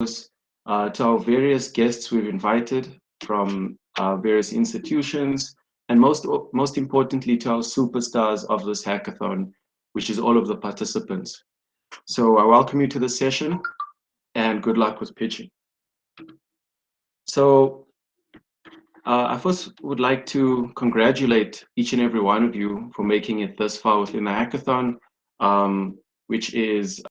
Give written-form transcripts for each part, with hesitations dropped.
to our various guests we've invited from various institutions, and most importantly to our superstars of this hackathon, which is all of the participants. So I welcome you to the session and good luck with pitching. So I first would like to congratulate each and every one of you for making it this far within the hackathon, which is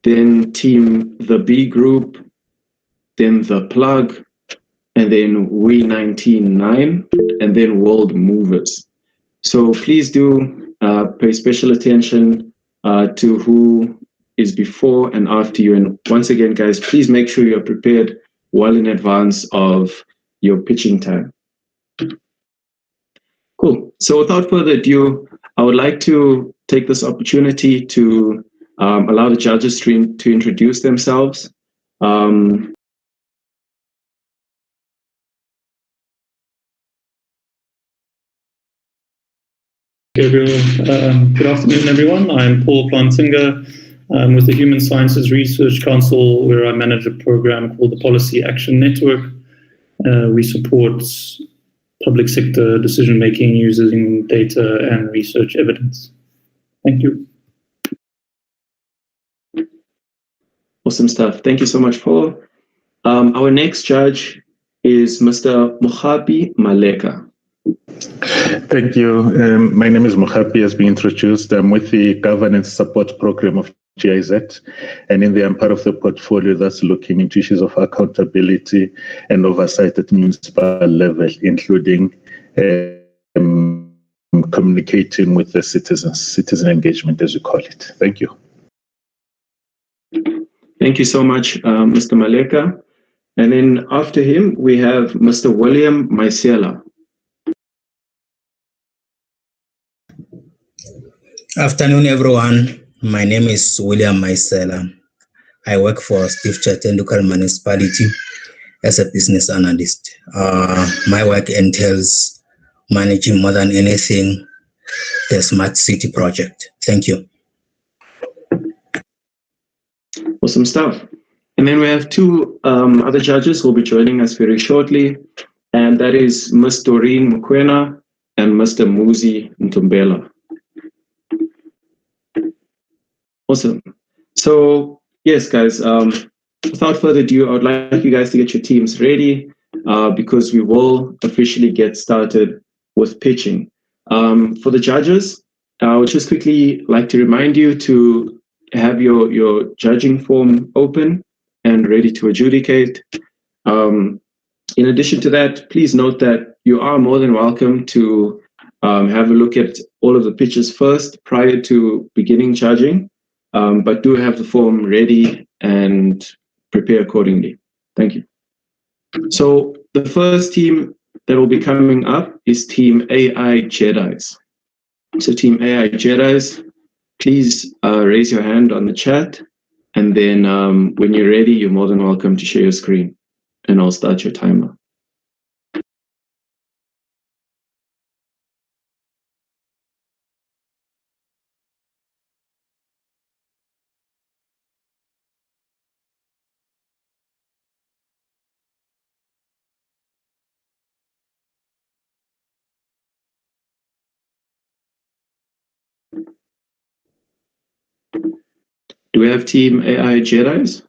then Team the B Group, then The Plug, and then We 199, and then World Movers. So please do pay special attention to who is before and after you. And once again, guys, please make sure you're prepared well in advance of your pitching time. Cool. So without further ado, I would like to take this opportunity to allow the judges to introduce themselves. Good afternoon, everyone. I'm Paul Plantinga. I'm with the Human Sciences Research Council, where I manage a program called the Policy Action Network. We support public sector decision-making using data and research evidence. Thank you. Awesome stuff. Thank you so much, Paul. Our next judge is Mr. Mokgapi Maleka. Thank you. My name is Mokgapi, as been introduced. I'm with the Governance Support Program of GIZ, and in there I'm part of the portfolio that's looking into issues of accountability and oversight at municipal level, including communicating with the citizens, citizen engagement, as we call it. Thank you. Thank you so much, Mr. Maleka. And then after him, we have Mr. William Maisela. Afternoon, everyone. My name is William Maisela. I work for Tshwete local municipality as a business analyst. My work entails managing more than anything the Smart City project. Thank you. Awesome stuff. And then we have two other judges who will be joining us very shortly, and that is Ms. Doreen Mukwena and Mr. Muzi Ntumbela. Awesome. So, yes, guys, without further ado, I would like you guys to get your teams ready because we will officially get started with pitching. For the judges, I would just quickly like to remind you to have your judging form open and ready to adjudicate. In addition to that, please note that you are more than welcome to have a look at all of the pitches first prior to beginning judging, but do have the form ready and prepare accordingly. Thank you. So the first team that will be coming up is Team AI Jedis. So Team AI Jedis, please raise your hand on the chat, and then when you're ready, you're more than welcome to share your screen, and I'll start your timer. Do we have Team AI Jedis?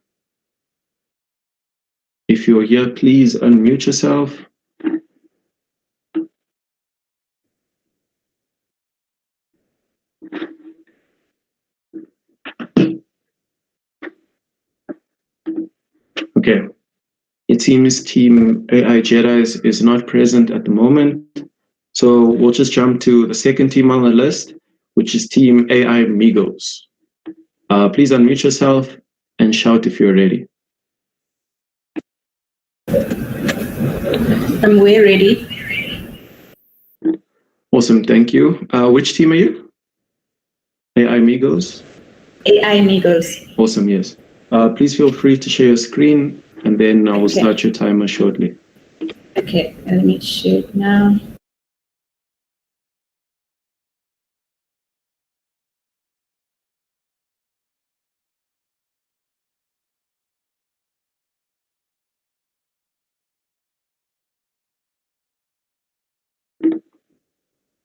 If you're here, please unmute yourself. Okay. It seems Team AI Jedis is not present at the moment. So we'll just jump to the second team on the list, which is Team AI Migos. Please unmute yourself and shout if you're ready. We're ready. Awesome, thank you. Which team are you? AI Migos? AI Migos. Awesome, yes. Please feel free to share your screen, and then I will start your timer shortly. Okay, let me share it now.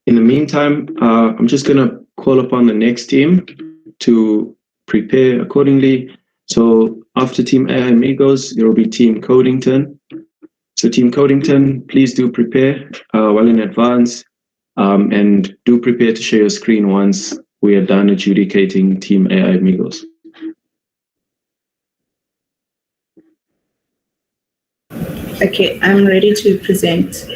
In the meantime, I'm just going to call upon the next team to prepare accordingly. So after Team AI Amigos, there will be Team Codington. So Team Codington, please do prepare well in advance and do prepare to share your screen once we are done adjudicating Team AI Amigos. Okay, I'm ready to present.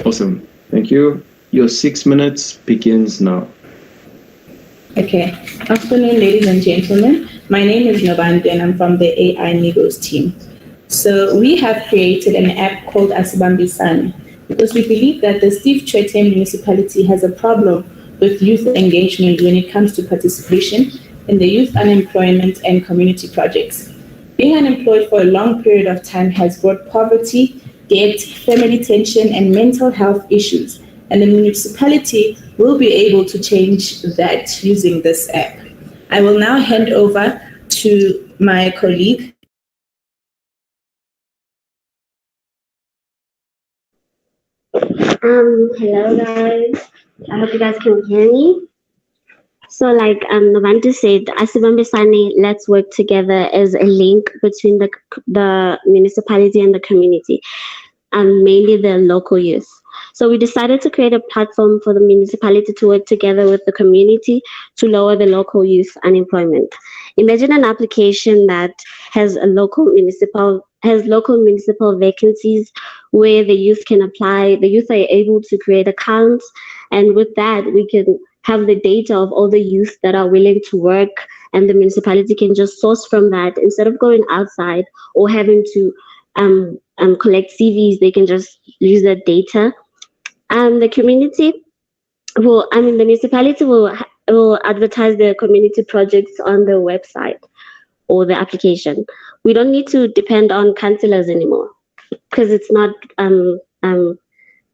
Awesome, thank you. Your 6 minutes begins now. Okay, afternoon, ladies and gentlemen. My name is Nobande and I'm from the AI Migos team. So we have created an app called Asibambisane because we believe that the Tshwete municipality has a problem with youth engagement when it comes to participation in the youth unemployment and community projects. Being unemployed for a long period of time has brought poverty, debt, family tension, and mental health issues. And the municipality will be able to change that using this app. I will now hand over to my colleague. Hello guys. I hope you guys can hear me. So like Novanti said, Asibambisane, let's work together as a link between the municipality and the community, and mainly the local youth. So we decided to create a platform for the municipality to work together with the community to lower the local youth unemployment. Imagine an application that has local municipal vacancies where the youth can apply. The youth are able to create accounts, and with that we can have the data of all the youth that are willing to work, and the municipality can just source from that instead of going outside or having to collect CVs. They can just use that data. The community the municipality will advertise their community projects on the website or the application. We don't need to depend on councillors anymore because it's not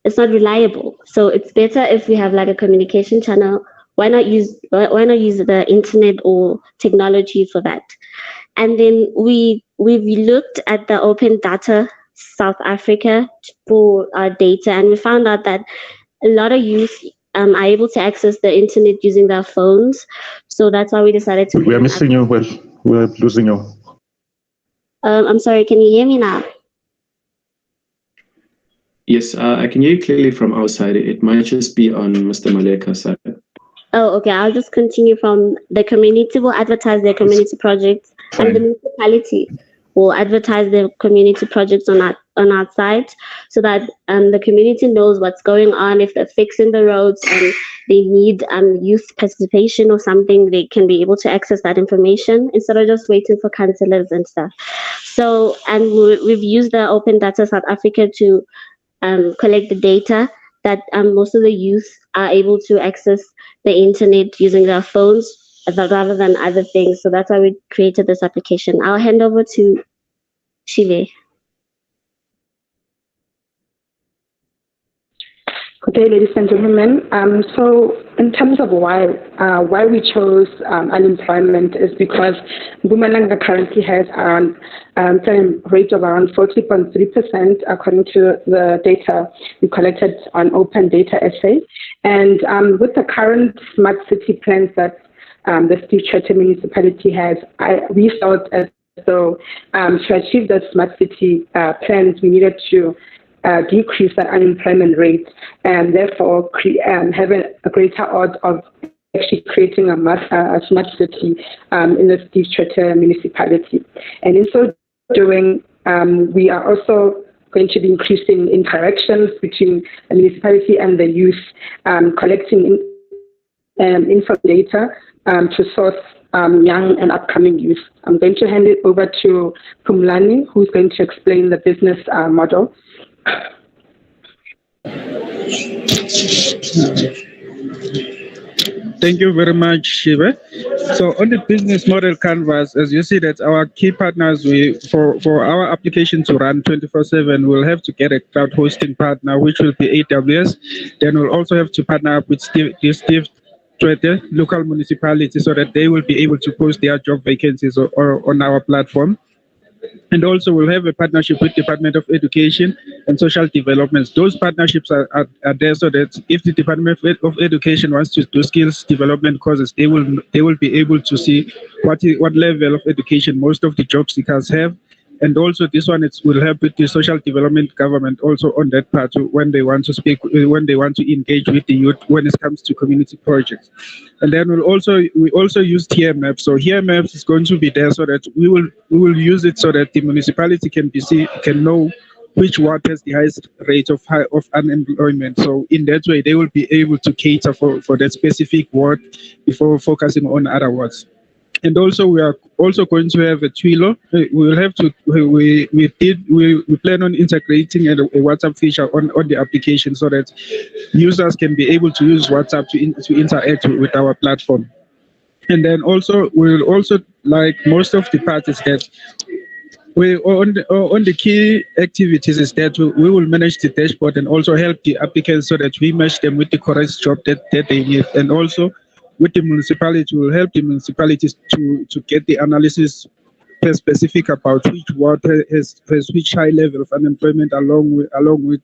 reliable. So it's better if we have like a communication channel. Why not use the internet or technology for that? And then we've looked at the Open Data South Africa for our data, and we found out that a lot of youth are able to access the internet using their phones. So that's why we decided to. We are missing you. We're losing you. I'm sorry. Can you hear me now? Yes, I can hear you clearly from our side. It might just be on Mr. Maleka's side. Oh, okay. I'll just continue from the community will advertise their community projects, and the municipality will advertise their community projects on our site, so that the community knows what's going on. If they're fixing the roads and they need youth participation or something, they can be able to access that information instead of just waiting for councillors and stuff. So, and we've used the Open Data South Africa to collect the data that most of the youth are able to access the internet using their phones rather than other things. So that's why we created this application. I'll hand over to Shive. Good day, ladies and gentlemen. So in terms of why we chose unemployment is because Mpumalanga currently has a rate of around 40.3% according to the data we collected on Open Data Essay. And with the current smart city plans that the Tshwete municipality has, we felt as though to achieve the smart city plans, we needed to decrease the unemployment rate and therefore have a greater odds of actually creating a smart city in the Tshwete municipality. And in so doing, we are also going to be increasing interactions between the municipality and the youth, collecting info data to source young and upcoming youth. I'm going to hand it over to Pumlani, who's going to explain the business model. Thank you very much, Shiva. So on the business model canvas, as you see that our key partners, for our application to run 24/7, we'll have to get a cloud hosting partner, which will be AWS. Then we'll also have to partner up with Tshwete, local municipality, so that they will be able to post their job vacancies or on our platform. And also we'll have a partnership with Department of Education and Social Development. Those partnerships are there so that if the Department of Education wants to do skills development courses, they will be able to see what level of education most of the job seekers have. And also this one will help with the social development government also on that part when they want to speak, when they want to engage with the youth when it comes to community projects. And then we also use here maps. So here maps is going to be there so that we will use it so that the municipality can know which ward has the highest rate of unemployment. So in that way, they will be able to cater for that specific ward before focusing on other wards. And also, we are also going to have a Twilo. We will have to. We plan on integrating a WhatsApp feature on the application so that users can be able to use WhatsApp to interact with our platform. And then also, we will also, like most of the parties, that we on the key activities is that we will manage the dashboard and also help the applicants so that we match them with the correct job that they need. And also, with the municipality, will help the municipalities to get the analysis specific about which ward has which high level of unemployment along with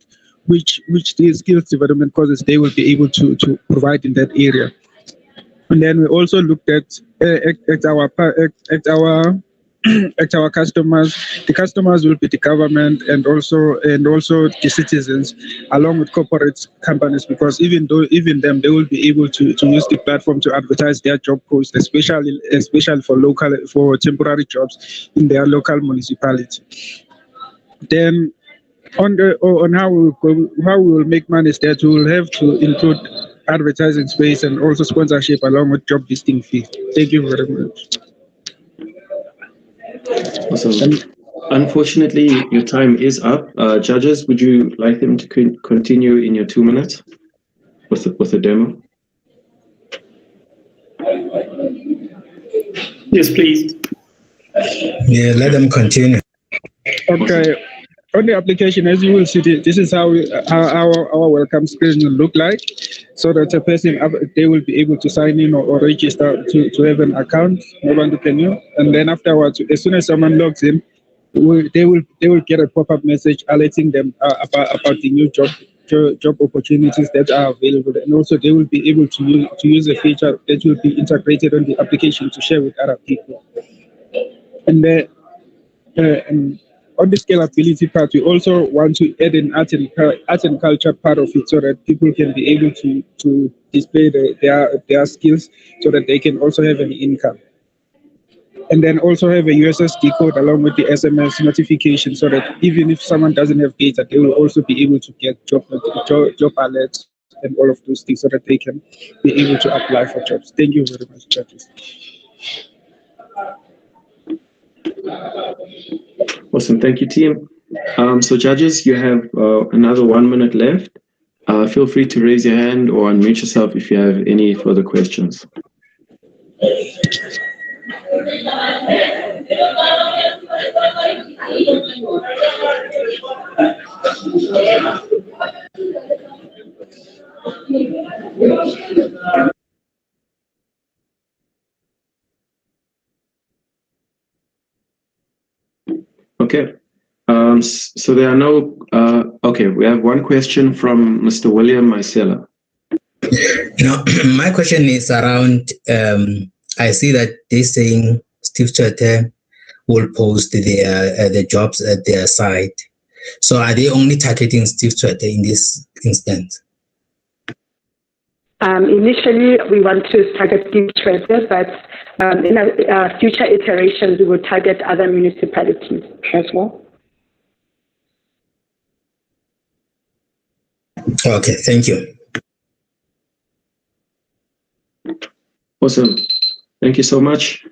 which the skills development courses they will be able to provide in that area. And then we also looked at our customers. The customers will be the government and also the citizens, along with corporate companies, because even them, they will be able to use the platform to advertise their job posts, especially for temporary jobs in their local municipality. Then on how we will make money is that we will have to include advertising space and also sponsorship along with job listing fee. Thank you very much. Awesome. Unfortunately, your time is up. Judges, would you like them to continue in your 2 minutes with the demo? Yes, please. Yeah, let them continue. Okay. on the application, as you will see, this is how our welcome screen will look like, so that a person, they will be able to sign in or register to have an account, and then afterwards, as soon as someone logs in, they will get a pop-up message alerting them about the new job opportunities that are available, and also they will be able to use a feature that will be integrated on the application to share with other people. And on the scalability part, we also want to add an art and culture part of it, so that people can be able to display their skills, so that they can also have an income. And then also have a USSD code along with the SMS notification, so that even if someone doesn't have data, they will also be able to get job alerts and all of those things, so that they can be able to apply for jobs. Thank you very much, judges. Awesome. Thank you, team. So judges, you have another 1 minute left. Feel free to raise your hand or unmute yourself if you have any further questions. Okay. So there are no, okay, we have one question from Mr. William Maisela. My question is around, I see that they're saying Tshwete will post the jobs at their site. So are they only targeting Tshwete in this instance? Initially, we want to target Tshwete, but in future iterations, we will target other municipalities as well. Okay, thank you. Awesome. Thank you so much.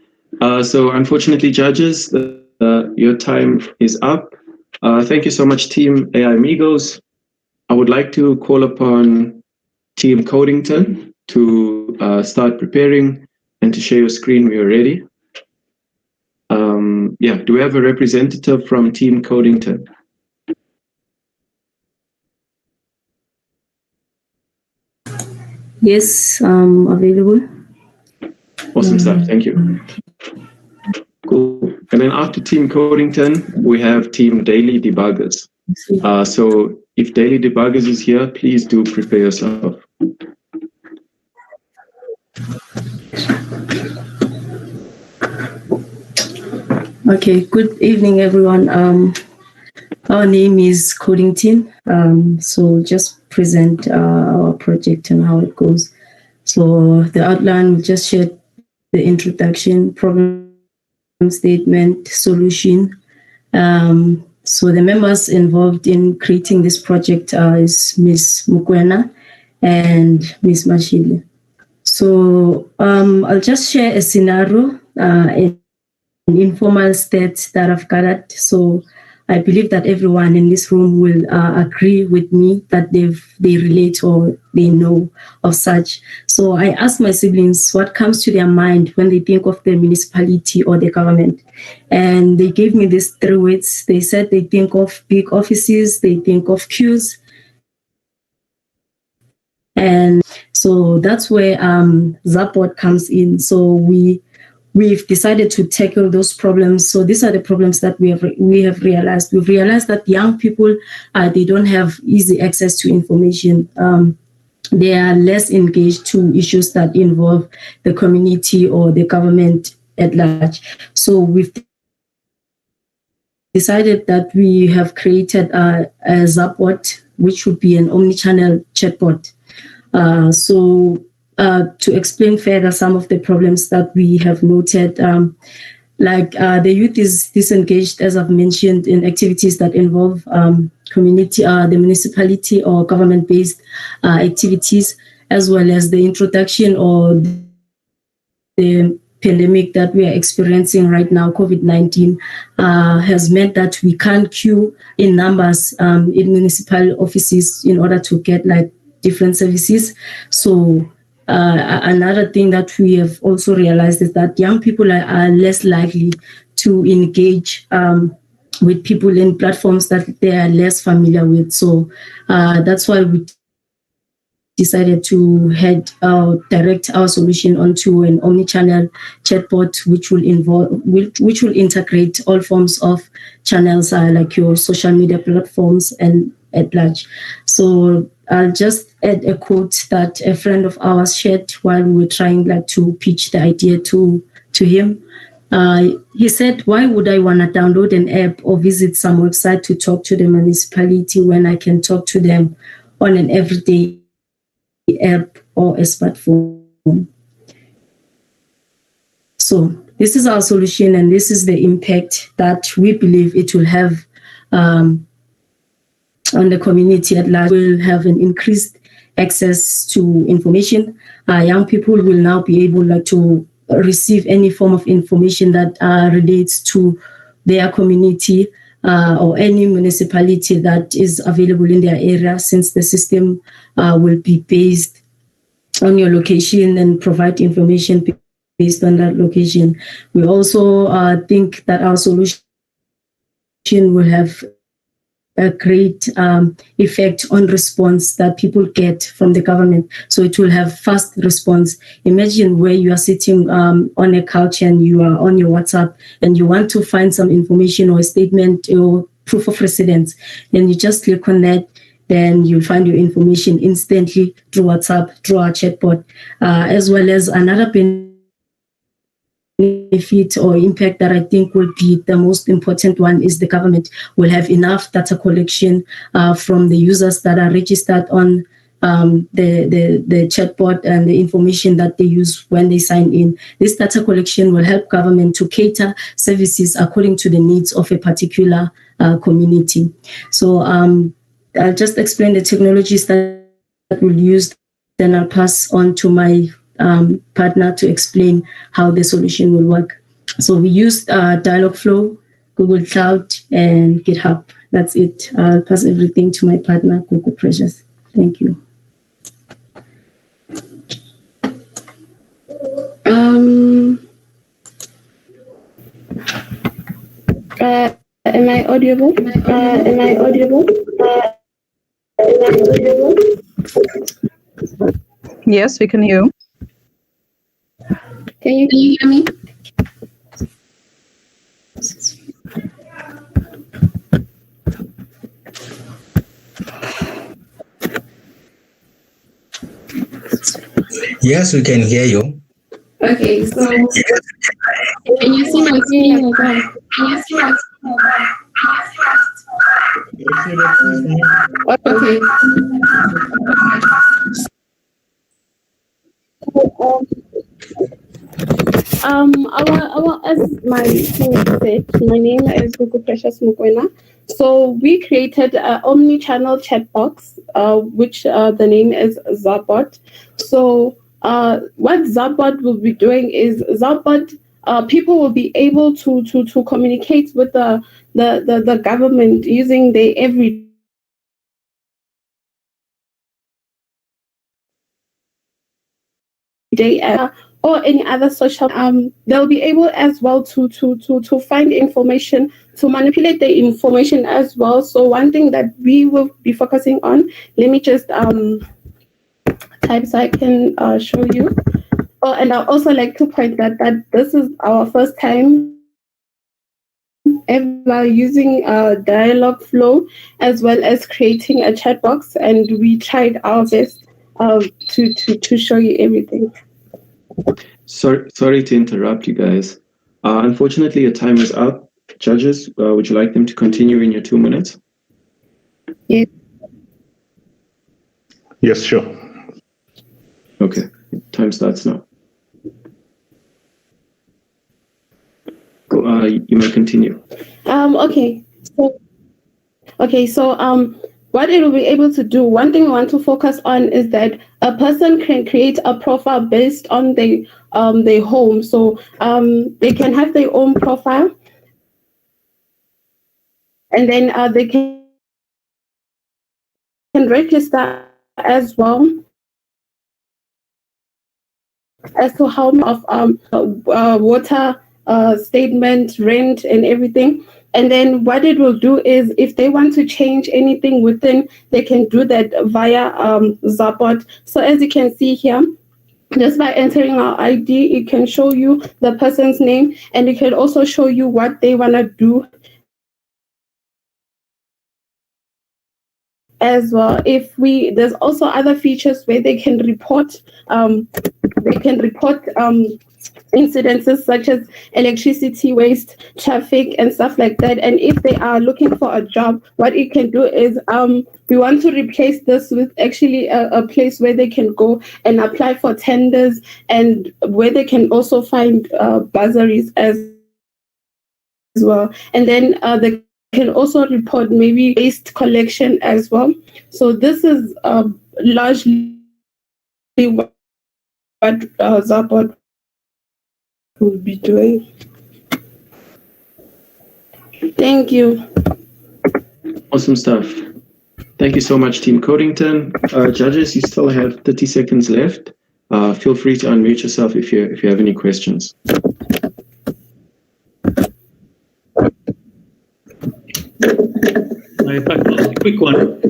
So unfortunately, judges, your time is up. Thank you so much, Team AI Amigos. I would like to call upon Team Codington to start preparing and to share your screen when you're ready. Yeah, do we have a representative from Team Codington? Yes, available. Awesome stuff. Thank you. Cool. And then after Team Codington, we have Team Daily Debuggers. So if Daily Debuggers is here, please do prepare yourself. Okay, good evening, everyone. Our name is Codington. So just present our project and how it goes. So the outline, we just shared the introduction, problem statement, solution. So the members involved in creating this project is Ms. Mukwena and Ms. Mashile. So I'll just share a scenario, an informal state that I've gathered. So I believe that everyone in this room will agree with me that they relate or they know of such. So I asked my siblings what comes to their mind when they think of the municipality or the government. And they gave me these 3 words. They said they think of big offices, they think of queues. And so that's where Zapboard comes in. So we've decided to tackle those problems. So these are the problems that we have realized. We've realized that young people, they don't have easy access to information. They are less engaged to issues that involve the community or the government at large. So we've decided that we have created a Zapboard, which would be an omnichannel chatbot. To explain further some of the problems that we have noted, the youth is disengaged, as I've mentioned, in activities that involve community, the municipality or government-based activities, as well as the introduction or the pandemic that we are experiencing right now, COVID-19, has meant that we can't queue in numbers in municipal offices in order to get different services. So another thing that we have also realized is that young people are less likely to engage with people in platforms that they are less familiar with. So that's why we decided to direct our solution onto an omni-channel chatbot, which will integrate all forms of channels like your social media platforms and at large. So I'll just add a quote that a friend of ours shared while we were trying to pitch the idea to him. He said, "Why would I want to download an app or visit some website to talk to the municipality when I can talk to them on an everyday app or a smartphone?" So this is our solution, and this is the impact that we believe it will have on the community at large. We'll have an increased access to information. Young people will now be able to receive any form of information that relates to their community or any municipality that is available in their area, since the system will be based on your location and provide information based on that location. We also think that our solution will have a great effect on response that people get from the government. So it will have fast response. Imagine where you are sitting on a couch and you are on your WhatsApp and you want to find some information or a statement or proof of residence. And you just click on that, then you'll find your information instantly through WhatsApp, through our chatbot, as well as another benefit or impact that I think will be the most important one is the government will have enough data collection from the users that are registered on the chatbot and the information that they use when they sign in. This data collection will help government to cater services according to the needs of a particular community. So I'll just explain the technologies that we'll use, then I'll pass on to my partner to explain how the solution will work. So we used Dialogflow, Google Cloud, and GitHub. That's it. I'll pass everything to my partner, Google Precious. Thank you. Am I audible? Yes, we can hear you. Can you hear me? Yes, we can hear you. Okay, so can you see my screen as well? Okay. As my team said, my name is Google Precious Mukwena. So we created an omni-channel chat box, which the name is Zabot. So what Zabot will be doing is Zabot, people will be able to communicate with the government using their everyday or any other social. They'll be able as well to find information, to manipulate the information as well. So one thing that we will be focusing on, let me just type so I can show you. Oh, and I'd also like to point that this is our first time ever using Dialogflow as well as creating a chat box, and we tried our best to show you everything. Sorry to interrupt you guys. Unfortunately, your time is up. Judges, would you like them to continue in your 2 minutes? Yes. Yes, sure. Okay, time starts now. Go, you may continue. So what it will be able to do, one thing we want to focus on is that a person can create a profile based on their home. So they can have their own profile, and then they can register as well as to how much of water statement, rent, and everything. And then what it will do is if they want to change anything within, they can do that via Zabot. So as you can see here, just by entering our ID, it can show you the person's name, and it can also show you what they want to do as well. There's also other features where they can report incidences such as electricity waste, traffic, and stuff like that. And if they are looking for a job, what it can do is we want to replace this with actually a place where they can go and apply for tenders, and where they can also find bursaries as well. And then they can also report maybe waste collection as well. So this is largely what Zabot will be doing. Thank you. Awesome stuff. Thank you so much, Team Codington. Judges, you still have 30 seconds left. Feel free to unmute yourself if you have any questions. If I can ask a quick one.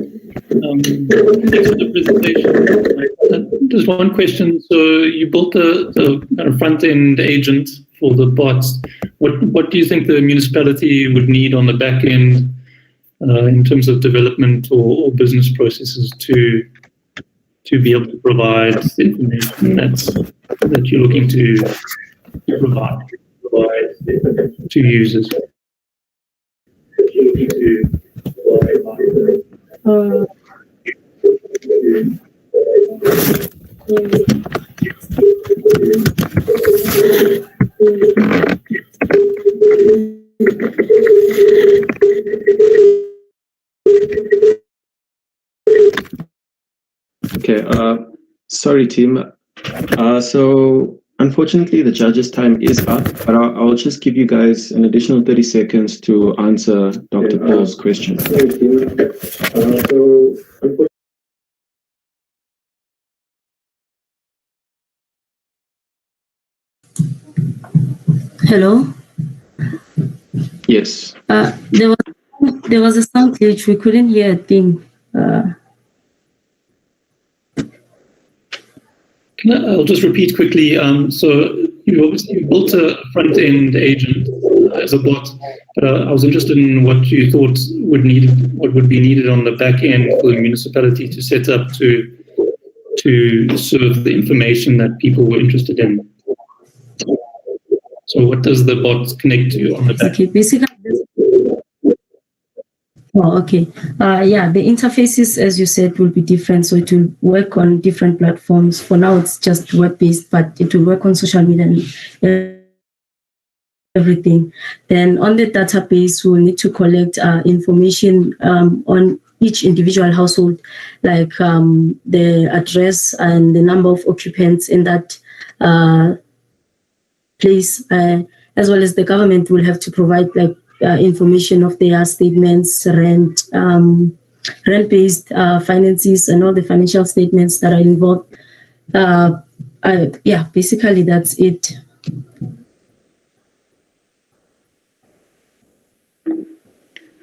Thanks for the presentation. Just one question. So you built the kind of front-end agent for the bots. What do you think the municipality would need on the back end in terms of development or business processes to be able to provide the information that you're looking to provide to users? Okay, sorry, team. So unfortunately, the judges' time is up, but I'll just give you guys an additional 30 seconds to answer Dr. Paul's question. Hello? Yes. There was a sound glitch. We couldn't hear a thing. I'll just repeat quickly. So you obviously built a front-end agent as a bot, but I was interested in what you thought would be needed on the back end for the municipality to set up to serve the information that people were interested in. So what does the bot connect to on the back? Okay, basically. Oh, okay. Yeah, the interfaces, as you said, will be different. So it will work on different platforms. For now, it's just web-based, but it will work on social media and everything. Then on the database, we'll need to collect information on each individual household, like the address and the number of occupants in that place, as well as the government will have to provide like information of their statements, rent-based finances, and all the financial statements that are involved. Yeah, basically that's it.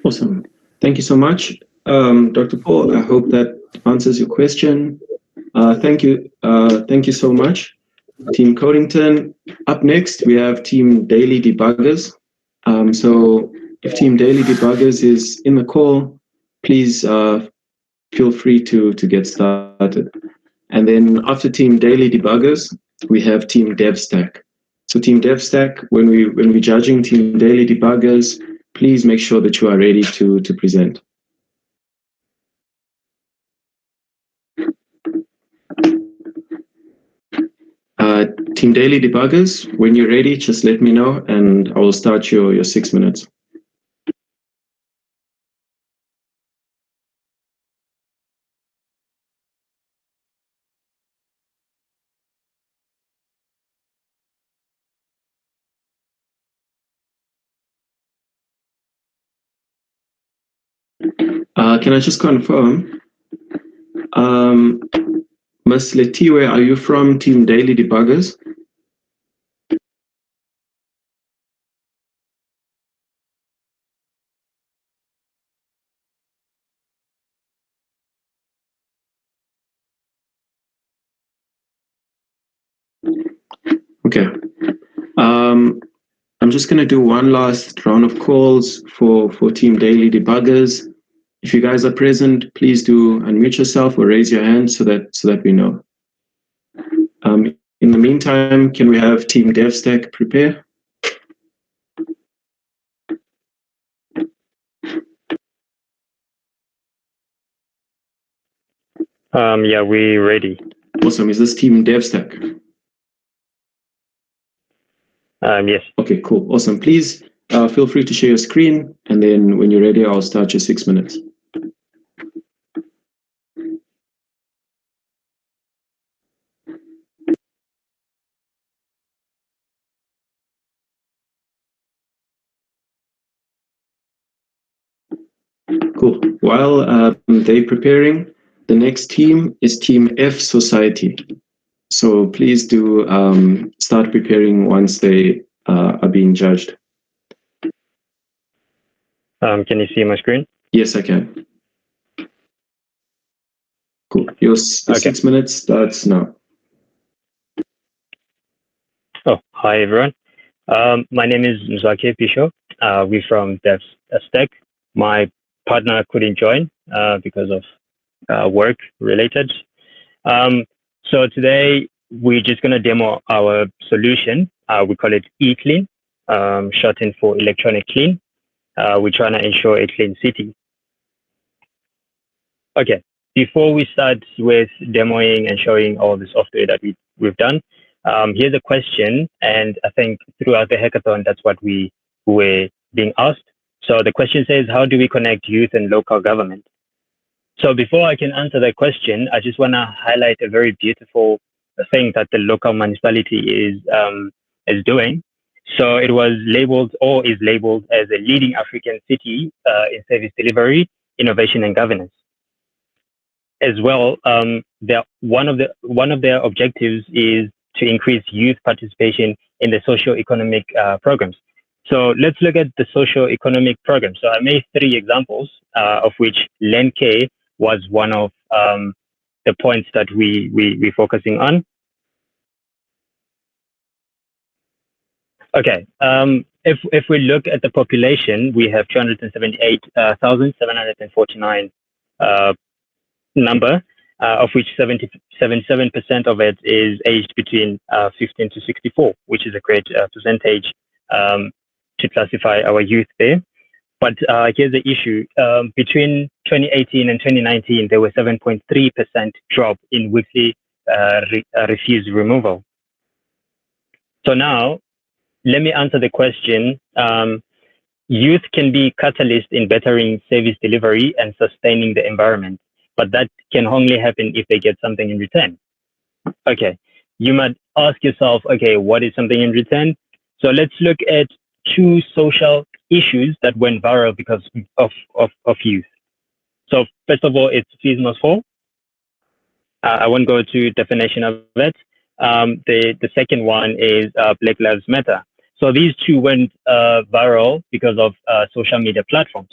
Awesome. Thank you so much. Dr. Paul, I hope that answers your question. Thank you. Thank you so much. Team Codington. Up next, we have Team Daily Debuggers. So if Team Daily Debuggers is in the call, please feel free to get started. And then after Team Daily Debuggers, we have Team DevStack. So Team DevStack, when we're judging Team Daily Debuggers, please make sure that you are ready to present. Team Daily Debuggers, when you're ready, just let me know and I will start your 6 minutes. Can I just confirm? Ms. Letiwe, are you from Team Daily Debuggers? Okay. I'm just going to do one last round of calls for Team Daily Debuggers. If you guys are present, please do unmute yourself or raise your hand so that we know. In the meantime, can we have Team DevStack prepare? Yeah, we're ready. Awesome. Is this Team DevStack? Yes. Okay, cool. Awesome. Please feel free to share your screen, and then when you're ready, I'll start your 6 minutes. Cool. While they're preparing, the next team is Team F Society. So please do start preparing once they are being judged. Can you see my screen? Yes, I can. Cool. Your 6 minutes starts now. Oh, hi everyone. My name is Mzwakhe Pisho. We're from DevStack. My partner couldn't join because of work related. So today we're just going to demo our solution. We call it eClean, shortened for electronic clean. We're trying to ensure a clean city. Okay, before we start with demoing and showing all the software that we've done, here's a question, and I think throughout the hackathon, that's what we were being asked. So the question says, how do we connect youth and local government? So before I can answer that question, I just want to highlight a very beautiful thing that the local municipality is doing. So it was labeled, or is labeled, as a leading African city in service delivery, innovation, and governance. As well, one of their objectives is to increase youth participation in the socio-economic programs. So let's look at the socio-economic programs. So I made 3 examples, of which Land Care was one of the points that we're focusing on. Okay, if we look at the population, we have 278,749 number, of which 77% of it is aged between 15 to 64, which is a great percentage to classify our youth there. But here's the issue. Between 2018 and 2019, there was 7.3% drop in weekly refuse removal. So now, let me answer the question. Youth can be catalyst in bettering service delivery and sustaining the environment, but that can only happen if they get something in return. Okay, you might ask yourself, okay, what is something in return? So let's look at 2 social issues that went viral because of youth. So first of all, it's fees must fall. I won't go to definition of it. The second one is Black Lives Matter. So these 2 went viral because of social media platforms.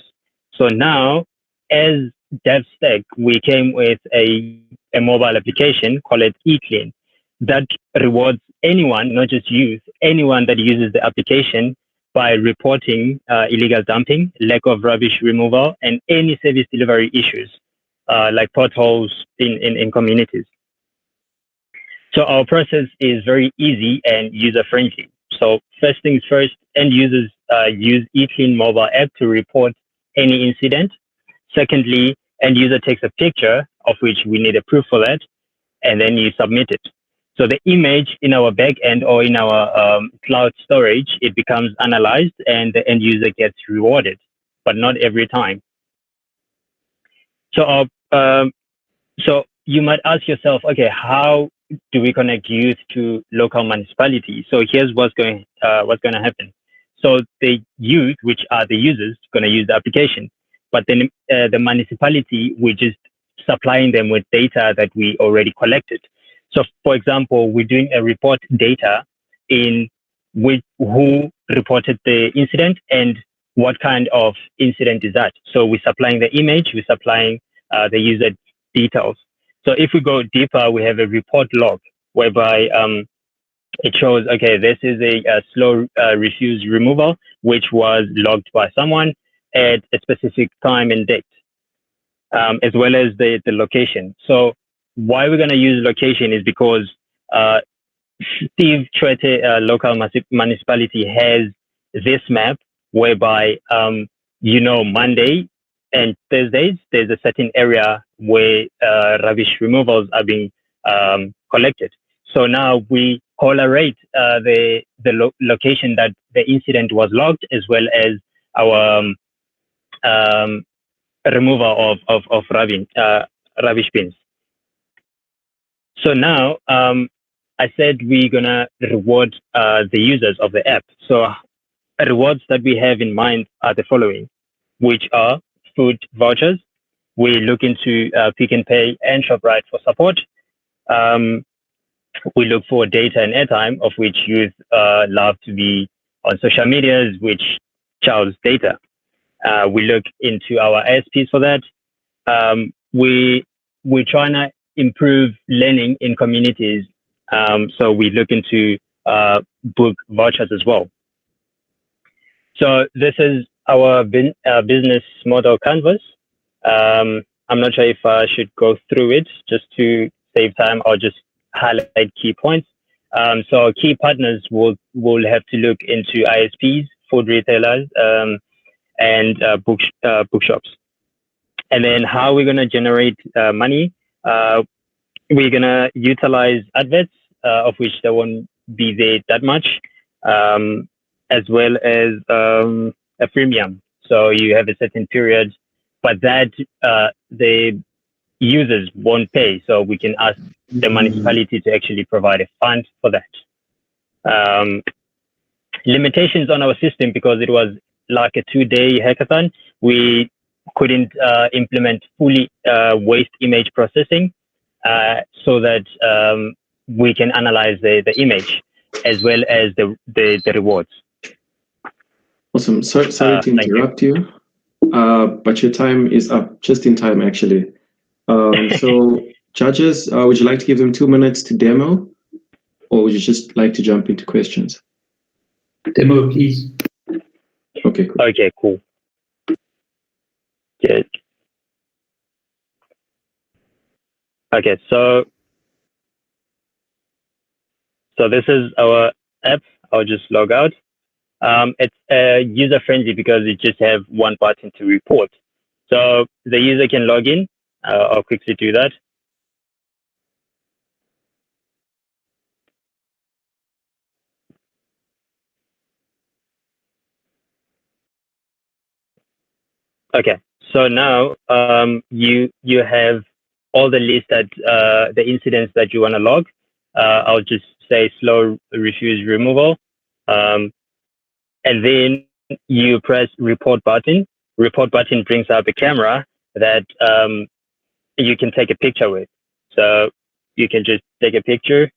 So now, as DevStack, we came with a mobile application, call it eClean, that rewards anyone, not just youth, anyone that uses the application by reporting illegal dumping, lack of rubbish removal, and any service delivery issues, like potholes in communities. So our process is very easy and user-friendly. So first things first, end users use eClean mobile app to report any incident. Secondly, end user takes a picture, of which we need a proof for that, and then you submit it. So the image in our backend or in our cloud storage, it becomes analyzed and the end user gets rewarded, but not every time. So so you might ask yourself, okay, how do we connect youth to local municipalities? So here's what's going to happen. So the youth, which are the users, going to use the application, but then the municipality, we're just supplying them with data that we already collected. So, for example, we're doing a report data in who reported the incident and what kind of incident is that. So we're supplying the image, we're supplying the user details. So if we go deeper, we have a report log whereby it shows, okay, this is a slow refuse removal, which was logged by someone at a specific time and date, as well as the location. So why we're going to use location is because Steve Tshwete local municipality has this map whereby, Monday and Thursdays, there's a certain area where rubbish removals are being collected. So now we correlate the location that the incident was logged, as well as our removal of rubbish bins. So now I said we're gonna reward the users of the app. So rewards that we have in mind are the following, which are food vouchers. We look into Pick and Pay and ShopRite for support. We look for data and airtime, of which youth love to be on social medias, which charges data. We look into our ISPs for that. We're trying to improve learning in communities. So we look into book vouchers as well. So this is our business model canvas. I'm not sure if I should go through it just to save time. I'll just highlight key points. So key partners will have to look into ISPs, food retailers, and bookshops. And then how we're going to generate money. We're going to utilize adverts, of which there won't be there that much, as well as a freemium. So you have a certain period, but that the users won't pay. So we can ask the municipality to actually provide a fund for that. Limitations on our system, because it was like a 2-day hackathon, we couldn't implement fully waste image processing so that we can analyze the image as well as the rewards. Awesome. Sorry to interrupt you, but your time is up just in time, actually. So judges, would you like to give them 2 minutes to demo, or would you just like to jump into questions? Demo, please. Okay, cool. Okay, cool. Good. Okay, so this is our app. I'll just log out. It's user friendly because it just have one button to report. So the user can log in. I'll quickly do that. Okay, so now you have all the list that the incidents that you want to log. I'll just say slow refuse removal, and then you press report button. Report button brings up a camera that you can take a picture with. So you can just take a picture,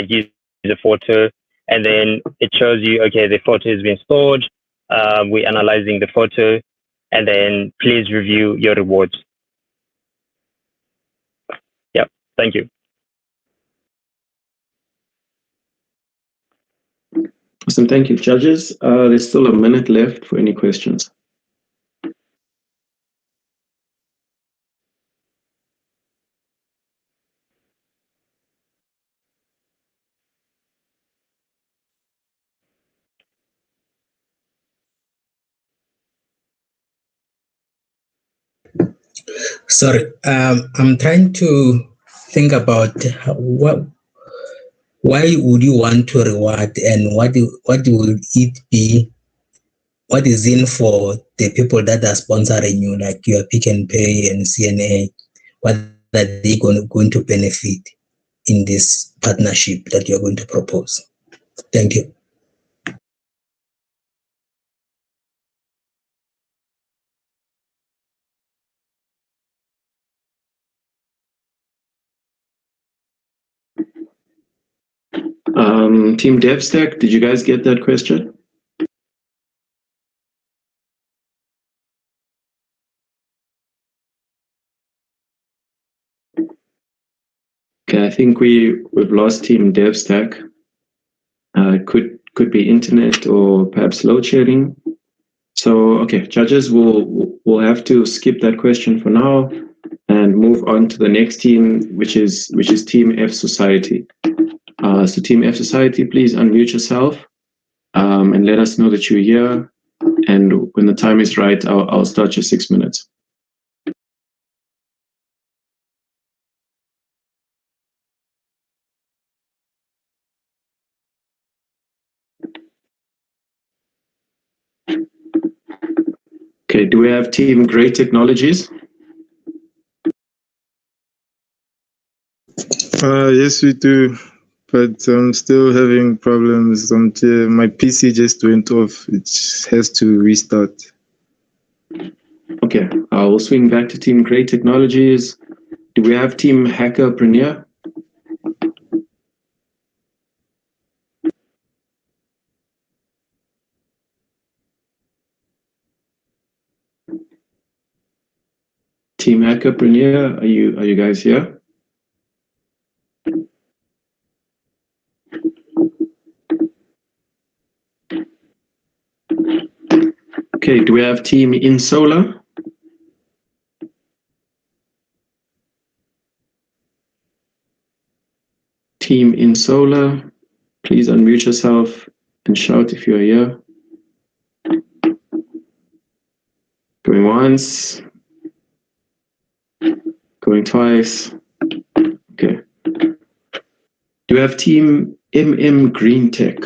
use a photo, and then it shows you, okay, the photo has been stored. We're analyzing the photo, and then please review your rewards. Yep, thank you. Awesome, thank you. Judges, there's still a minute left for any questions. Sorry, I'm trying to think about why would you want to reward, and what will it be? What is in for the people that are sponsoring you, like your Pick and Pay and CNA? What are they going to benefit in this partnership that you're going to propose? Thank you. Team DevStack, did you guys get that question? Okay, I think we've lost Team DevStack. Could be internet or perhaps load shedding. So, okay, judges will have to skip that question for now and move on to the next team, which is Team F Society. So Team F Society, please unmute yourself and let us know that you're here. And when the time is right, I'll start your 6 minutes. Okay, do we have Team Great Technologies? Yes, we do, but I'm still having problems. My PC just went off. It has to restart. Okay, we'll swing back to Team Great Technologies. Do we have Team Hackerpreneur? Team Hackerpreneur, are you guys here? Okay, do we have Team InSolar? Team InSolar, please unmute yourself and shout if you are here. Going once. Going twice. Okay. Do we have Team MM Green Tech?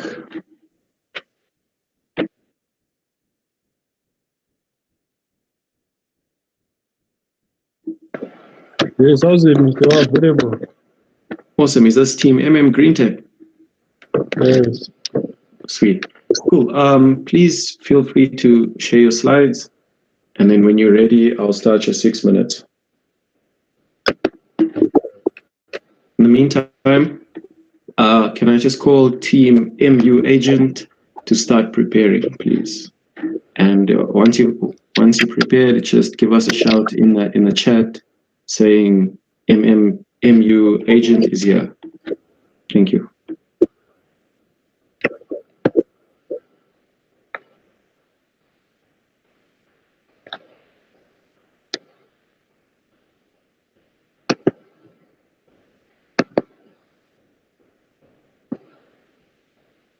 Yes, awesome, Mr. Available. Awesome. Is this Team MM Green Tech? Yes. Sweet. Cool. Please feel free to share your slides. And then when you're ready, I'll start your 6 minutes. In the meantime, can I just call Team MU Agent to start preparing, please? And once you prepared, just give us a shout in the chat saying MU Agent is here. Thank you.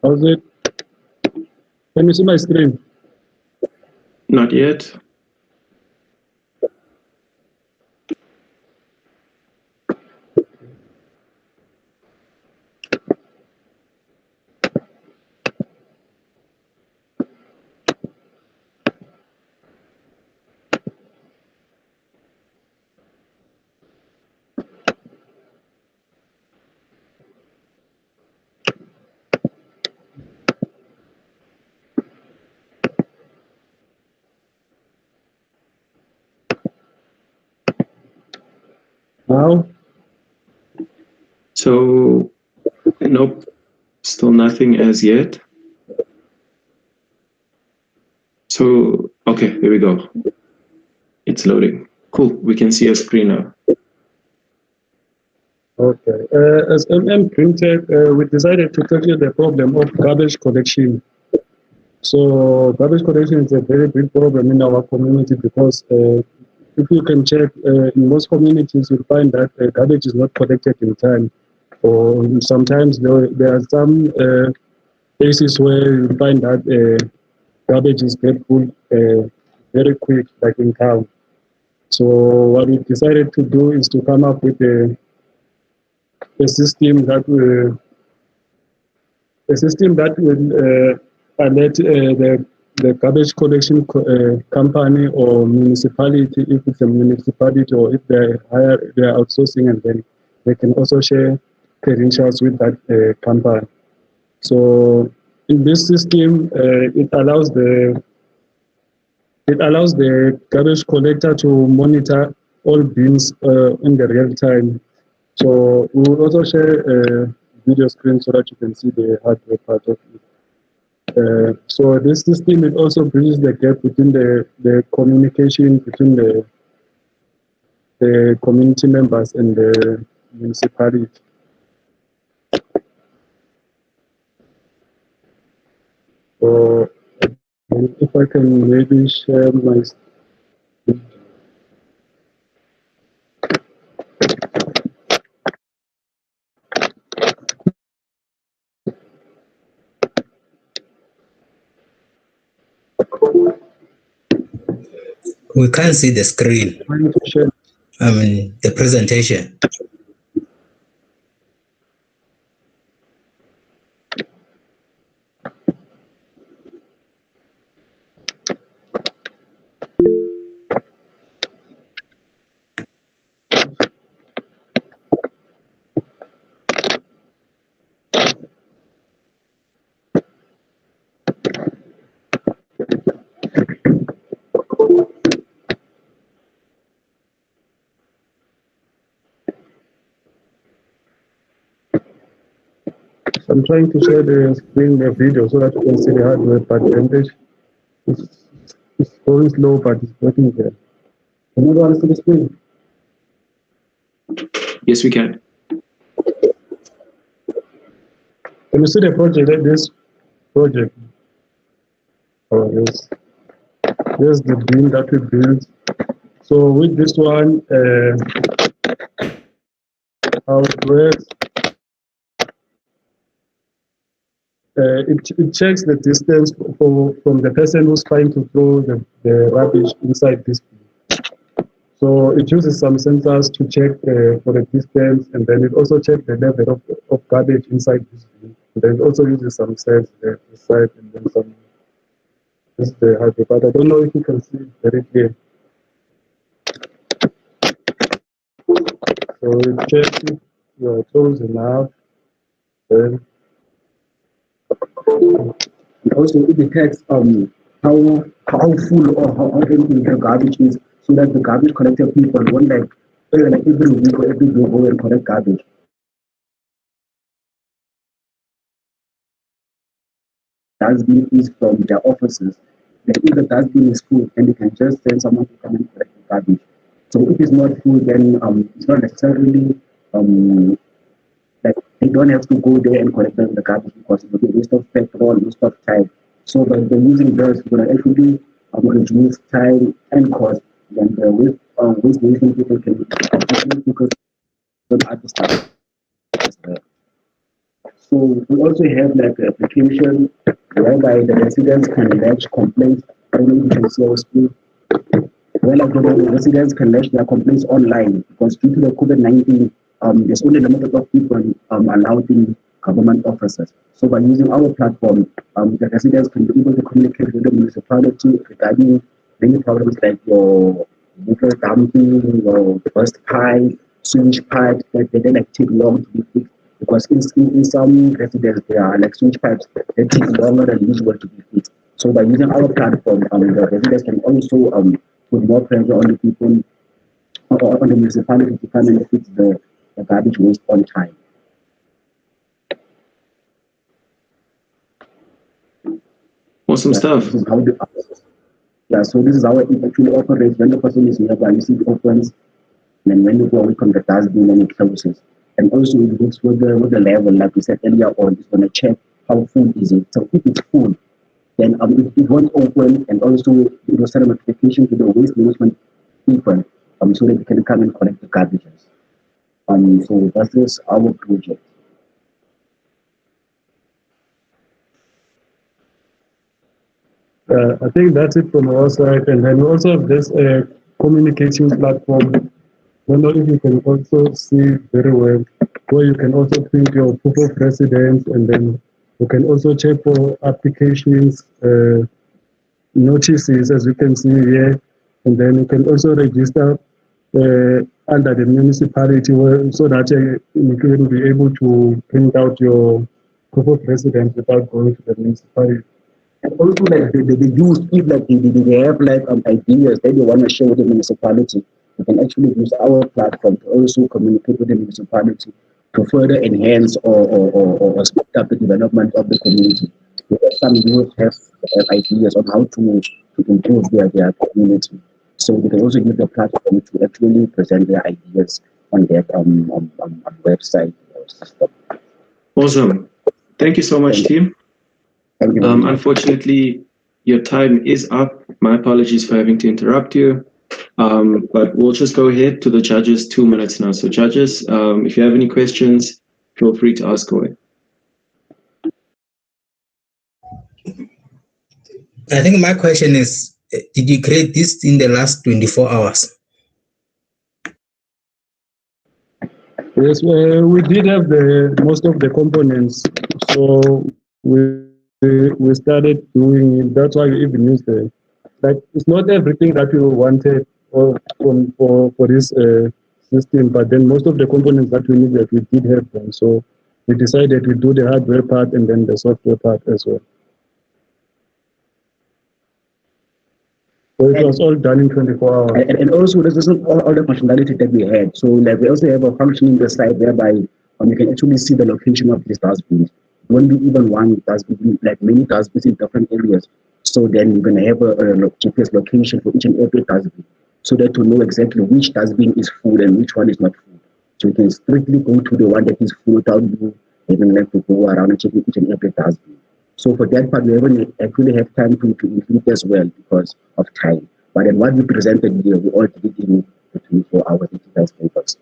How's it? Can you see my screen? Not yet. Now? So, nope, still nothing as yet. So, okay, here we go. It's loading. Cool, we can see a screen now. Okay. As MM Green Tech, we decided to tackle the problem of garbage collection. So garbage collection is a very big problem in our community because if you can check, in most communities, you'll find that garbage is not collected in time. Or sometimes there are some places where you find that garbage is get full very quick, like in town. So what we decided to do is to come up with a system that will alert the garbage collection company or municipality, if it's a municipality, or if they are outsourcing, and then they can also share credentials with that company. So in this system, it allows the garbage collector to monitor all bins in the real time. So we will also share a video screen so that you can see the hardware part of it. So this system, it also bridges the gap between the communication between the community members and the municipality. So if I can maybe share my screen. We can't see the screen. I mean, the presentation. I'm trying to share the screen, the video, so that you can see the hardware percentage. It's going slow, but it's working there. Can you go see the screen? Yes, we can. Can you see the project like this? Project. Oh, yes. Here's the beam that we built. So with this one, how it works, it checks the distance from the person who's trying to throw the rubbish inside this bin. So it uses some sensors to check for the distance, and then it also checks the level of garbage inside this bin. And then it also uses some sensors there inside, and then some. This is the hardware, but I don't know if you can see it very clear. So it checks if you are close enough, then also it detects how full or how empty the garbage is, so that the garbage collector people won't like every week or every day go and collect garbage. Dustbin is from their offices. Like if the dustbin is full, then they can just send someone to come and collect the garbage. So if it's not full, then it's not necessarily like they don't have to go there and collect the garbage, because it will be a waste of petrol, waste of time. So by using those, we're going to actually reduce time and cost. And waste management people can focus on other stuff as well. So we also have like an application whereby the residents can lodge complaints. I don't know if you can see our screen. Well, like the residents can lodge their complaints online, because due to the COVID-19, there's only a limited of people allowed in government offices. So by using our platform, the residents can be able to communicate with the municipality regarding many problems like your water dumping, your burst pipe, sewage pipe that they like take long to be fixed. Because in some residents, there are like sewage pipes that take longer than usual to be fixed. So by using our platform, the residents can also put more pressure on the people, on the municipality to come and fix the garbage waste on time. Awesome stuff. So this is how it actually operates. When the person is nearby, you see it opens, and then when you go away from the dustbin, and it closes. And also it works with the level, like we said earlier on, it's going to check how full is it. So if it's full, then it won't open, and also it will send a notification to the waste management people, so that they can come and collect the garbages. So that is our project. I think that's it from our side, and then we also have this communication platform. I don't know if you can also see very well, where you can also print your proof of residence, and then you can also check for applications, notices, as you can see here, and then you can also register under the municipality, so that you can be able to print out your proof of residence without going to the municipality. And also, like the youth, if like they have like ideas that they want to share with the municipality, you can actually use our platform to also communicate with the municipality to further enhance or speed up the development of the community. Because some youth have ideas on how to improve their community. So they can also use the platform to actually present their ideas on their website or system. Awesome. Thank you so much, team. Thank you. Unfortunately, your time is up. My apologies for having to interrupt you. But we'll just go ahead to the judges, 2 minutes now. So judges, if you have any questions, feel free to ask away. I think my question is, did you create this in the last 24 hours? Yes, we did have most of the components, so we started doing it. That's why we even used it's not everything that we wanted for this system, but then most of the components that we needed, we did have them. So we decided we do the hardware part and then the software part as well. So it was all done in 24 hours. And also, this isn't all the functionality that we had. So like we also have a function in the site whereby you can actually see the location of these dustbins. It won't be even one dustbin, like many dustbins in different areas. So then you're going to have a GPS location for each and every dustbin, so that you know exactly which dustbin is full and which one is not full. So you can strictly go to the one that is full without you even have to go around and check each and every dustbin. So for that part, we haven't actually have time to include as well because of time. But then what we presented here, we all did it in the 24 hours digitized papers.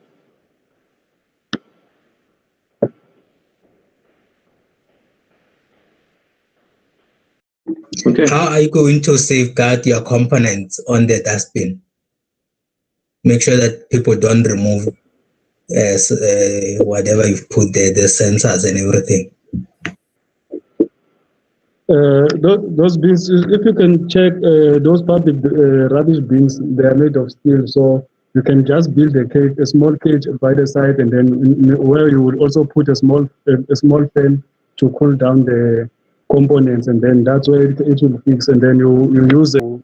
Okay. How are you going to safeguard your components on the dustbin? Make sure that people don't remove whatever you've put there, the sensors and everything. Those bins, if you can check those public rubbish bins, they are made of steel, so you can just build a small cage by the side, and then where you would also put a small fan to cool down the components, and then that's where it will fix, and then you use it to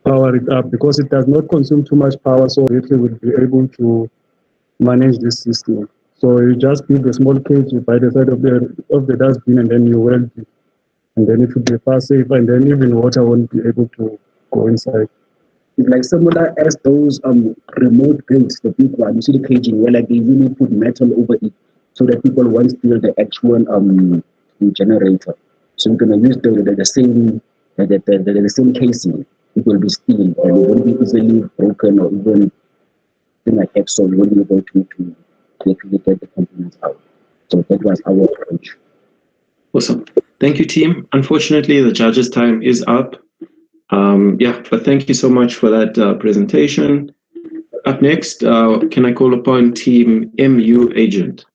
power it up because it does not consume too much power, so it will be able to manage this system. So you just build a small cage by the side of the dustbin, and then you weld it. And then it will be far safer, and then even water won't be able to go inside. It's like similar as those remote gates, the big one. You see the caging where like they really put metal over it so that people won't steal the actual generator. So we're gonna use the same casing. It will be steel and it won't be easily broken or even like that. So we won't be able to actually get the components out. So that was our approach. Awesome. Thank you, team. Unfortunately, the judges' time is up. But thank you so much for that presentation. Up next, can I call upon Team MU Agent?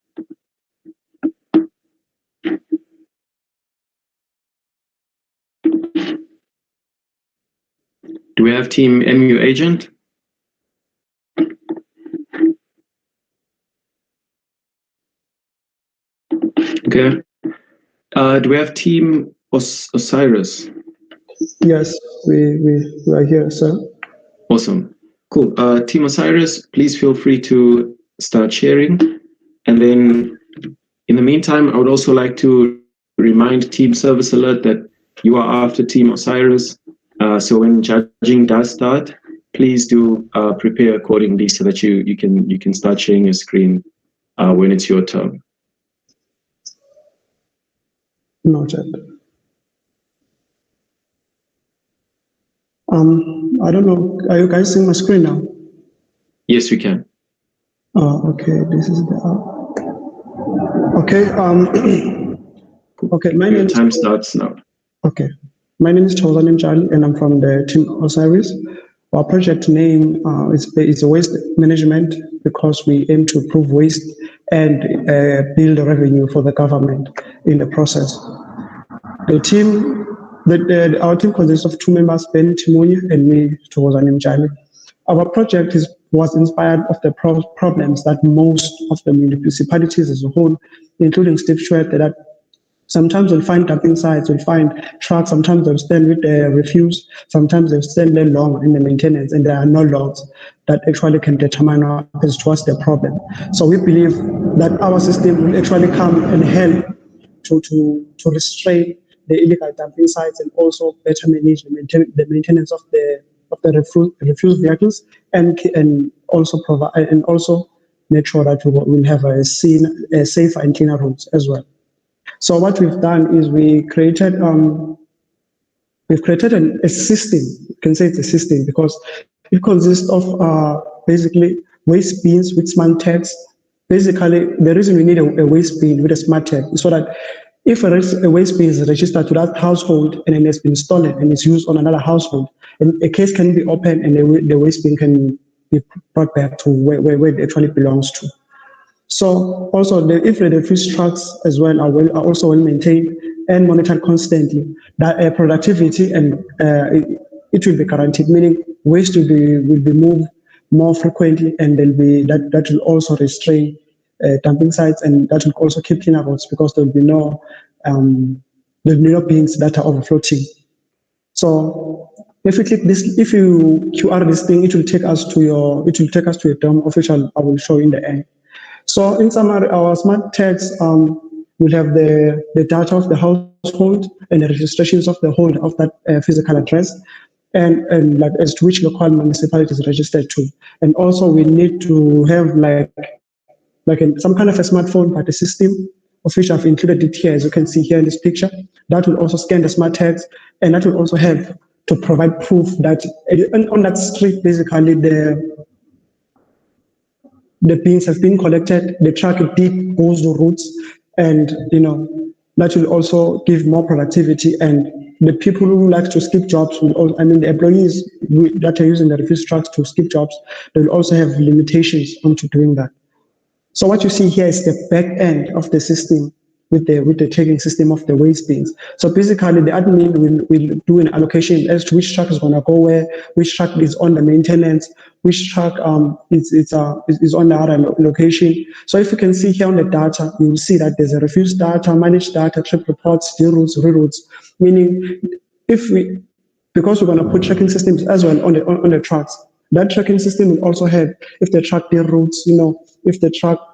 Do we have Team MU Agent? Okay. Do we have Team Osiris? Yes, we are here, sir. Awesome. Cool. Team Osiris, please feel free to start sharing. And then in the meantime, I would also like to remind Team Service Alert that you are after Team Osiris. So when judging does start, please do prepare accordingly so that you can start sharing your screen when it's your turn. Noted. I don't know. Are you guys seeing my screen now? Yes, we can. Okay. This is the. Okay. Okay. My name. Time starts now. Okay. My name is Tshwete Njali, and I'm from the Team Osiris. Our project name is waste management because we aim to improve waste and build revenue for the government in the process. The team, our team consists of 2 members, Ben Timunye and me, Tshwete Njali. Our project was inspired of the problems that most of the municipalities as a whole, including Tshwete, that sometimes we'll find dumping sites, we'll find trucks, sometimes they'll stand with the refuse, sometimes they'll stand there long in the maintenance, and there are no logs that actually can determine as to what's the problem. So we believe that our system will actually come and help to restrain the illegal dumping sites and also better manage the maintenance of the refuse vehicles and also provide and also make sure that we will have a safer and cleaner roads as well. So what we've done is we've created a system. You can say it's a system because it consists of basically waste bins with smart tags. Basically, the reason we need a waste bin with a smart tag is so that if a waste bin is registered to that household and then it's been stolen and it's used on another household, and a case can be opened and the waste bin can be brought back to where it actually belongs to. So also, if the refuse trucks as well are also well maintained and monitored constantly, that productivity and it will be guaranteed. Meaning, waste will be moved more frequently, and that will also restrain dumping sites, and that will also keep cleaner roads because there will be no bins that are overfloating. So if you click this, if you QR this thing, it will take us to a demo of which I will show in the end. So in summary, our smart tags will have the data of the household and the registrations of the holder of that physical address, and like as to which local municipality is registered to. And also we need to have some kind of a smartphone party system, of which I've included it here, as you can see here in this picture. That will also scan the smart tags, and that will also help to provide proof that on that street, basically the bins have been collected, the truck did goes the routes, and that will also give more productivity. And the people who like to skip jobs will also, the employees that are using the refuse trucks to skip jobs, they will also have limitations onto doing that. So what you see here is the back end of the system with the tagging system of the waste bins. So basically, the admin will do an allocation as to which truck is going to go where, which truck is on the maintenance, which truck is on the other location. So if you can see here on the data, you will see that there's a refuse data, managed data, trip reports, deroutes, reroutes. Meaning, because we're going to put tracking systems as well on the trucks, that tracking system will also help if the truck deroutes, if the truck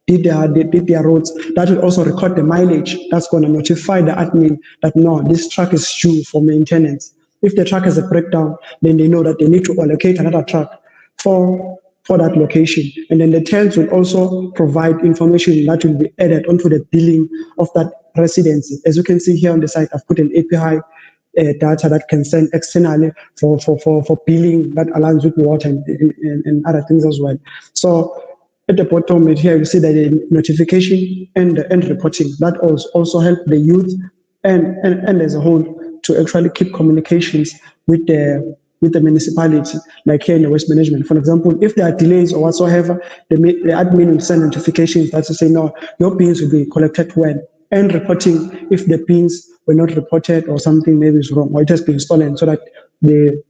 did their roads, that will also record the mileage. That's going to notify the admin that no, this truck is due for maintenance. If the truck has a breakdown, then they know that they need to allocate another truck for that location. And then the tags will also provide information that will be added onto the billing of that residency. As you can see here on the site, I've put an API data that can send externally for billing that aligns with water and other things as well. So at the bottom here, you see that the notification and reporting, that also help the youth and as a whole to actually keep communications with the municipality, like here in the waste management. For example, if there are delays or whatsoever, the admin will send notifications that to say, no, your bins will be collected when, and reporting if the bins were not reported or something maybe is wrong or it has been stolen, so that they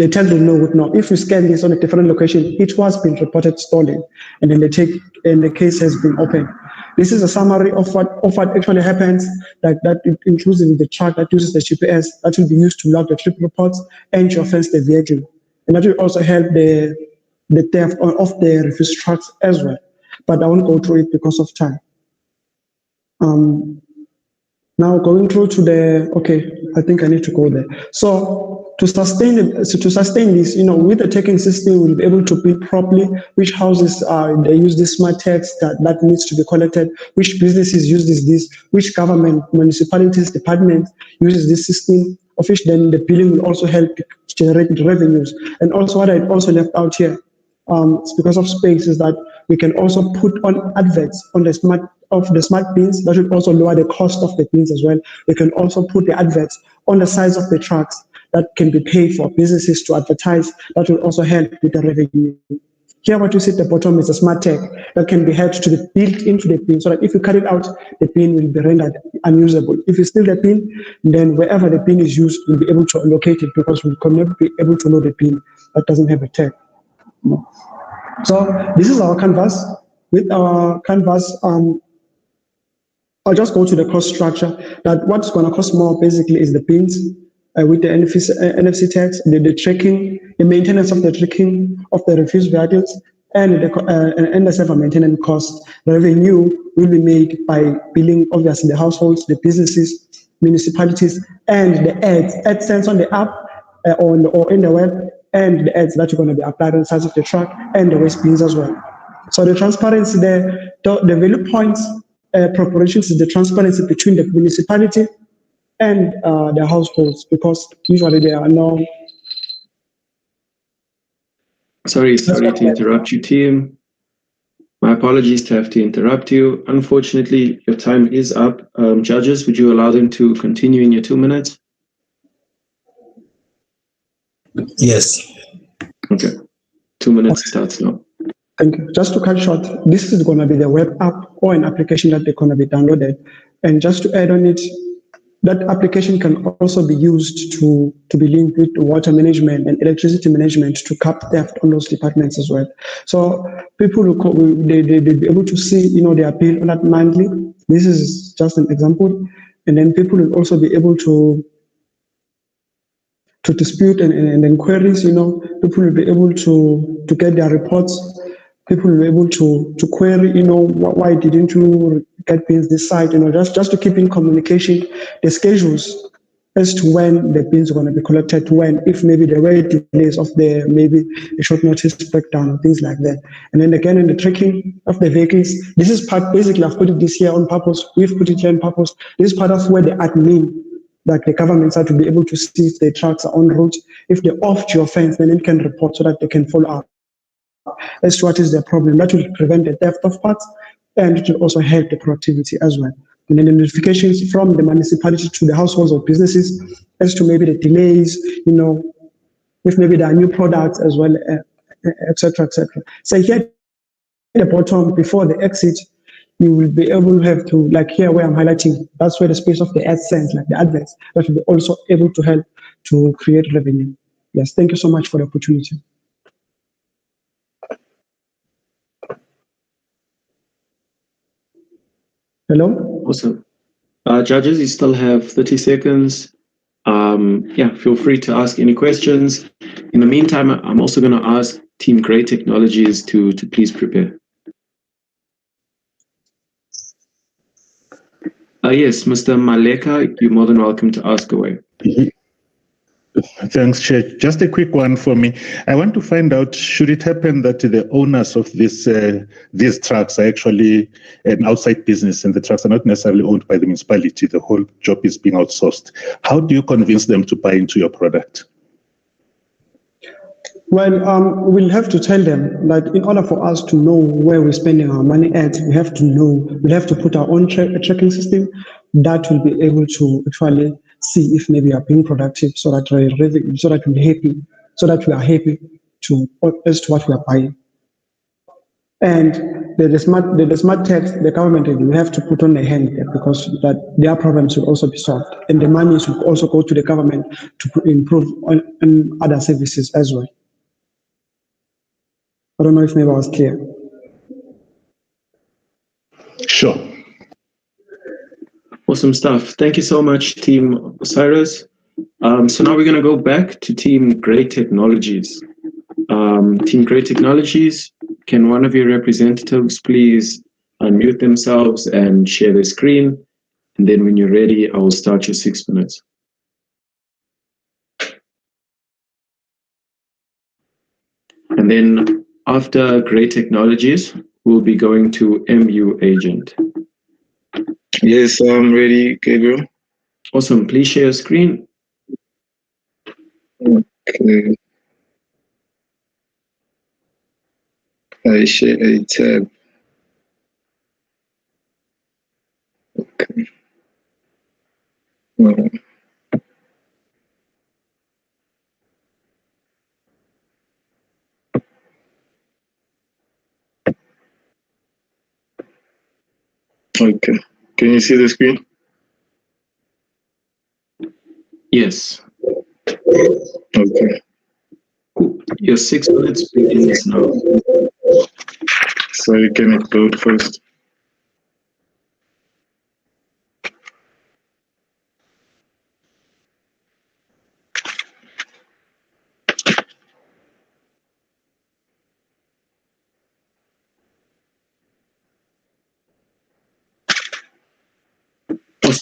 tell them no. If you scan this on a different location, it was been reported stolen, and then the case has been opened. This is a summary of what actually happens. That it includes in the truck that uses the GPS that will be used to log the trip reports and to offense the vehicle, and that will also help the theft of the refuse trucks as well. But I won't go through it because of time. Now going through to I think I need to go there. So to sustain this, with the tagging system, we'll be able to build properly which houses they use this smart tags that needs to be collected, which businesses use this, which government, municipalities, departments uses this system, of which then the billing will also help generate revenues. And also what I also left out here, it's because of space, is that we can also put on adverts on the smart bins. That will also lower the cost of the bins as well. We can also put the adverts on the sides of the trucks that can be paid for businesses to advertise. That will also help with the revenue. Here what you see at the bottom is a smart tag that can be helped to be built into the bin, so that if you cut it out, the bin will be rendered unusable. If you steal the bin, then wherever the bin is used, we'll be able to allocate it, because we can never be able to load the bin that doesn't have a tag. So this is our canvas. With our canvas, I'll just go to the cost structure. That what's going to cost more basically is the bins with the NFC tags, the tracking, the maintenance of the tracking of the refuse vehicles, and the server maintenance cost. The revenue will be made by billing, obviously, the households, the businesses, municipalities, and the ads sent on the app or in the web, and the ads that are going to be applied on the sides of the truck and the waste bins as well. So the transparency there, the value points preparations is the transparency between the municipality and the households, because usually there are no. Sorry to interrupt you, team. My apologies to have to interrupt you. Unfortunately, your time is up. Judges, would you allow them to continue in your 2 minutes? Yes. Okay. 2 minutes starts now. Thank you. Just to cut short, this is going to be the web app or an application that they're going to be downloaded. And just to add on it, that application can also be used to be linked with water management and electricity management to cap theft on those departments as well. So people will be able to see, their bill on that monthly. This is just an example. And then people will also be able to dispute and inquiries, people will be able to get their reports. People will be able to query, why didn't you get bills this side, just to keep in communication the schedules as to when the bills are going to be collected, if maybe there were delays of maybe a short notice breakdown or things like that. And then again, in the tracking of the vehicles, this is part, basically I've put it this here on purpose, we've put it here on purpose. This is part of where the admin, like the governments, are to be able to see if the trucks are on route. If they're off geofence, then it can report so that they can follow up as to what is the problem. That will prevent the theft of parts, and it will also help the productivity as well. And then the notifications from the municipality to the households or businesses as to maybe the delays, if maybe there are new products as well, etc., etc. So here at the bottom, before the exit, you will be able to have to, like here where I'm highlighting, that's where the space of the AdSense, like the adverts, that will be also able to help to create revenue. Yes, thank you so much for the opportunity. Hello? Awesome. Judges, you still have 30 seconds. Feel free to ask any questions. In the meantime, I'm also going to ask Team Great Technologies to please prepare. Yes, Mr. Maleka, you're more than welcome to ask away. Thanks, Chair. Just a quick one for me. I want to find out, should it happen that the owners of these trucks are actually an outside business and the trucks are not necessarily owned by the municipality, the whole job is being outsourced, how do you convince them to buy into your product? Well, we'll have to tell them that in order for us to know where we're spending our money at, we have to put our own tracking system that will be able to actually see if maybe we are being productive, so that we are happy as to what we are buying. And the smart tax, the government will have to put on their hand there, because that their problems will also be solved, and the money will also go to the government to improve on other services as well. I don't know if maybe I was clear. Sure. Awesome stuff. Thank you so much, Team Osiris. So now we're going to go back to Team Great Technologies. Team Great Technologies, can one of your representatives please unmute themselves and share their screen? And then when you're ready, I will start your 6 minutes. And then after Great Technologies, we'll be going to MU Agent. Yes, I'm ready, Gabriel. Awesome. Please share your screen. Okay. I share a tab. Okay. Okay. Can you see the screen? Yes. Okay. Cool. Your 6 minutes begins now. Sorry, can it load first?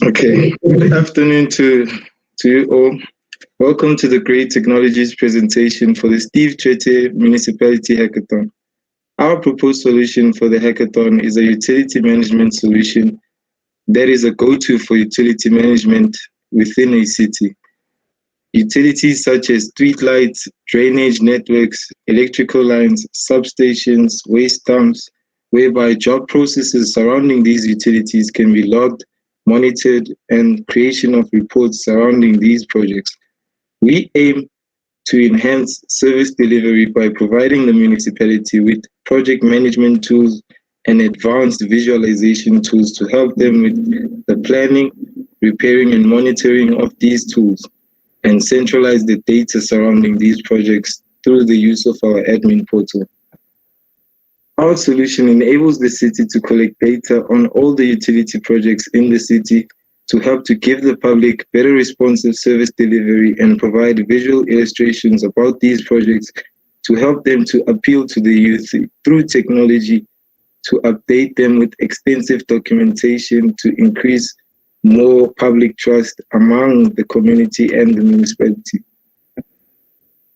Okay. Good afternoon to you all. Welcome to the Great Technologies presentation for the Tshwete Municipality Hackathon. Our proposed solution for the hackathon is a utility management solution that is a go-to for utility management within a city. Utilities such as streetlights, drainage networks, electrical lines, substations, waste dumps, whereby job processes surrounding these utilities can be logged, monitored, and creation of reports surrounding these projects. We aim to enhance service delivery by providing the municipality with project management tools and advanced visualization tools to help them with the planning, repairing, and monitoring of these tools, and centralize the data surrounding these projects through the use of our admin portal. Our solution enables the city to collect data on all the utility projects in the city to help to give the public better responsive service delivery and provide visual illustrations about these projects to help them to appeal to the youth through technology, to update them with extensive documentation to increase more public trust among the community and the municipality.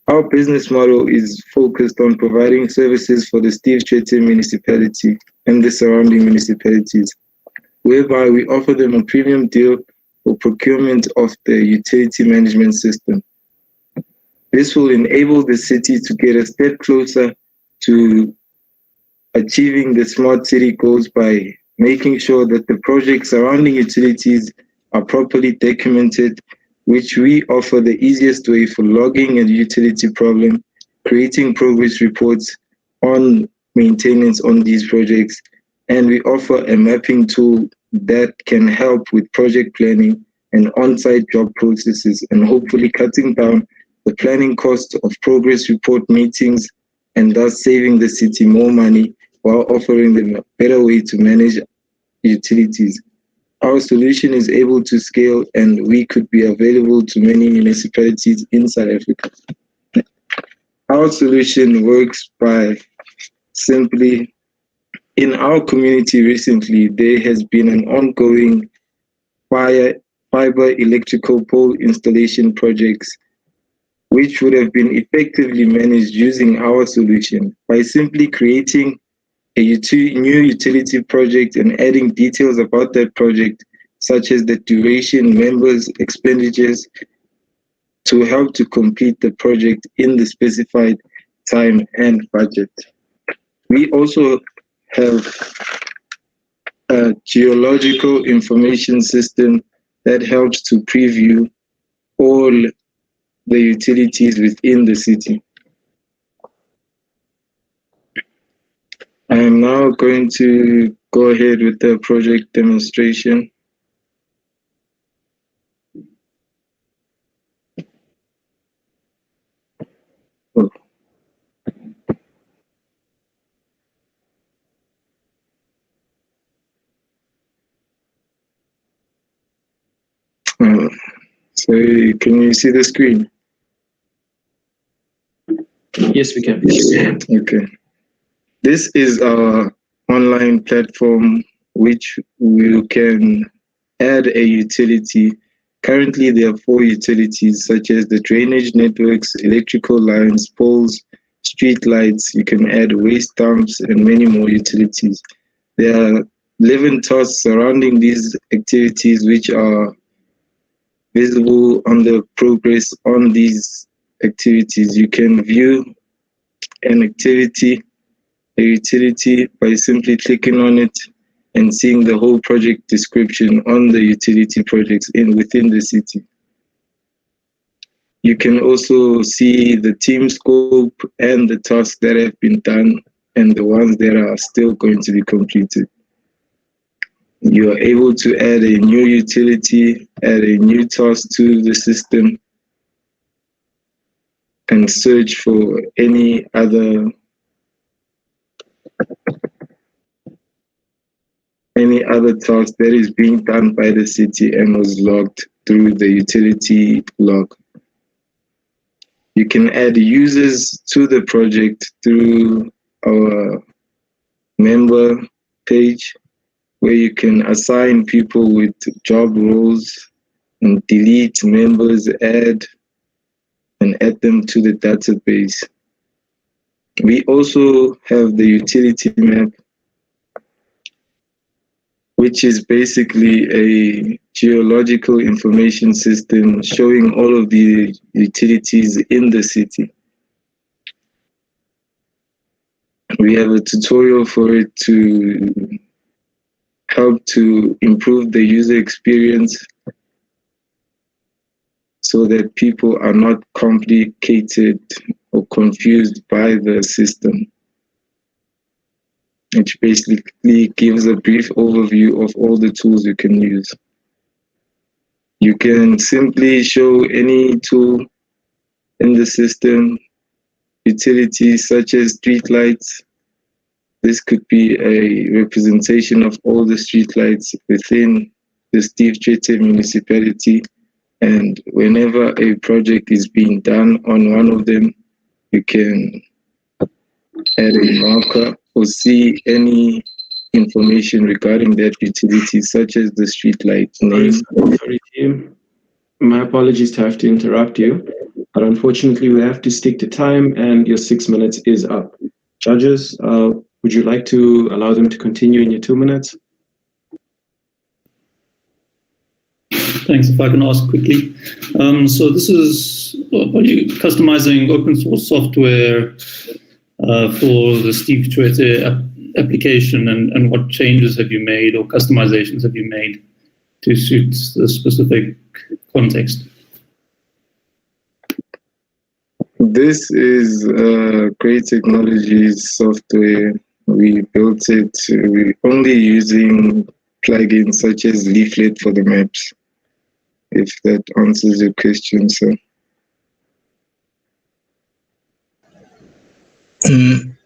Our business model is focused on providing services for the Tshwete municipality and the surrounding municipalities, whereby we offer them a premium deal for procurement of the utility management system. This will enable the city to get a step closer to achieving the smart city goals by making sure that the projects surrounding utilities are properly documented, which we offer the easiest way for logging a utility problem, creating progress reports on maintenance on these projects, and we offer a mapping tool that can help with project planning and on-site job processes, and hopefully cutting down the planning cost of progress report meetings and thus saving the city more money while offering them a better way to manage utilities. Our solution is able to scale, and we could be available to many municipalities in South Africa. Our solution works by simply, in our community recently, there has been an ongoing fiber electrical pole installation projects, which would have been effectively managed using our solution by simply creating a new utility project and adding details about that project, such as the duration, members, expenditures, to help to complete the project in the specified time and budget. We also have a geological information system that helps to preview all the utilities within the city. I am now going to go ahead with the project demonstration. So can you see the screen? Yes, we can. Okay. This is our online platform which you can add a utility. Currently, there are 4 utilities such as the drainage networks, electrical lines, poles, street lights. You can add waste dumps and many more utilities. There are 11 tasks surrounding these activities which are visible on the progress on these activities. You can view an activity, a utility, by simply clicking on it and seeing the whole project description on the utility projects within the city. You can also see the team scope and the tasks that have been done and the ones that are still going to be completed. You are able to add a new utility, add a new task to the system, and search for any other task that is being done by the city and was logged through the utility log. You can add users to the project through our member page, where you can assign people with job roles and delete members, add them to the database. We also have the utility map, which is basically a geological information system showing all of the utilities in the city. We have a tutorial for it to help to improve the user experience so that people are not complicated or confused by the system, which basically gives a brief overview of all the tools you can use. You can simply show any tool in the system, utilities such as streetlights. This could be a representation of all the streetlights within the Tshwete municipality. And whenever a project is being done on one of them, you can add a marker or see any information regarding that utility, such as the streetlight name. Sorry, team. My apologies to have to interrupt you, but unfortunately we have to stick to time and your 6 minutes is up. Judges, would you like to allow them to continue in your 2 minutes? Thanks. If I can ask quickly. So this is, are you customizing open source software for the Tshwete application, and what changes have you made or customizations have you made to suit the specific context? This is Great Technologies software. We built it. We're only using plugins such as Leaflet for the maps, if that answers your question, sir.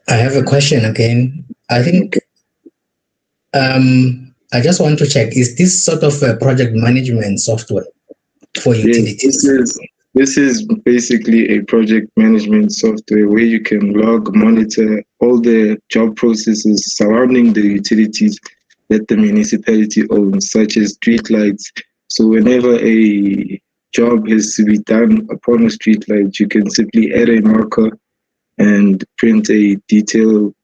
I have a question again. I think I just want to check, is this sort of a project management software for utilities? Yes, this is basically a project management software where you can log, monitor all the job processes surrounding the utilities that the municipality owns, such as streetlights. So whenever a job has to be done upon a streetlight, you can simply add a marker and print a detail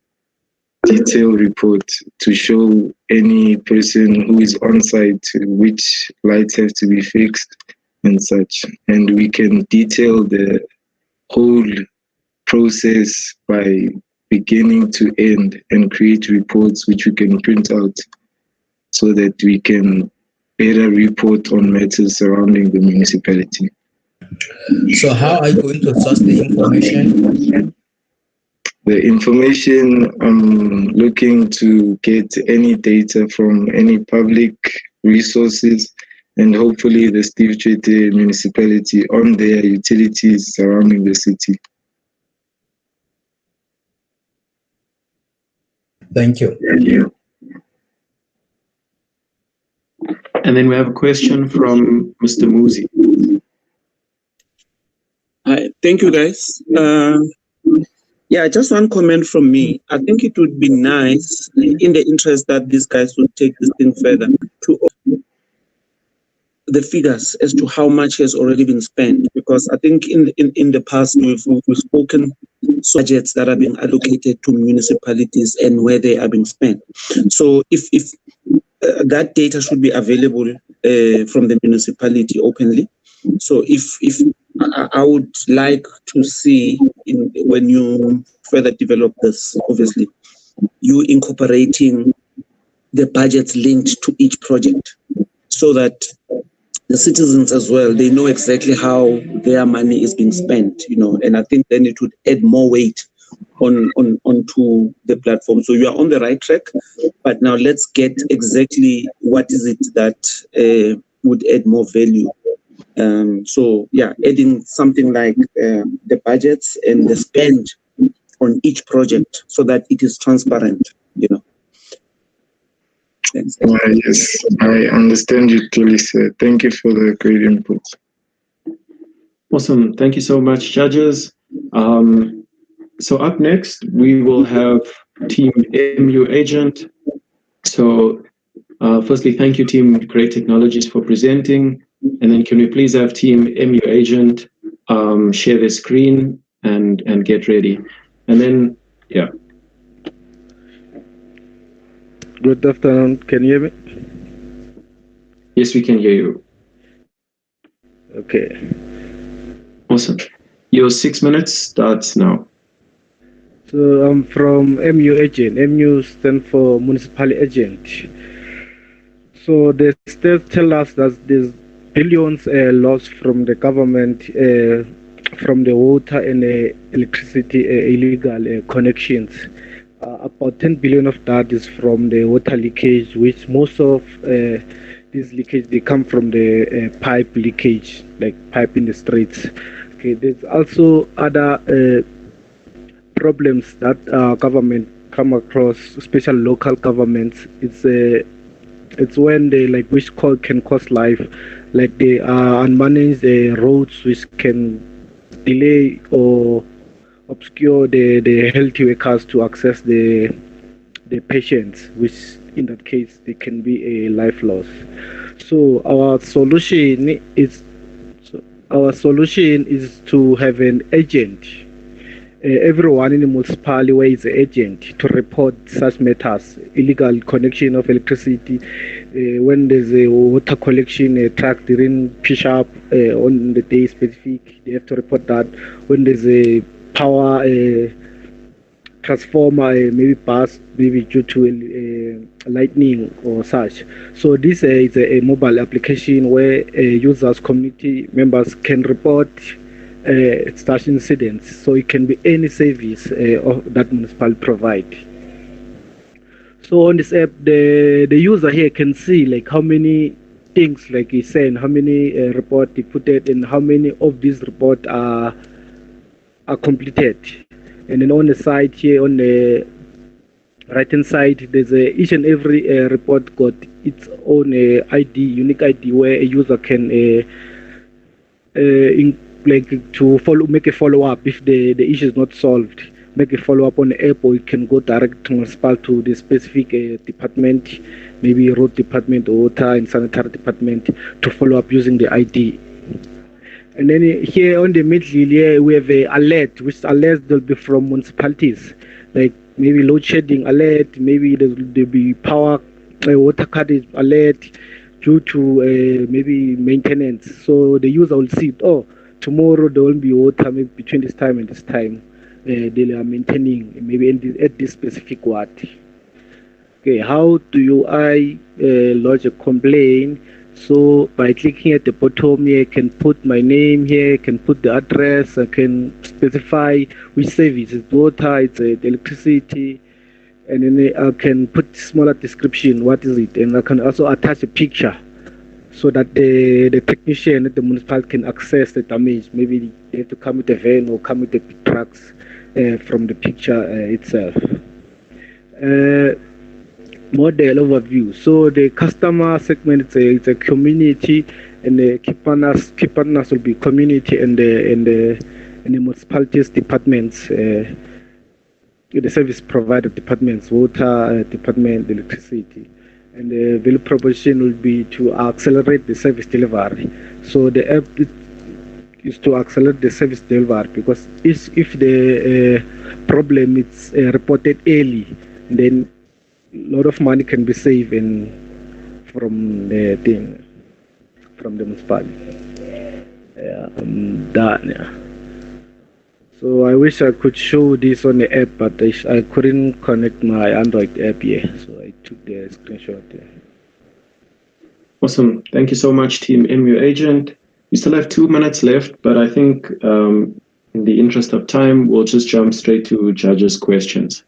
report to show any person who is on site which lights have to be fixed and such. And we can detail the whole process by beginning to end and create reports which we can print out so that we can better report on matters surrounding the municipality. So how are you going to source the information? The information, I'm looking to get any data from any public resources and hopefully the Tshwete municipality on their utilities surrounding the city. Thank you. Thank you. And then we have a question from Mr. Muzi. Hi, thank you, guys. Yeah, just one comment from me. I think it would be nice, in the interest that these guys would take this thing further, to the figures as to how much has already been spent, because I think in the past we've spoken budgets that are being allocated to municipalities and where they are being spent. So if that data should be available from the municipality openly. So if I would like to see when you further develop this, obviously, you incorporating the budgets linked to each project so that the citizens as well, they know exactly how their money is being spent, and I think then it would add more weight onto the platform. So you are on the right track, but now let's get exactly what is it that would add more value. So yeah, adding something like the budgets and the spend on each project so that it is transparent, Thanks. Yes, I understand you clearly, sir. Thank you for the great input. Awesome. Thank you so much, judges. So up next, we will have Team MU Agent. So firstly, thank you, Team Great Technologies, for presenting. And then can we please have Team MU Agent share their screen and get ready. And then, yeah. Good afternoon. Can you hear me? Yes, we can hear you. Okay. Awesome. Your 6 minutes starts now. So I'm from MU agent. MU stands for municipal agent. So the state tell us that there's billions lost from the government, from the water and electricity illegal connections. About 10 billion of that is from the water leakage, which most of this leakage, they come from the pipe leakage, like pipe in the streets. Okay, there's also other problems that government come across, especially local governments. It's when they which can cost life, like they unmanaged roads which can delay or obscure the healthy workers to access the patients, which in that case they can be a life loss. So our solution is to have an agent. Everyone in the municipality where is an agent to report such matters, illegal connection of electricity, when there's a water collection truck didn't push up on the day specific, they have to report that. When there's a power transformer maybe burst, maybe due to lightning or such. So this is a mobile application where users, community members can report such incidents. So it can be any service that municipality provide. So on this app, the user here can see how many things, like he's saying, how many reports he put it, and how many of these reports are completed. And then on the side here, on the right hand side, there's each and every report got its own ID, unique ID, where a user can make a follow up if the issue is not solved. Make a follow up on the app, or you can go direct to municipal to the specific department, maybe road department or water and sanitary department, to follow up using the ID. And then here on the middle here, we have a alert, which alerts will be from municipalities, like maybe load shedding alert, maybe there'll be power water cutters alert due to maybe maintenance. So the user will see, oh, tomorrow there will be water maybe between this time and this time. They are maintaining maybe at this specific ward. Okay, how do I lodge a complaint? So by clicking at the bottom here, I can put my name here, I can put the address, I can specify which service, it's water, it's electricity, and then I can put smaller description, what is it, and I can also attach a picture so that the technician at the municipality can access the damage. Maybe they have to come with a van or come with the trucks from the picture itself. Model overview. So the customer segment, it's a community, and the key partners will be community and the municipalities departments, the service provider departments, water department, electricity. And the value proposition will be to accelerate the service delivery. So the app is to accelerate the service delivery, because if the problem is reported early, then a lot of money can be saved from the municipality. I'm done. Yeah. So I wish I could show this on the app, but I couldn't connect my Android app here, so I took the screenshot there. Awesome. Thank you so much, Team MU Agent. We still have 2 minutes left, but I think in the interest of time, we'll just jump straight to judges' questions.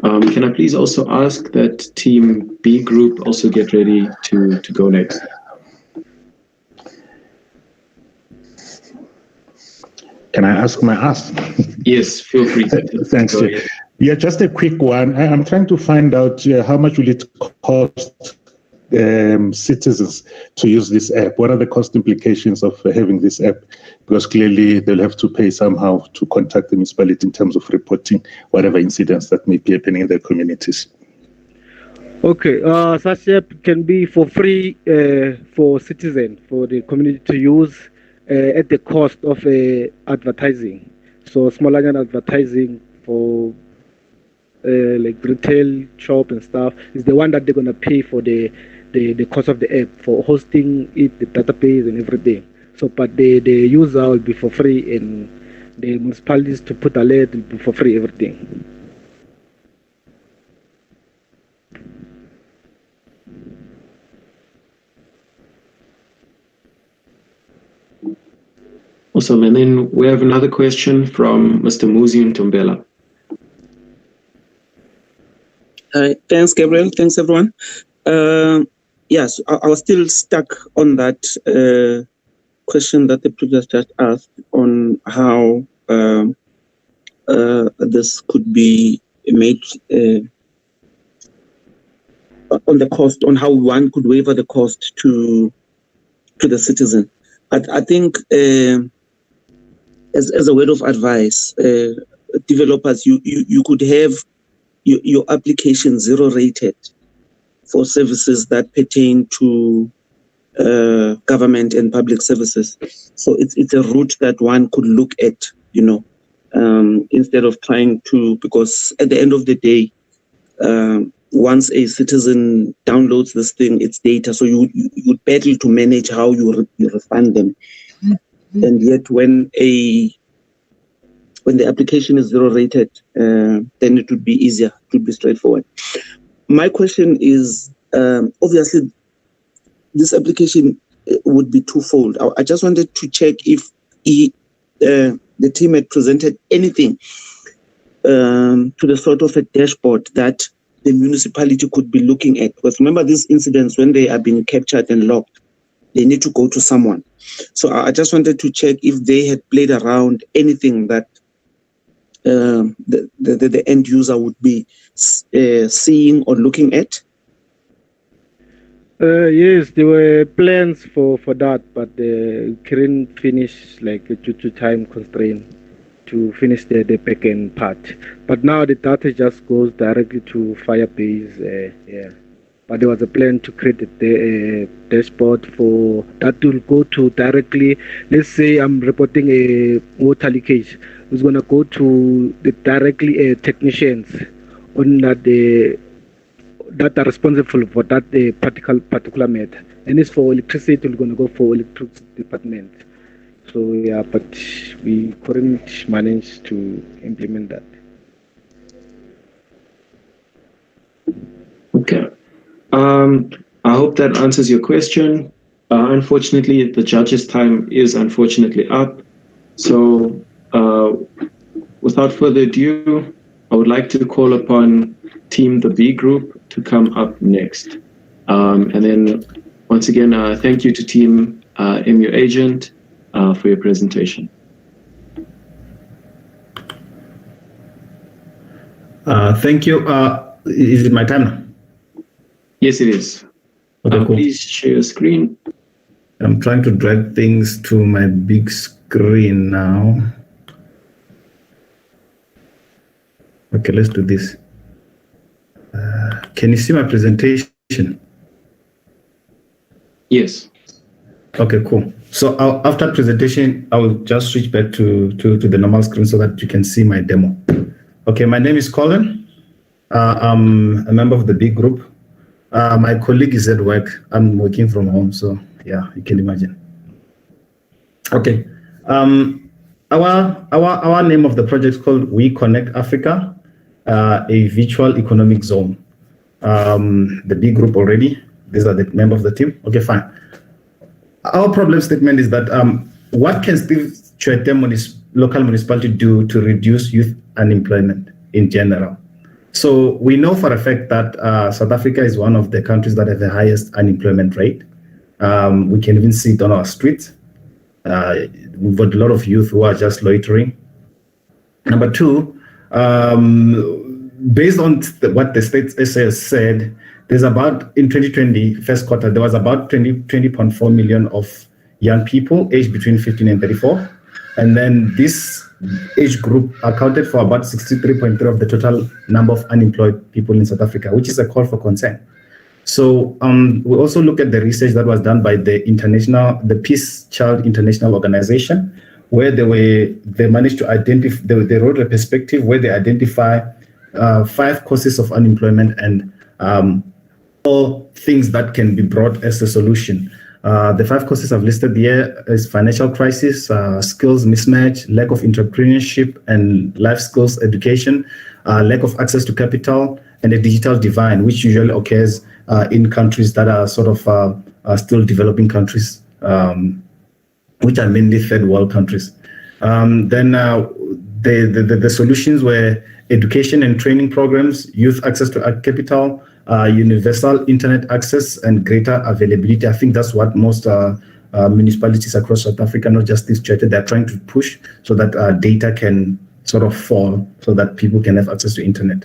Can I please also ask that Team B group also get ready to go next? Can I ask my ask? Yes, feel free. Thanks. Yeah, just a quick one. I'm trying to find out how much will it cost citizens to use this app. What are the cost implications of having this app? Because clearly they'll have to pay somehow to contact the municipality in terms of reporting whatever incidents that may be happening in their communities. Okay, such app can be for free for citizens, for the community to use at the cost of advertising. So Mpumalanga advertising for like retail shop and stuff, is the one that they're gonna pay for the cost of the app, for hosting it, the database and everything. So, but the user will be for free, and the municipalities to put alert will be for free, everything. Awesome. And then we have another question from Mr. Muzi Ntombela. Thanks, Gabriel. Thanks, everyone. Yes, I was still stuck on that question that the previous judge asked on how this could be made on the cost, on how one could waiver the cost to the citizen. I think as a word of advice, developers, you could have your application zero rated for services that pertain to government and public services. So it's a route that one could look at, instead of trying to, because at the end of the day, once a citizen downloads this thing, it's data. So you would battle to manage how you refund them. Mm-hmm. And yet when the application is zero rated, then it would be easier, it would be straightforward. My question is, obviously, this application would be twofold. I just wanted to check if the team had presented anything to the sort of a dashboard that the municipality could be looking at. Because remember, these incidents, when they are being captured and logged, they need to go to someone. So I just wanted to check if they had played around anything that the end user would be seeing or looking at. Yes, there were plans for that, but they couldn't finish, like, due to time constraint, to finish the backend part. But now the data just goes directly to Firebase. Yeah. But there was a plan to create a dashboard for that to go to directly. Let's say I'm reporting a water leakage. It's going to go to the directly technicians on that are responsible for that particular matter. And it's for electricity, we're going to go for electricity department. So yeah, but we couldn't manage to implement that. Okay. I hope that answers your question. Unfortunately, the judge's time is unfortunately up. So without further ado, I would like to call upon Team the B Group to come up next. And then once again, thank you to Team MU Agent for your presentation. Thank you. Is it my time now? Yes, it is. Okay, cool. Please share your screen. I'm trying to drag things to my big screen now. Okay, let's do this. Can you see my presentation? Yes. Okay, cool. So after presentation, I will just switch back to the normal screen so that you can see my demo. Okay, my name is Colin. I'm a member of the big group. My colleague is at work. I'm working from home, so yeah, you can imagine. Okay. Our name of the project is called We Connect Africa, a virtual economic zone. The big group already. These are the members of the team. Okay, fine. Our problem statement is that what can Tshwete local municipality do to reduce youth unemployment in general? So we know for a fact that South Africa is one of the countries that have the highest unemployment rate. We can even see it on our streets. We've got a lot of youth who are just loitering. Number two, based on what the state SAS said, there's about, in 2020, first quarter, there was about 20.4 million of young people aged between 15 and 34. And then this age group accounted for about 63.3% of the total number of unemployed people in South Africa, which is a call for concern. So we also look at the research that was done by the Peace Child International Organization, where they managed to identify, they wrote a perspective where they identify 5 causes of unemployment and all things that can be brought as a solution. The 5 causes I've listed here is financial crisis, skills mismatch, lack of entrepreneurship and life skills education, lack of access to capital, and a digital divide, which usually occurs in countries that are sort of still developing countries, which are mainly third world countries. Then the solutions were education and training programs, youth access to capital, universal internet access, and greater availability. I think that's what most municipalities across South Africa, not just this Tshwete, they're trying to push so that data can sort of fall so that people can have access to internet.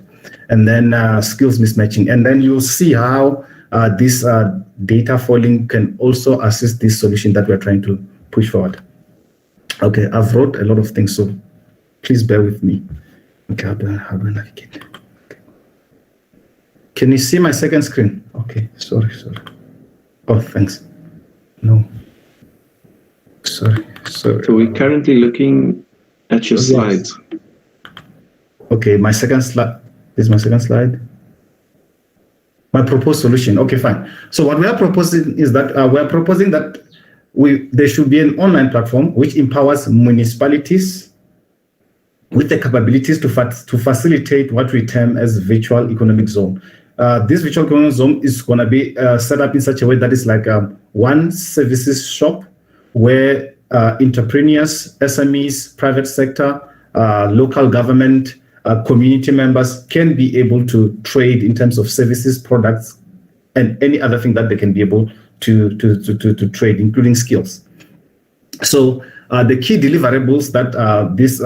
And then skills mismatching. And then you'll see how this data falling can also assist this solution that we're trying to push forward. Okay, I've wrote a lot of things, so please bear with me. Okay, how do I navigate? Okay. Can you see my second screen? Okay, sorry. Oh, thanks. No. Sorry. So we're currently looking at your slides. Okay, my second slide. This is my second slide. My proposed solution. Okay, fine. So what we are proposing is that we are proposing that there should be an online platform which empowers municipalities with the capabilities to facilitate what we term as virtual economic zone. This virtual economic zone is going to be set up in such a way that it's like one services shop where entrepreneurs, SMEs, private sector, local government, community members can be able to trade in terms of services, products, and any other thing that they can be able to trade, including skills. So the key deliverables that this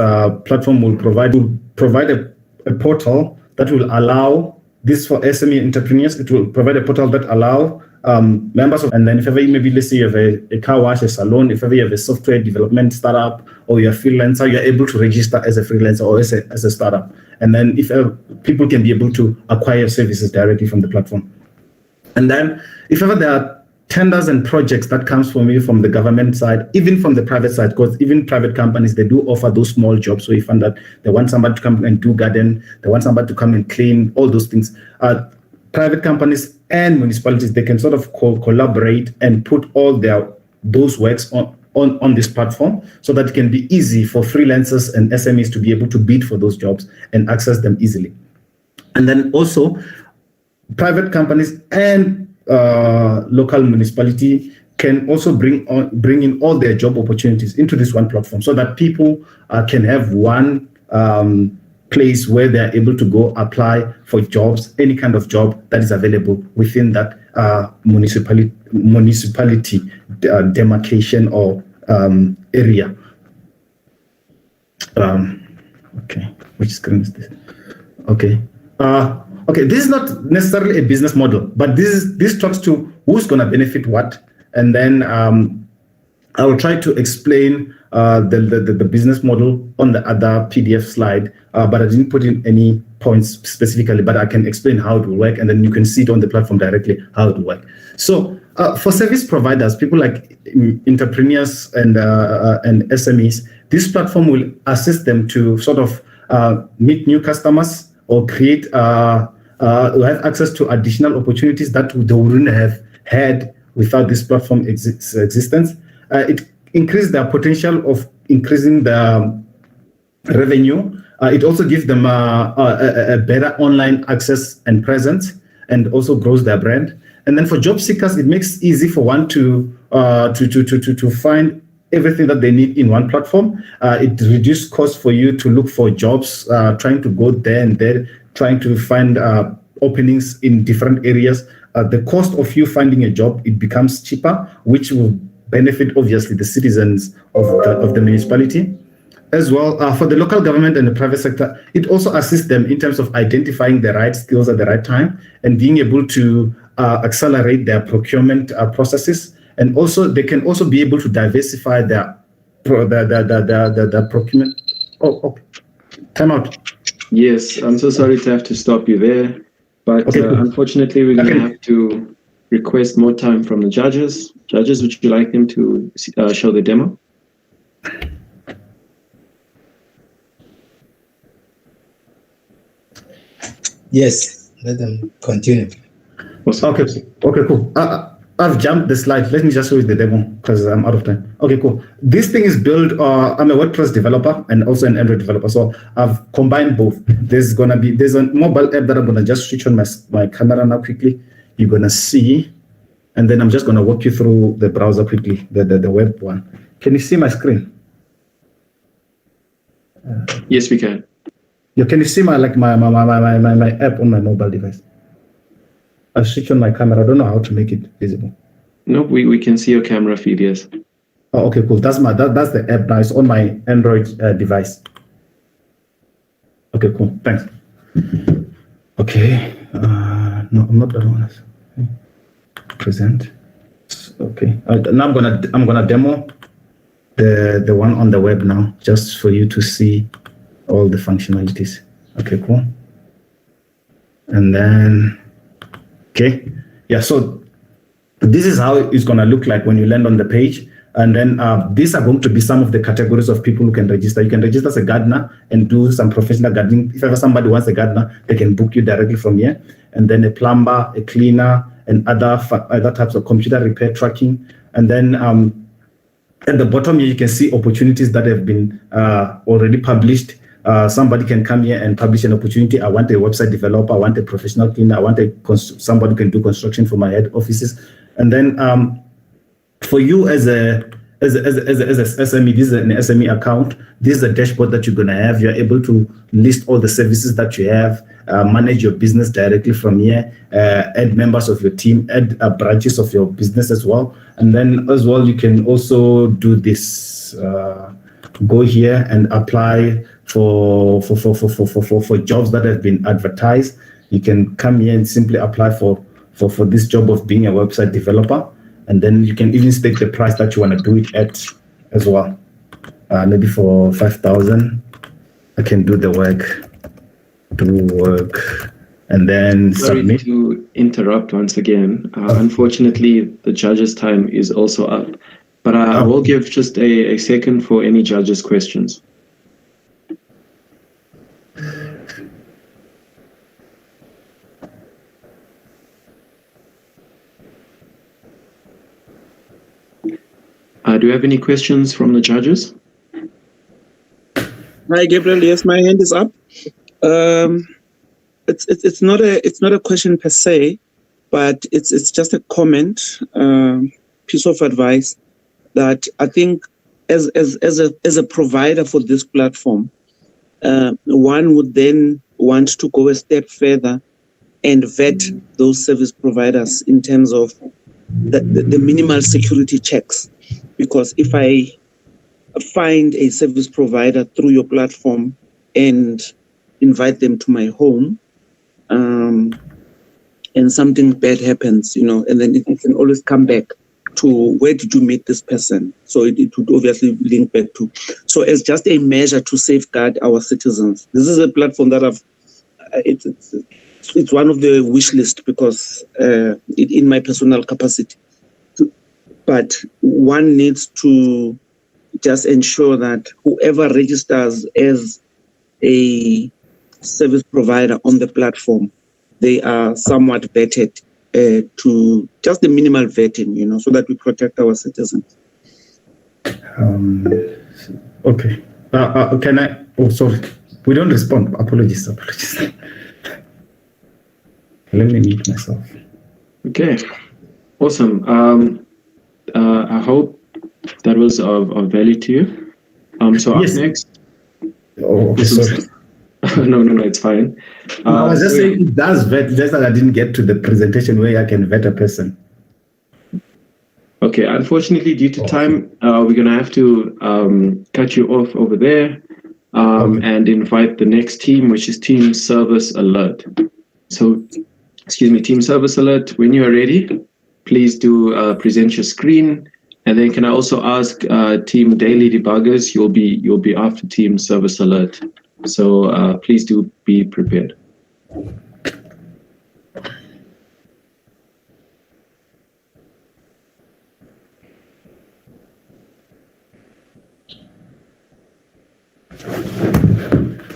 platform will provide a portal that will allow this for SME entrepreneurs. It will provide a portal that allow members of, and then if ever maybe let's say you have a car wash, a salon, if ever you have a software development startup or you're a freelancer, you're able to register as a freelancer or as a startup. And then if people can be able to acquire services directly from the platform. And then if ever there are tenders and projects that comes from the government side, even from the private side, because even private companies, they do offer those small jobs. So you find that they want somebody to come and do garden, they want somebody to come and clean, all those things. Private companies and municipalities, they can sort of collaborate and put all those works on this platform so that it can be easy for freelancers and SMEs to be able to bid for those jobs and access them easily. And then also private companies and local municipality can also bring in all their job opportunities into this one platform so that people can have one place where they're able to go apply for jobs, any kind of job that is available within that municipality demarcation or area. Okay, which screen is this? Okay. Okay, this is not necessarily a business model, but this talks to who's going to benefit what, and then I will try to explain the business model on the other PDF slide, but I didn't put in any points specifically, but I can explain how it will work, and then you can see it on the platform directly how it will work. So for service providers, people like entrepreneurs and SMEs, this platform will assist them to sort of meet new customers or create have access to additional opportunities that they wouldn't have had without this platform existence. It increases their potential of increasing the revenue. It also gives them a better online access and presence, and also grows their brand. And then for job seekers, it makes it easy for one to find everything that they need in one platform. It reduces costs for you to look for jobs, trying to go there and there, trying to find openings in different areas. The cost of you finding a job, it becomes cheaper, which will benefit obviously the citizens of the municipality. As well, for the local government and the private sector, it also assists them in terms of identifying the right skills at the right time and being able to accelerate their procurement processes. And also, they can also be able to diversify their procurement. Oh, time out. Yes, I'm so sorry to have to stop you there, but okay, unfortunately, we're going to have to request more time from the judges. Judges, would you like them to show the demo? Yes, let them continue. Okay, cool. I've jumped the slide. Let me just show you the demo because I'm out of time. Okay, cool. This thing is built, I'm a WordPress developer and also an Android developer. So I've combined both. There's a mobile app that I'm gonna just switch on my camera now quickly. You're gonna see, and then I'm just gonna walk you through the browser quickly, the web one. Can you see my screen? Yes, we can. Yeah, can you see my app on my mobile device? I switch on my camera. I don't know how to make it visible. No, we can see your camera feed, yes. Oh, okay, cool. That's the app now. It's on my Android device. Okay, cool. Thanks. Okay. No, I'm not that one. Present. Okay. Now I'm gonna demo the one on the web now, just for you to see all the functionalities. Okay, cool. And then. Okay, yeah, so this is how it's going to look like when you land on the page. And then these are going to be some of the categories of people who can register. You can register as a gardener and do some professional gardening. If ever somebody wants a gardener, they can book you directly from here. And then a plumber, a cleaner, and other types of computer repair tracking. And then at the bottom here, you can see opportunities that have been already published. Somebody can come here and publish an opportunity. I want a website developer. I want a professional cleaner. I want somebody who can do construction for my head offices. And then for you as a SME, this is an SME account. This is a dashboard that you're going to have. You're able to list all the services that you have, manage your business directly from here, add members of your team, add branches of your business as well. And then as well, you can also do this. Go here and apply for jobs that have been advertised. You can come here and simply apply for this job of being a website developer, and then you can even state the price that you want to do it at as well. Maybe for 5,000, I can do the work, and then submit. Sorry to interrupt once again. Unfortunately, the judges' time is also up, but I will give just a second for any judges' questions. Do you have any questions from the judges? Hi, Gabriel. Yes, my hand is up. It's not a question per se, but it's just a comment, piece of advice that I think as a provider for this platform, one would then want to go a step further and vet those service providers in terms of the minimal security checks. Because if I find a service provider through your platform and invite them to my home, and something bad happens, and then it can always come back to where did you meet this person? So it would obviously link back to. So as just a measure to safeguard our citizens, this is a platform that it's one of the wish list because in my personal capacity. But one needs to just ensure that whoever registers as a service provider on the platform, they are somewhat vetted to just the minimal vetting, so that we protect our citizens. Okay. Can I? Oh, sorry. We don't respond. Apologies. Let me mute myself. Okay. Awesome. I hope that was of value to you. So yes. Up next. Oh, okay, sorry. No, it's fine. I was just saying it does vet, just that I didn't get to the presentation where I can vet a person. Okay, unfortunately, due to time, we're going to have to cut you off over there and invite the next team, which is Team Service Alert. So, excuse me, Team Service Alert, when you are ready, please do present your screen. And then can I also ask Team Daily Debuggers, you'll be after Team Service Alert. So please do be prepared.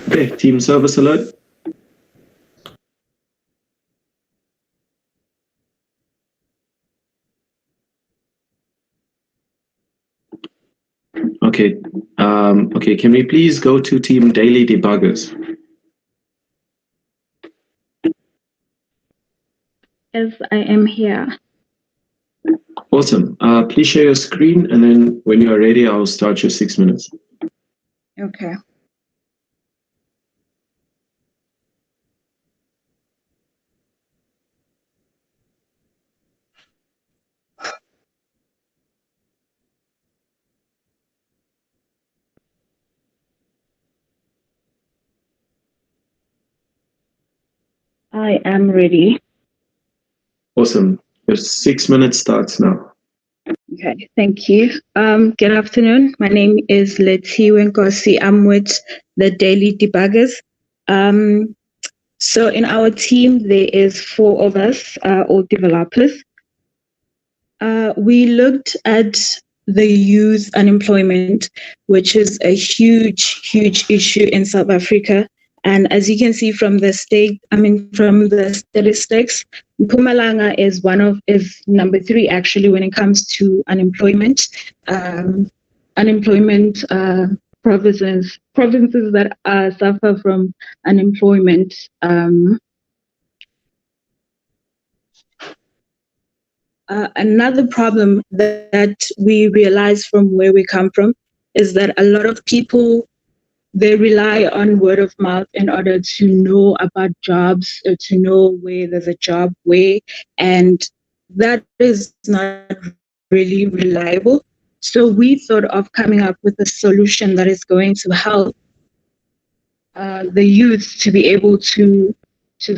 Okay, Team Service Alert. Okay. Okay. Can we please go to Team Daily Debuggers? Yes, I am here. Awesome. Please share your screen, and then when you are ready, I'll start your 6 minutes. Okay. I am ready. Awesome. Your 6 minutes starts now. Okay, thank you. Good afternoon. My name is Letiwe Nkosi. I'm with the Daily Debuggers. So in our team, there is 4 of us, all developers. We looked at the youth unemployment, which is a huge issue in South Africa. And as you can see from the from the statistics, Mpumalanga is number 3 actually when it comes to unemployment. Provinces that suffer from unemployment. Another problem that we realize from where we come from is that a lot of people, they rely on word of mouth in order to know about jobs, or to know where there's a job, and that is not really reliable. So we thought of coming up with a solution that is going to help the youth to be able to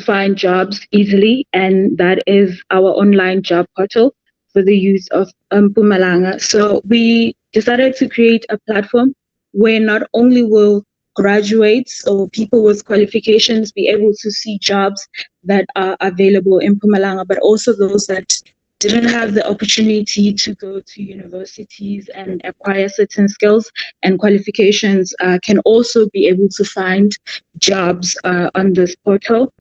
find jobs easily, and that is our online job portal for the youth of Mpumalanga. So we decided to create a platform where not only will graduates or people with qualifications be able to see jobs that are available in Mpumalanga, but also those that didn't have the opportunity to go to universities and acquire certain skills and qualifications can also be able to find jobs on this portal.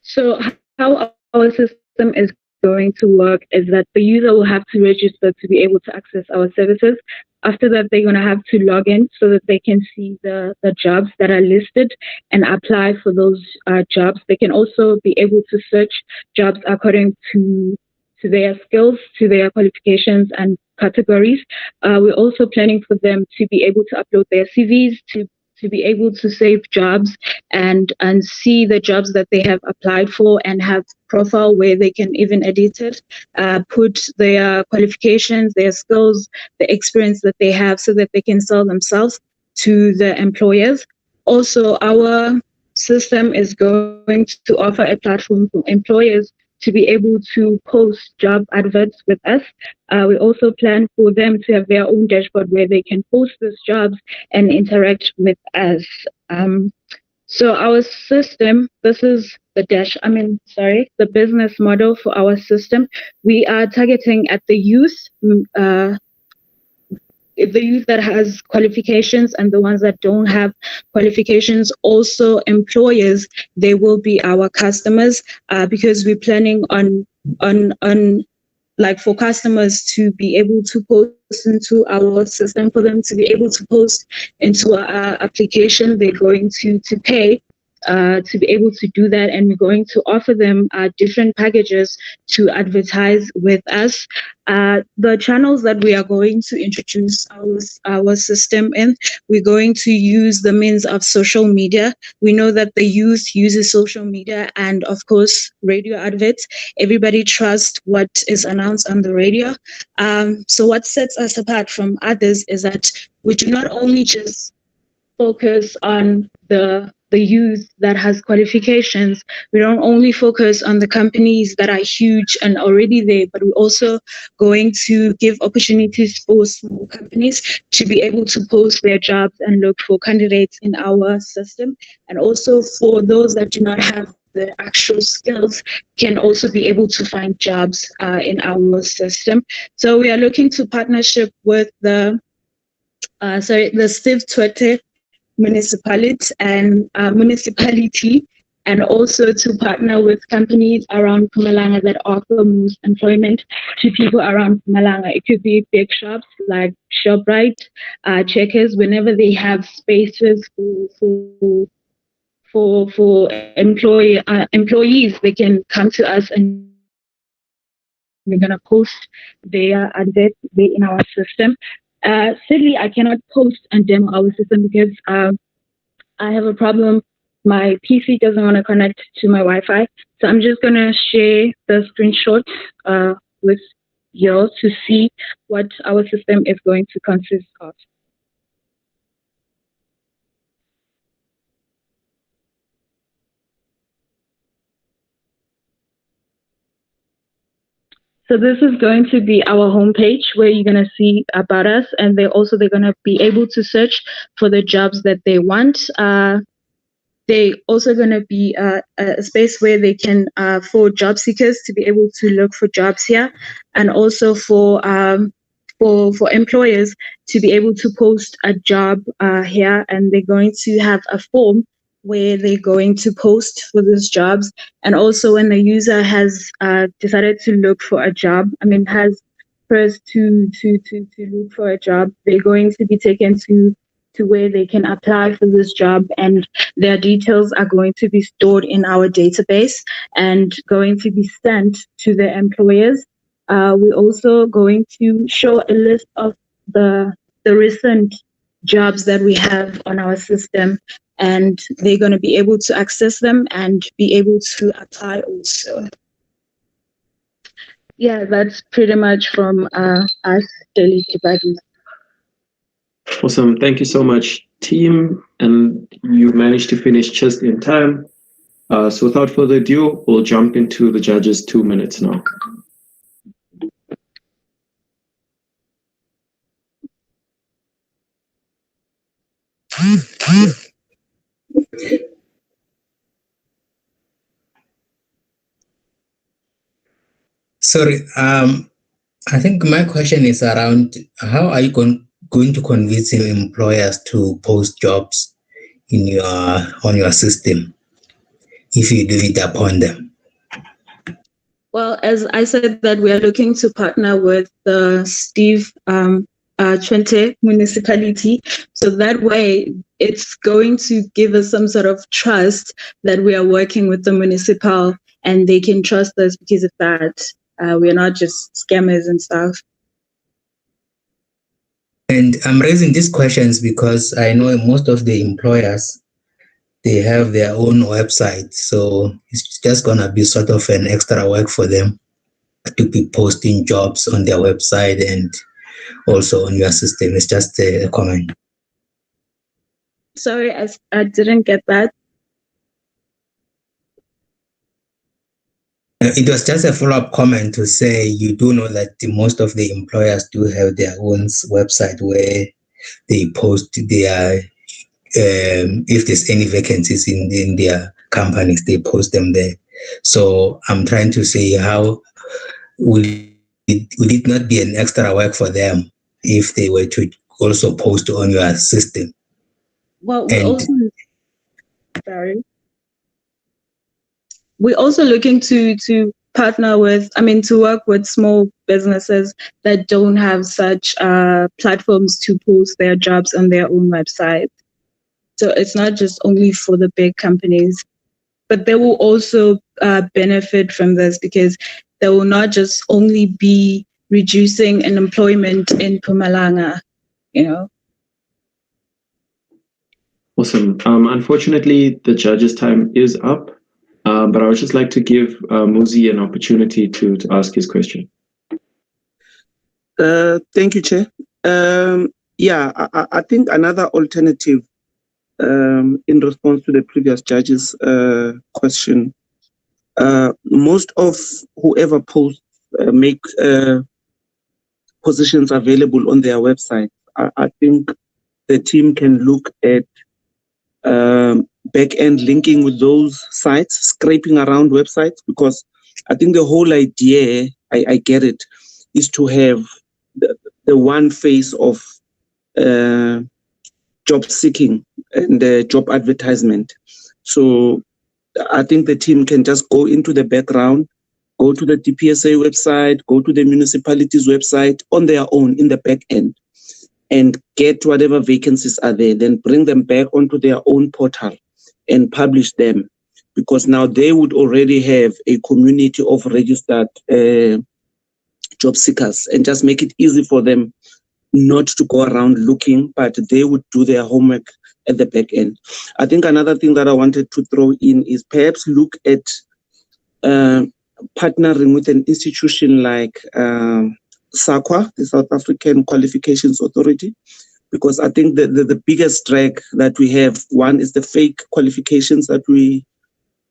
So how our system is going to work is that the user will have to register to be able to access our services. After that, they're going to have to log in so that they can see the jobs that are listed and apply for those jobs. They can also be able to search jobs according to their skills, to their qualifications and categories. We're also planning for them to be able to upload their CVs, to be able to save jobs and see the jobs that they have applied for, and have profile where they can even edit it, put their qualifications, their skills, the experience that they have, so that they can sell themselves to the employers. Also, our system is going to offer a platform for employers to be able to post job adverts with us. We also plan for them to have their own dashboard where they can post these jobs and interact with us. So our system, this is the business model for our system. We are targeting at the youth, the youth that has qualifications and the ones that don't have qualifications. Also employers, they will be our customers, because we're planning on like for customers to be able to post into our system, for them to be able to post into our application. They're going to pay to be able to do that, and we're going to offer them different packages to advertise with us. The channels that we are going to introduce our system in, we're going to use the means of social media. We know that the youth uses social media and, of course, radio adverts. Everybody trusts what is announced on the radio. So what sets us apart from others is that we do not only just focus on the youth that has qualifications. We don't only focus on the companies that are huge and already there, but we're also going to give opportunities for small companies to be able to post their jobs and look for candidates in our system. And also for those that do not have the actual skills, can also be able to find jobs in our system. So we are looking to partnership with the Tshwete Municipality and Municipality and also to partner with companies around Mpumalanga that offer employment to people around Mpumalanga. It could be big shops like ShopRite, Checkers, whenever they have spaces for employees, they can come to us and we're going to post their advert in our system. Sadly, I cannot post and demo our system because I have a problem. My PC doesn't want to connect to my Wi-Fi. So I'm just going to share the screenshot with you all to see what our system is going to consist of. So this is going to be our homepage where you're going to see about us, and they're going to be able to search for the jobs that they want. They also going to be a space where they can, for job seekers to be able to look for jobs here, and also for employers to be able to post a job here, and they're going to have a form where they're going to post for these jobs. And also when the user has decided to look for a job, has pressed to look for a job, they're going to be taken to where they can apply for this job, and their details are going to be stored in our database and going to be sent to the employers. We're also going to show a list of the recent jobs that we have on our system, and they're going to be able to access them and be able to apply also. Yeah, that's pretty much from us, Daily Debugging. Awesome. Thank you so much, team. And you managed to finish just in time. So without further ado, we'll jump into the judges' 2 minutes now. Sorry, I think my question is around how are you going to convince employers to post jobs in on your system if you do it upon them? Well, as I said, that we are looking to partner with the Tshwete Municipality. So that way it's going to give us some sort of trust that we are working with the municipal and they can trust us because of that. We're not just scammers and stuff. And I'm raising these questions because I know most of the employers, they have their own website. So it's just going to be sort of an extra work for them to be posting jobs on their website and also on your system. It's just a comment. Sorry, I didn't get that. It was just a follow-up comment to say you do know that most of the employers do have their own website where they post their, if there's any vacancies in their companies, they post them there. So I'm trying to say how would it not be an extra work for them if they were to also post on your system? Well, we're also looking to partner with, to work with small businesses that don't have such platforms to post their jobs on their own website. So it's not just only for the big companies, but they will also benefit from this because they will not just only be reducing unemployment in Mpumalanga, Awesome. Unfortunately, the judges' time is up. But I would just like to give Muzi an opportunity to ask his question. Thank you, Chair. I think another alternative in response to the previous judge's question, most of whoever posts make positions available on their website. I think the team can look at back-end linking with those sites, scraping around websites, because I think the whole idea, I get it, is to have the one face of job seeking and job advertisement. So I think the team can just go into the background, go to the DPSA website, go to the municipalities website on their own in the back end, and get whatever vacancies are there, then bring them back onto their own portal and publish them. Because now they would already have a community of registered job seekers, and just make it easy for them not to go around looking, but they would do their homework at the back end. I think another thing that I wanted to throw in is perhaps look at partnering with an institution like SAQA, the South African Qualifications Authority, because I think that the biggest drag that we have, one is the fake qualifications that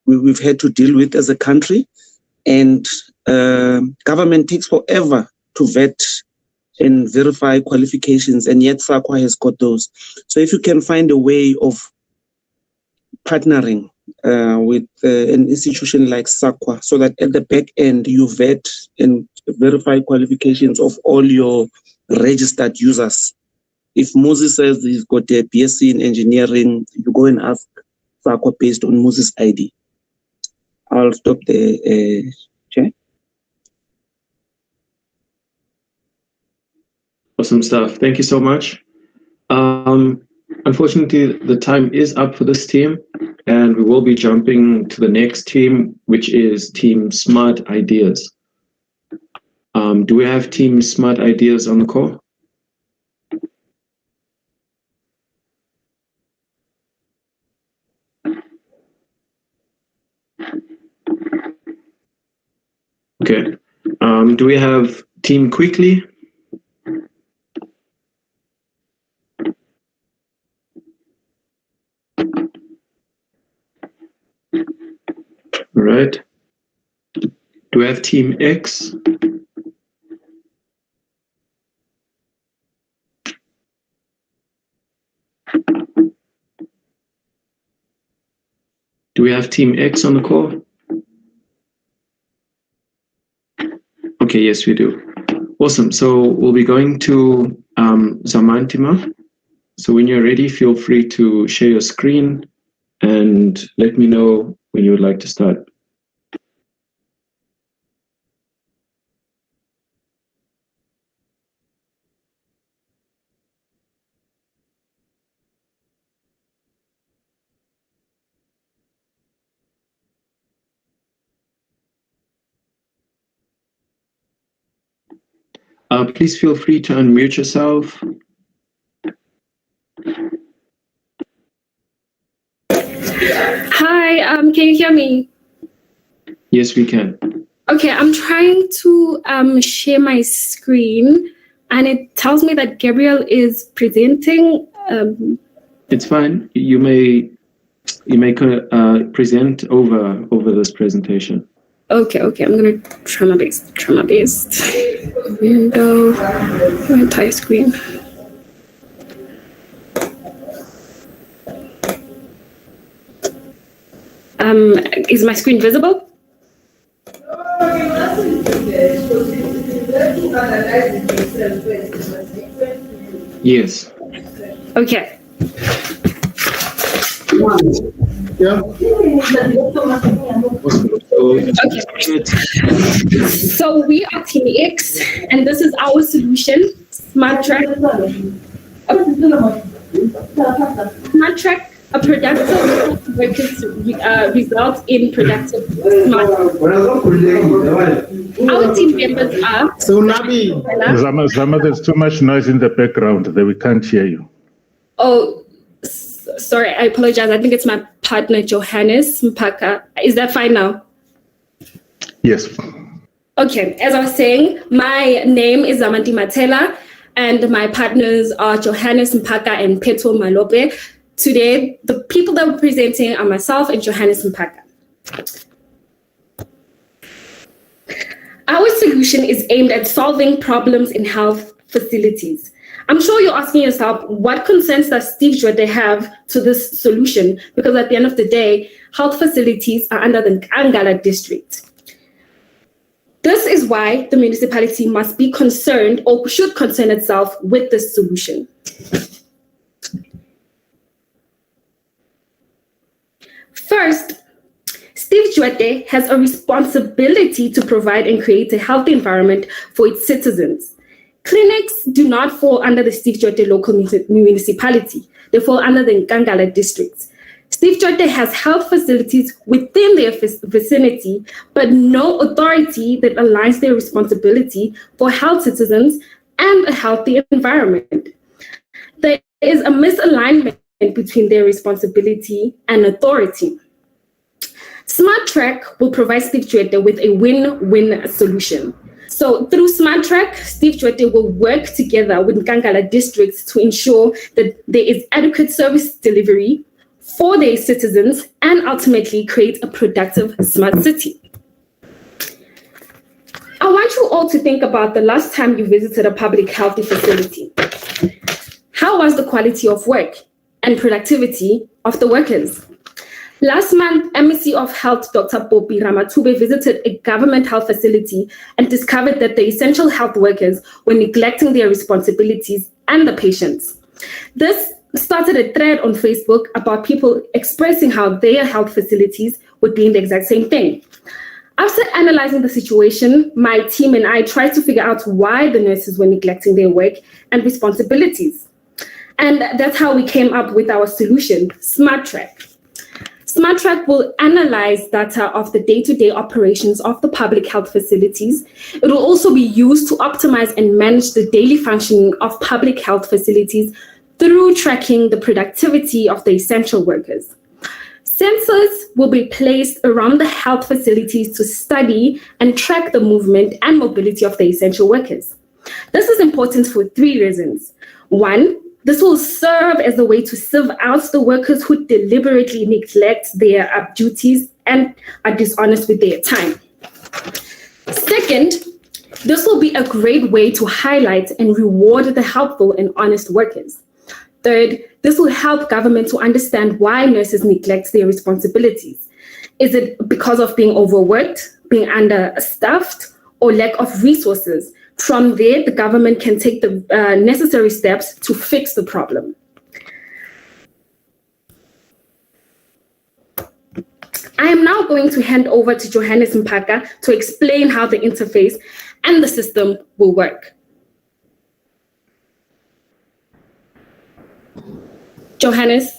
we've had to deal with as a country, and government takes forever to vet and verify qualifications, and yet SAQA has got those. So if you can find a way of partnering with an institution like SAQA, so that at the back end you vet and verify qualifications of all your registered users. If Moses says he's got a BSc in engineering, you go and ask SAQA based on Moses' ID. I'll stop there, Chair. Awesome stuff. Thank you so much. Unfortunately, the time is up for this team, and we will be jumping to the next team, which is Team Smart Ideas. Do we have Team Smart Ideas on the call? Okay. Do we have Team Quickly? All right. Do we have Team X? Do we have Team X on the call? Okay, yes, we do. Awesome. So we'll be going to Zamantima. So when you're ready, feel free to share your screen and let me know when you would like to start. Please feel free to unmute yourself. Hi, can you hear me? Yes, we can. Okay, I'm trying to share my screen, and it tells me that Gabriel is presenting. It's fine. You may present over this presentation. Okay, I'm gonna try my best. Window, entire screen. Is my screen visible? Yes. Okay. Yeah. Okay. So we are Team X, and this is our solution, Smart Track. Smart Track, a productive workers result in productive smart. Our team members are. Zama, there's too much noise in the background that we can't hear you. Oh, sorry, I apologize. I think it's my partner, Johannes Mpaka. Is that fine now? Yes. Okay, as I was saying, my name is Zamanti Matela, and my partners are Johannes Mpaka and Petro Malope. Today, the people that we're presenting are myself and Johannes Mpaka. Our solution is aimed at solving problems in health facilities. I'm sure you're asking yourself, what concerns does Steve Tshwete have to this solution? Because at the end of the day, health facilities are under the Nkangala district. This is why the municipality must be concerned or should concern itself with this solution. First, Steve Tshwete has a responsibility to provide and create a healthy environment for its citizens. Clinics do not fall under the Steve Tshwete local municipality. They fall under the Nkangala districts. Steve Tshwete has health facilities within their vicinity, but no authority that aligns their responsibility for health citizens and a healthy environment. There is a misalignment between their responsibility and authority. Smart Track will provide Steve Tshwete with a win-win solution. So through Smart Track, Steve Tshwete will work together with Nkangala districts to ensure that there is adequate service delivery for their citizens and ultimately create a productive smart city. I want you all to think about the last time you visited a public health facility. How was the quality of work and productivity of the workers? Last month, MEC of Health, Dr. Popi Ramatube, visited a government health facility and discovered that the essential health workers were neglecting their responsibilities and the patients. This started a thread on Facebook about people expressing how their health facilities were doing the exact same thing. After analyzing the situation, my team and I tried to figure out why the nurses were neglecting their work and responsibilities. And that's how we came up with our solution, Smart Track. Smart Track will analyze data of the day-to-day operations of the public health facilities. It will also be used to optimize and manage the daily functioning of public health facilities through tracking the productivity of the essential workers. Sensors will be placed around the health facilities to study and track the movement and mobility of the essential workers. This is important for 3 reasons. 1, this will serve as a way to sieve out the workers who deliberately neglect their duties and are dishonest with their time. Second, this will be a great way to highlight and reward the helpful and honest workers. Third, this will help government to understand why nurses neglect their responsibilities. Is it because of being overworked, being understaffed, or lack of resources? From there, the government can take the necessary steps to fix the problem. I am now going to hand over to Johannes Mpaka to explain how the interface and the system will work. Johannes.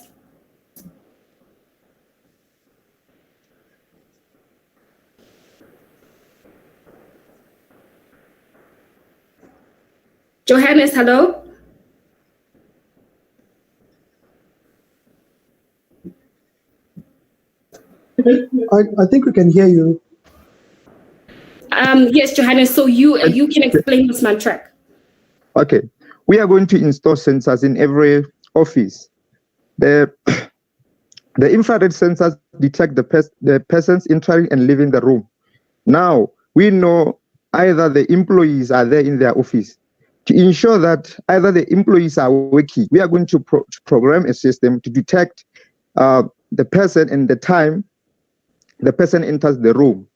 Johannes, hello? I think we can hear you. Yes, Johannes, so you can explain the Smart Track. Okay, we are going to install sensors in every office. The infrared sensors detect the persons entering and leaving the room. Now, we know either the employees are there in their office. To ensure that either the employees are working, we are going to program a system to detect the person and the time the person enters the room.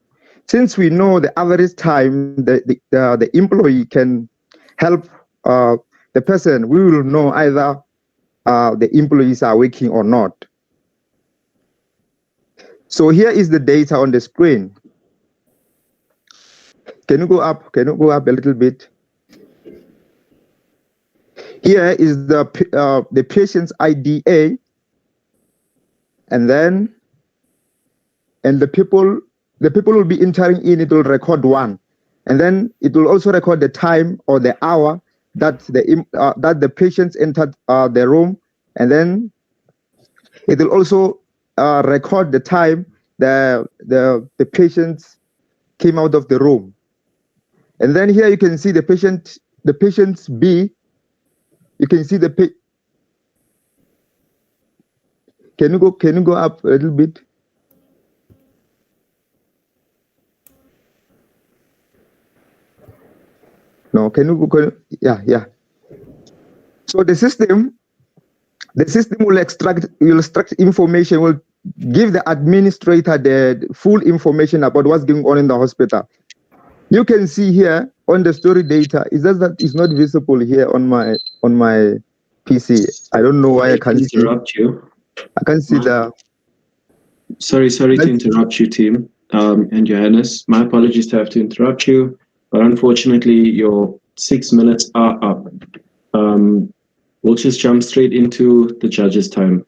Since we know the average time the employee can help the person, we will know either the employees are working or not. So here is the data on the screen. Can you go up? Can you go up a little bit? Here is the patient's IDA, and the people will be entering in. It will record 1, and then it will also record the time or the hour that the patients entered the room, and then it will also record the time the patients came out of the room. And then here you can see the patient's B. You can see the Can you go up a little bit? No, can you go? Yeah. So the system will extract information, will give the administrator the full information about what's going on in the hospital. You can see here on the story data, it's not visible here on my PC. I don't know why I can't see. Interrupt you. I can't see Sorry to interrupt you, team, and Johannes. My apologies to have to interrupt you, but unfortunately, your 6 minutes are up. We'll just jump straight into the judges' time.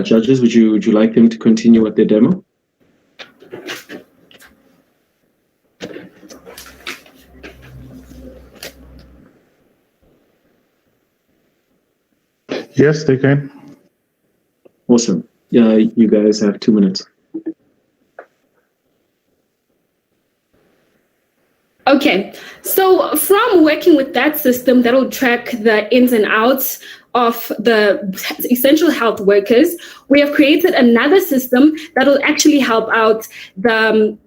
Judges, would you like them to continue with their demo? Yes, they can. Awesome. Yeah, you guys have 2 minutes. Okay, so from working with that system that will track the ins and outs of the essential health workers, we have created another system that will actually help out the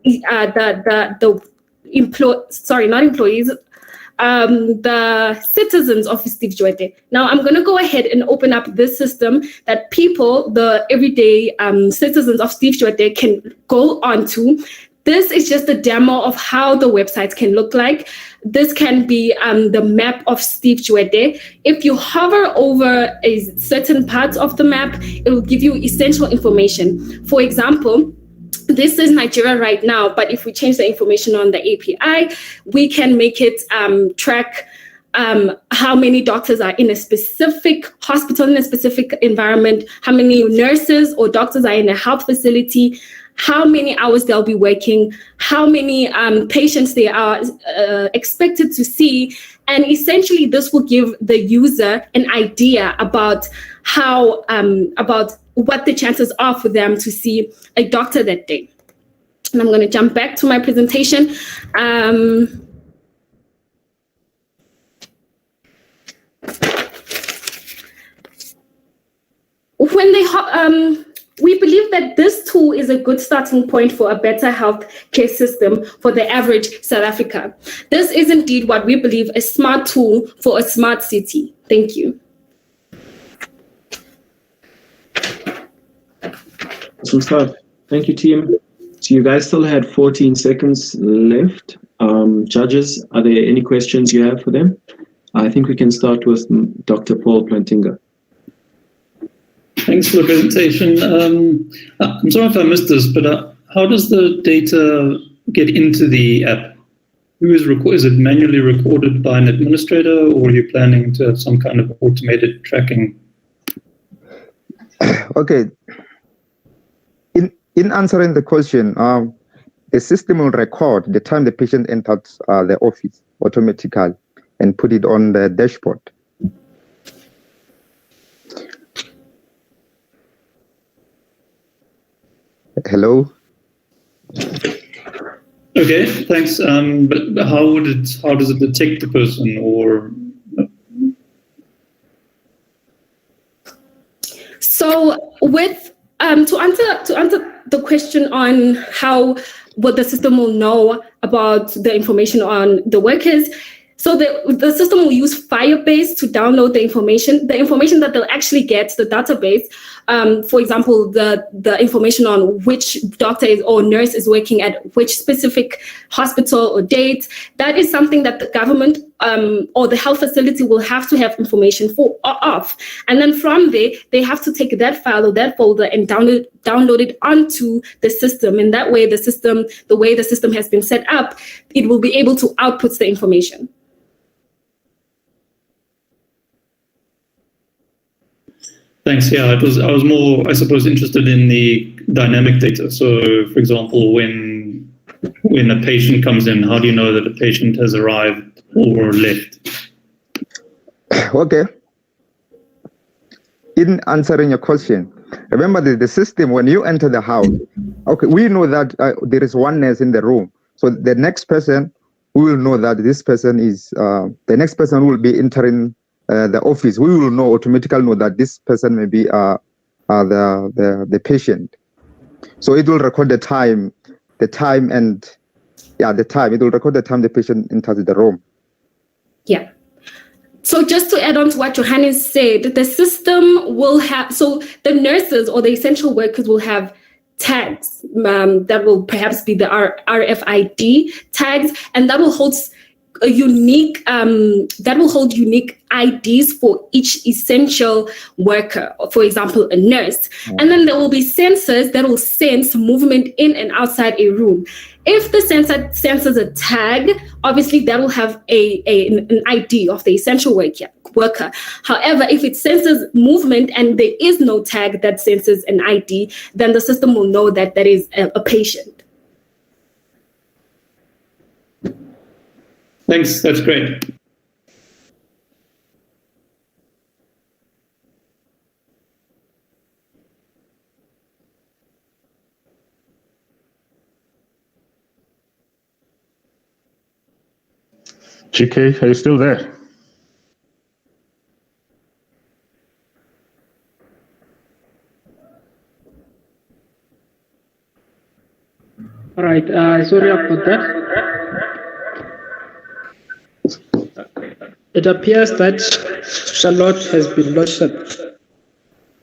citizens of Steve Tshwete. Now, I'm going to go ahead and open up this system that people, the everyday citizens of Steve Tshwete, can go onto. This is just a demo of how the websites can look like. This can be the map of Steve Tshwete. If you hover over a certain part of the map, it will give you essential information. For example, this is Nigeria right now, but if we change the information on the API, we can make it track how many doctors are in a specific hospital, in a specific environment, how many nurses or doctors are in a health facility, how many hours they'll be working, how many patients they are expected to see. And essentially, this will give the user an idea about how, about what the chances are for them to see a doctor that day. And I'm going to jump back to my presentation. When they we believe that this tool is a good starting point for a better healthcare system for the average South Africa. This is indeed what we believe a smart tool for a smart city. Thank you. Awesome stuff. Thank you, team. So you guys still had 14 seconds left. Judges, are there any questions you have for them? I think we can start with Dr. Paul Plantinga. Thanks for the presentation. I'm sorry if I missed this, but how does the data get into the app? Who is it manually recorded by an administrator, or are you planning to have some kind of automated tracking? Okay. In answering the question, the system will record the time the patient entered the office automatically and put it on the dashboard. Hello? Okay, thanks. But how does it detect the person, or? So with to answer the question on what the system will know about the information on the workers. So the system will use Firebase to download the information that they'll actually get, the database. For example, the information on which doctor or nurse is working at which specific hospital or date. That is something that the government or the health facility will have to have information of. And then from there, they have to take that file or that folder and download it onto the system. And that way, the way the system has been set up, it will be able to output the information. Thanks. Yeah, I was more, I suppose, interested in the dynamic data. So, for example, when a patient comes in, how do you know that a patient has arrived or left? Okay. In answering your question, remember the system, when you enter the house, okay, we know that there is one nurse in the room. So the next person, we will know that this person is, the next person will be entering the office. We will automatically know that this person may be the patient. So it will record the time. It will record the time the patient enters the room. Yeah. So just to add on to what Johannes said, the system will have, so the nurses or the essential workers will have tags that will perhaps be the RFID tags, and that will hold a unique that will hold unique IDs for each essential worker, for example, a nurse. And then there will be sensors that will sense movement in and outside a room. If the sensor senses a tag, obviously that will have an ID of the essential worker. However, if it senses movement and there is no tag that senses an ID, then the system will know that that is a patient. Thanks, that's great. GK, are you still there? All right, sorry about that. It appears that Charlotte has been loaded.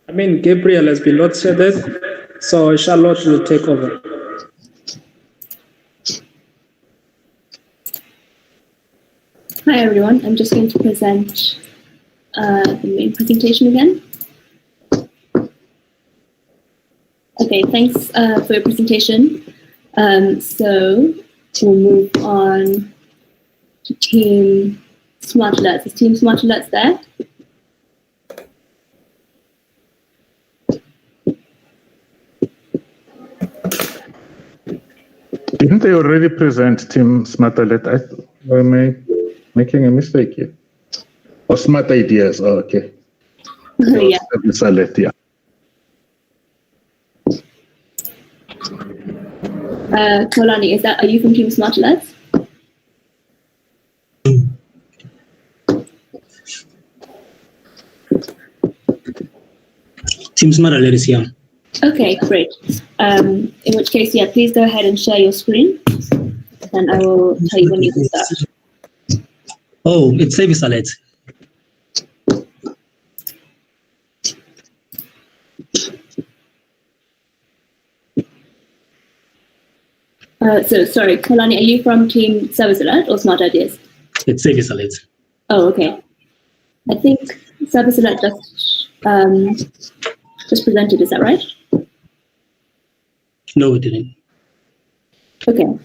I mean, Gabriel has been loaded, so Charlotte will take over. Hi everyone, I'm just going to present the main presentation again. Okay, thanks for your presentation. So we'll move on to Team Smart Alerts. Is Team Smart Alerts there? Didn't they already present Team Smart Alert? Am I making a mistake here? Or Smart Ideas? Oh, okay. Yeah. Service Alert, yeah. Kolani, are you from Team Smart Alerts? Team Smart Alert is here. Okay, great. In which case, yeah, please go ahead and share your screen, and I will tell you when you can start. Oh, it's Service Alert. So, sorry, Kalani, are you from Team Service Alert or Smart Ideas? It's Service Alert. Oh, okay. I think Service Alert just presented, is that right? No, it didn't. Okay. All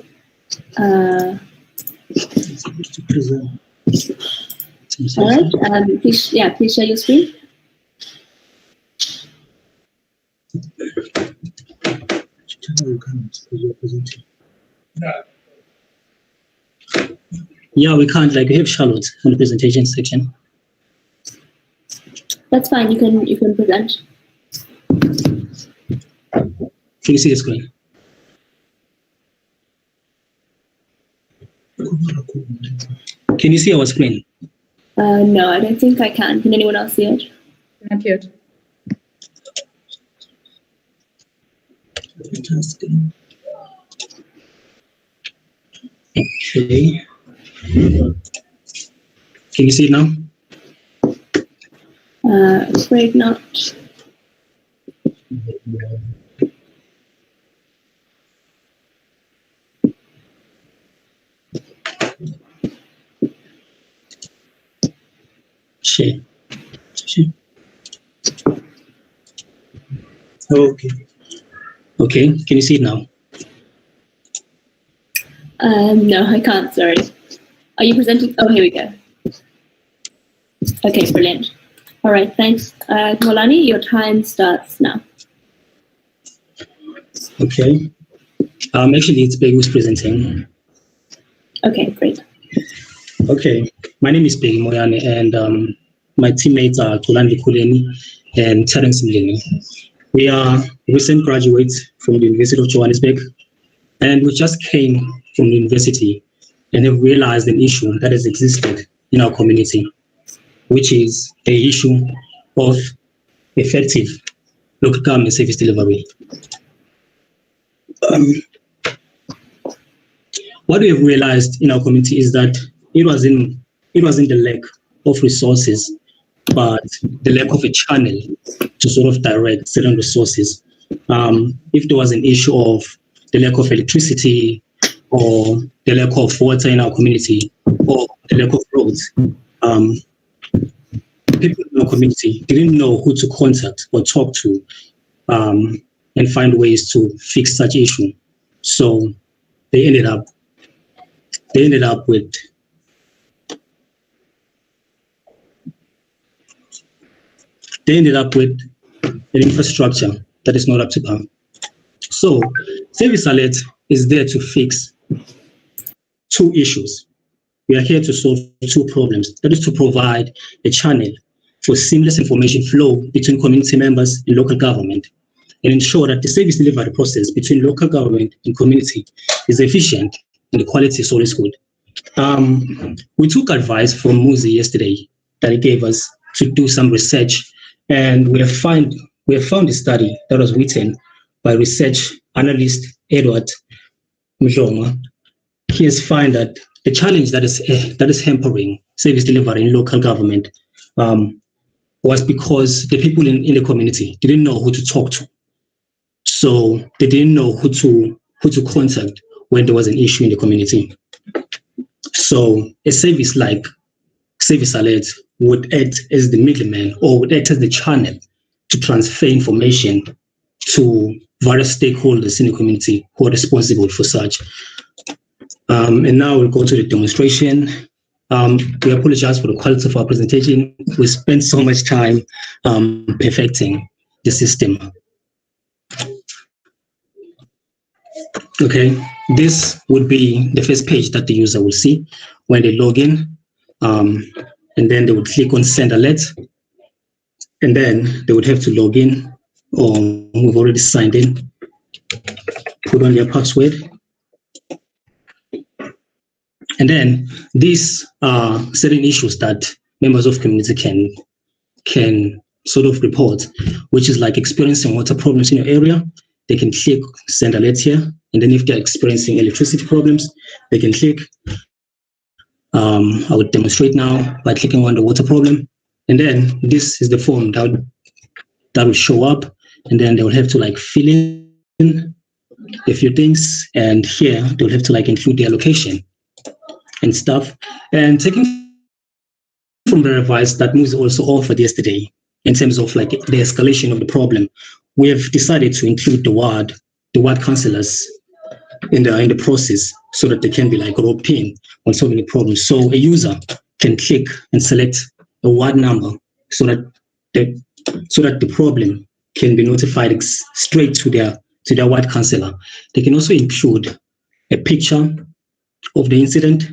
right. Please share your screen. Yeah, we can't. Like, we have Charlotte on the presentation section. That's fine. You can present. Can you see the screen? Can you see our screen? No, I don't think I can. Can anyone else see it? Not yet. Okay. Can you see it now? Afraid not. Share. Okay. Okay, can you see it now? No, I can't, sorry. Are you presenting? Oh, here we go. Okay, brilliant. All right, thanks. Molani, your time starts now. Okay. Actually, it's Peggy who's presenting. Okay, great. Okay, my name is Peggy Moyane, and my teammates are Kulandi Kuleni and Terence Mlini. We are recent graduates from the University of Johannesburg, and we just came from the university and have realized an issue that has existed in our community, which is the issue of effective local government service delivery. What we have realized in our community is that it wasn't the lack of resources, but the lack of a channel to sort of direct certain resources. If there was an issue of the lack of electricity or the lack of water in our community, or the lack of roads, people in our community didn't know who to contact or talk to and find ways to fix such issue. So they ended up with an infrastructure that is not up to par. So Service Alert is there to fix two issues. We are here to solve two problems. That is to provide a channel for seamless information flow between community members and local government, and ensure that the service delivery process between local government and community is efficient and the quality is always good. We took advice from Muzi yesterday that he gave us to do some research, and we have found a study that was written by research analyst Edward Mjoma. He has found that the challenge that is hampering service delivery in local government was because the people in the community didn't know who to talk to. So they didn't know who to contact when there was an issue in the community. So a service like Service Alert would act as the middleman, or would act as the channel to transfer information to various stakeholders in the community who are responsible for such. And now we'll go to the demonstration. We apologize for the quality of our presentation. We spent so much time perfecting the system. Okay, this would be the first page that the user will see when they log in. And then they would click on Send Alert. And then they would have to log in, or we've already signed in, put on their password. And then these are certain issues that members of community can sort of report, which is like experiencing water problems in your area. They can click Send Alert here. And then if they're experiencing electricity problems, they can click. I would demonstrate now by clicking on the water problem. And then this is the form that will show up. And then they will have to like fill in a few things. And here they will have to like include their location and stuff. And taking from the advice that Muzi also offered yesterday in terms of like the escalation of the problem, we have decided to include the ward councillors in the process so that they can be like roped in on so many problems. So a user can click and select a ward number so that the problem can be notified straight to their ward councillor. They can also include a picture of the incident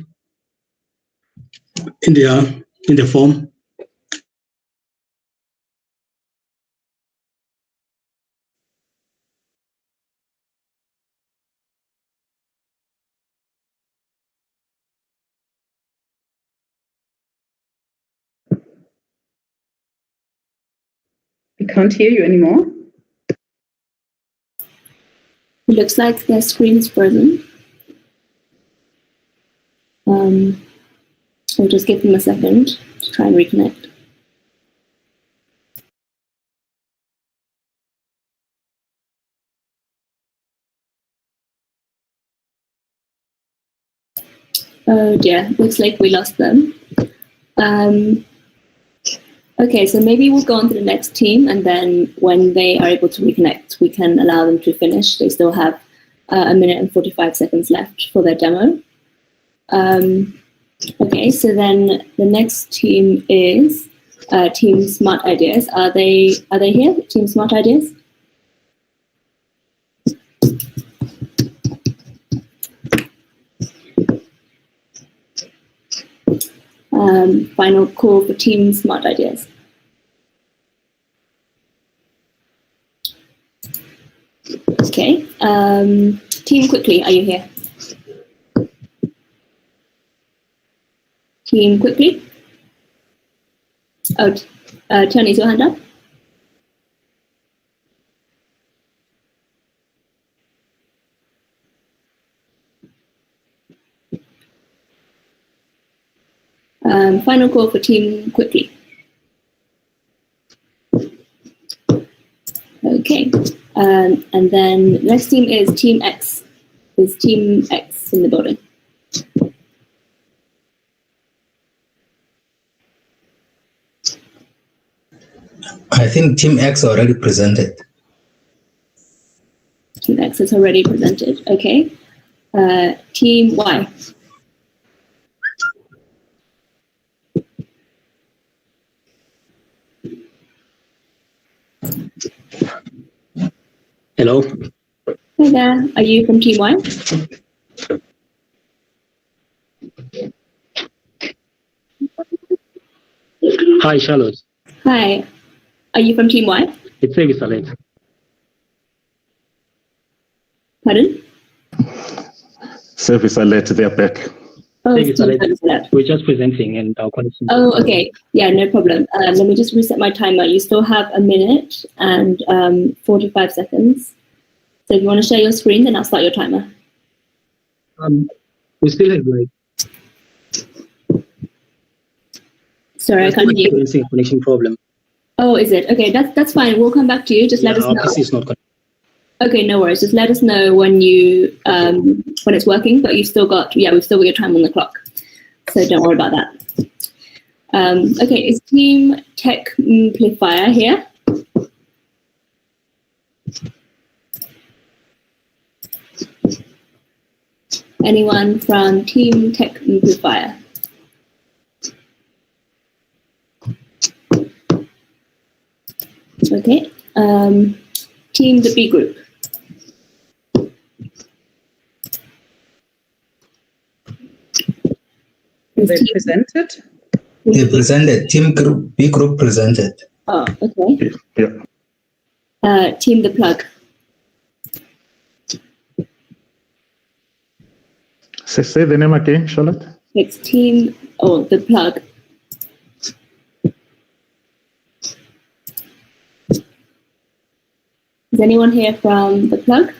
in the form. We can't hear you anymore. It looks like their screen is frozen. We'll just give them a second to try and reconnect. Oh dear, looks like we lost them. Okay, so maybe we'll go on to the next team, and then when they are able to reconnect, we can allow them to finish. They still have 1 minute and 45 seconds left for their demo. Okay, so then the next team is Team Smart Ideas. Are they here? Team Smart Ideas? Final call for Team Smart Ideas. Okay, Team Quickly, are you here? Team Quickly? Oh, Tony, is your hand up? Final call for Team Quickly. Okay, and then next team is Team X. Is Team X in the building? I think Team X already presented. Team X is already presented. Okay. Team Y. Hello. Hi there. Are you from Team Y? Hi, Charlotte. Hi. Are you from Team Y? It's Service Alert. Pardon? Service Alert, they're back. Oh, Service Alert. Service Alert. We're just presenting and our connection. Oh, okay. Yeah, no problem. Let me just reset my timer. You still have a minute and 45 seconds. So if you want to share your screen, then I'll start your timer. We still have like. Sorry, I can't hear you. Experiencing a connection problem. Oh, is it? Okay, that's fine. We'll come back to you. Just let us know. Our PC is not connected. Okay, no worries. Just let us know when you when it's working. But you've still got we've still got your time on the clock, so don't worry about that. Okay, is Team Tech Amplifier here? Anyone from Team Tech Amplifier? Okay. Team the B group. They presented? They presented. Team group B group presented. Oh, okay. Yeah. Team the plug. Say the name again, Charlotte. It's Team the plug. Is anyone here from the plug?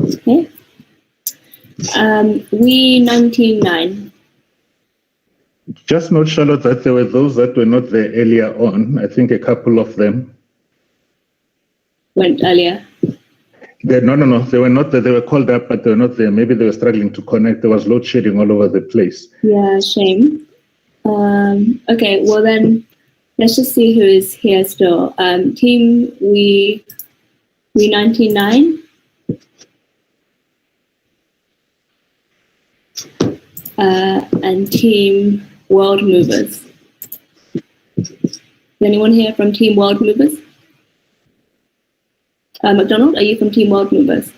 Okay. We 199. Just note, Charlotte, that there were those that were not there earlier on. I think a couple of them Went earlier. No. They were not there. They were called up, but they were not there. Maybe they were struggling to connect. There was load shedding all over the place. Yeah, shame. Okay, well then, let's just see who is here still. Team we 99. And Team World Movers. Is anyone here from Team World Movers? McDonald, are you from Team World Movers?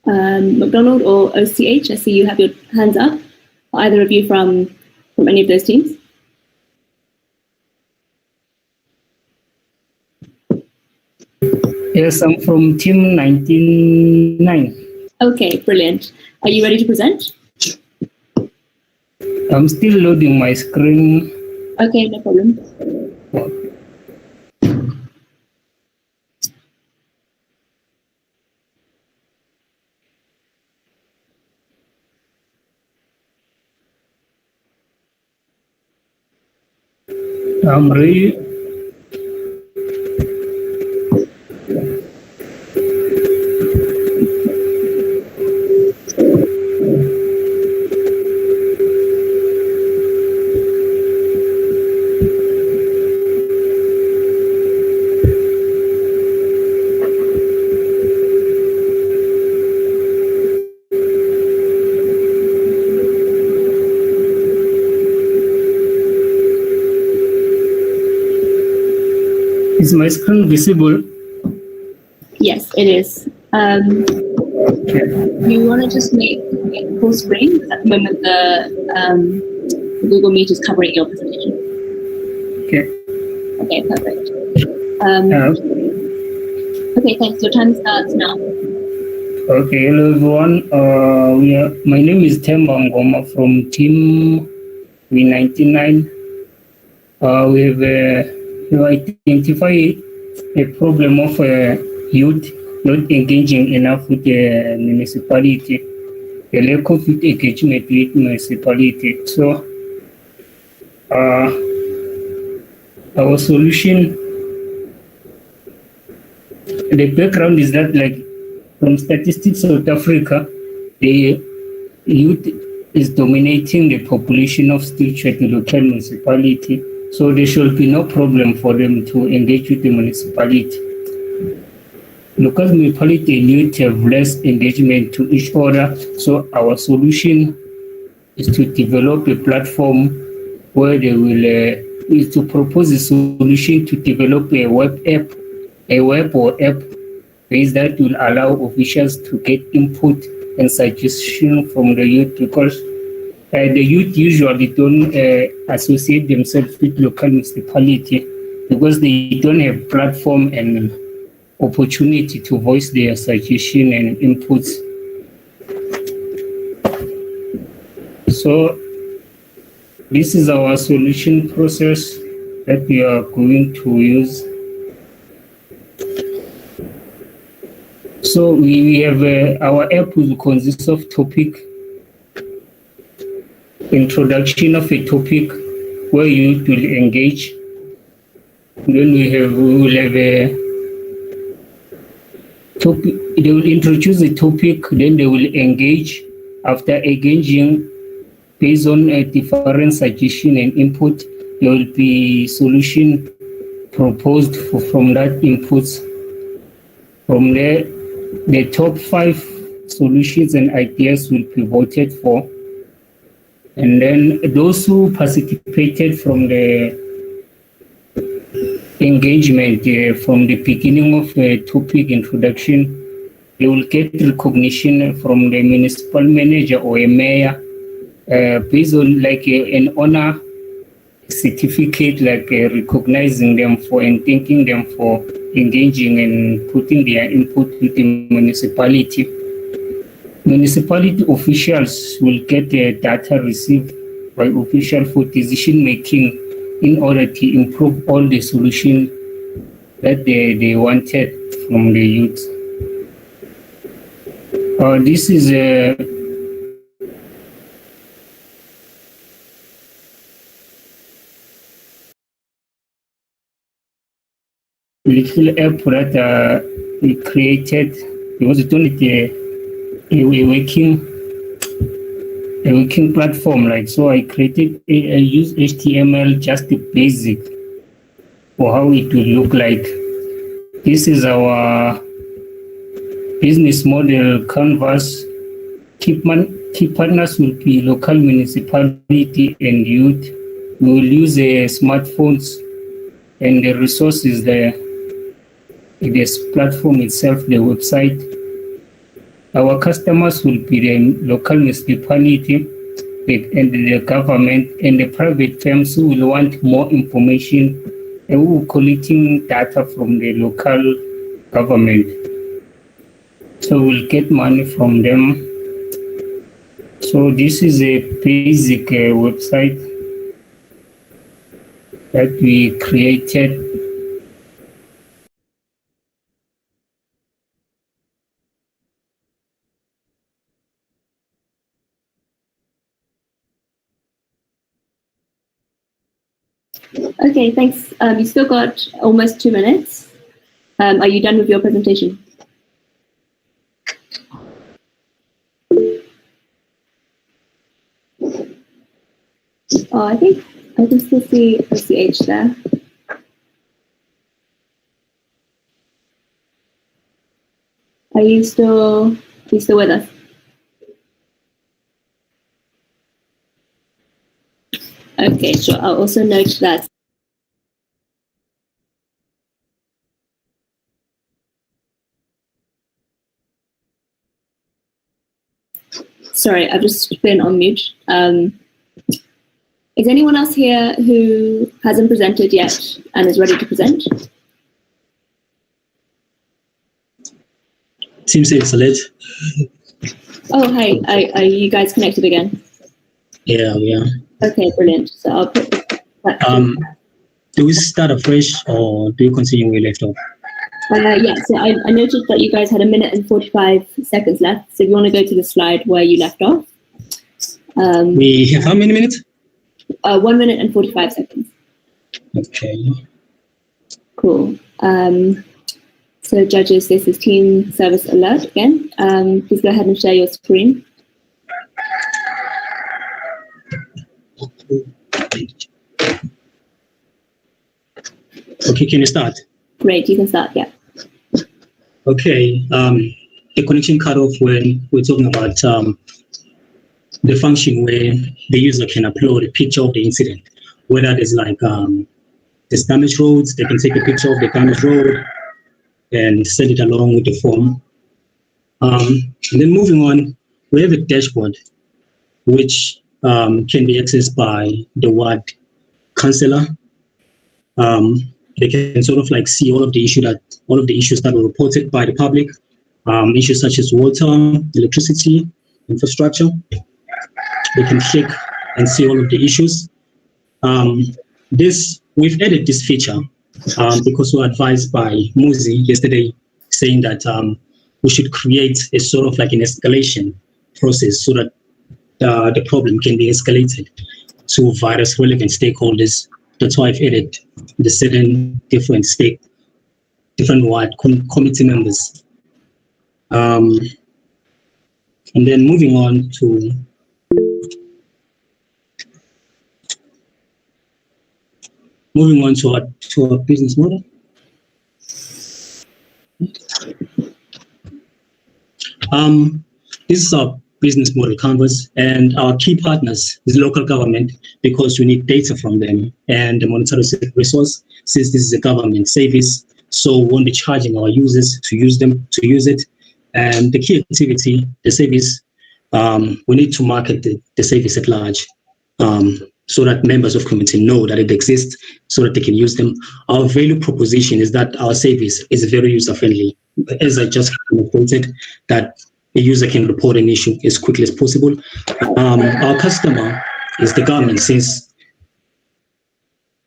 McDonald or OCH, I see you have your hands up. Are either of you from any of those teams? Yes, I'm from Team 99. Okay, brilliant. Are you ready to present? I'm still loading my screen. Okay, no problem. I'm ready. Is my screen visible? Yes, it is. You want to just make full screen? At the moment, the Google Meet is covering your presentation. Okay. Okay, perfect. Okay, thanks. Your time starts now. Okay, hello everyone. My name is Themba Ngoma from Team V99. We identify a problem of youth not engaging enough with the municipality, the lack of youth engagement with municipality. So, our solution, the background is that From Statistics South Africa, the youth is dominating the population of Tshwete local municipality, so there should be no problem for them to engage with the municipality. Local municipality and youth have less engagement to each other, so our solution is to develop a platform where they will is to propose a solution to develop a web or app base that will allow officials to get input and suggestion from the youth, because the youth usually don't associate themselves with local municipality because they don't have platform and opportunity to voice their suggestion and inputs. So this is our solution process that we are going to use. So we have our app will consist of topic, introduction of a topic where you will engage. Then we will have a topic. They will introduce a topic, then they will engage. After engaging, based on a different suggestion and input, there will be solution proposed from that inputs. From there, the top 5 solutions and ideas will be voted for. And then those who participated from the engagement from the beginning of the topic introduction, they will get recognition from the municipal manager or a mayor based on like an honor certificate, like recognizing them for and thanking them for engaging and putting their input with the municipality. Municipality officials will get the data received by officials for decision making in order to improve all the solutions that they wanted from the youth. This is a little app that we created because it only a working platform. Like, so I created I use HTML, just the basic for how it will look like. This is our business model canvas. Key partners will be local municipality and youth. We will use smartphones and the resources there. This platform itself, the website. Our customers will be the local municipality and the government and the private firms who will want more information and who will collecting data from the local government. So we'll get money from them. So this is a basic website that we created. Okay, thanks. You still got almost 2 minutes. Are you done with your presentation? Oh, I think I can still see SCH there. Are you still with us? Okay, sure. I'll also note that. Sorry, I've just been on mute. Is anyone else here who hasn't presented yet and is ready to present? Seems it's late. Oh, hi. Are you guys connected again? Yeah, we are. Okay, brilliant. So I'll put do we start afresh or do you continue where we left off? Yeah, so I noticed that you guys had 1 minute and 45 seconds left. So if you want to go to the slide where you left off. We have how many minutes? 1 minute and 45 seconds. Okay. Cool. So judges, this is Team Service Alert again. Please go ahead and share your screen. Okay, can you start? Great, you can start, yeah. Okay, the connection cut off when we're talking about the function where the user can upload a picture of the incident, whether there's like there's damaged roads, they can take a picture of the damaged road and send it along with the form. And then moving on, we have a dashboard which can be accessed by the ward councillor. They can sort of like see all of the issues that were reported by the public, issues such as water, electricity, infrastructure. They can click and see all of the issues. We've added this feature because we were advised by Muzi yesterday, saying that we should create a sort of like an escalation process so that the problem can be escalated to various relevant stakeholders. That's why I've added the 7 different ward committee members. And then moving on to our business model. This is our business model canvas, and our key partners is local government, because we need data from them, and the monetary resource, since this is a government service, so we won't be charging our users to use it. And the key activity, the service, we need to market the service at large, so that members of community know that it exists, so that they can use them. Our value proposition is that our service is very user-friendly. As I just reported, that a user can report an issue as quickly as possible. Our customer is the government, since...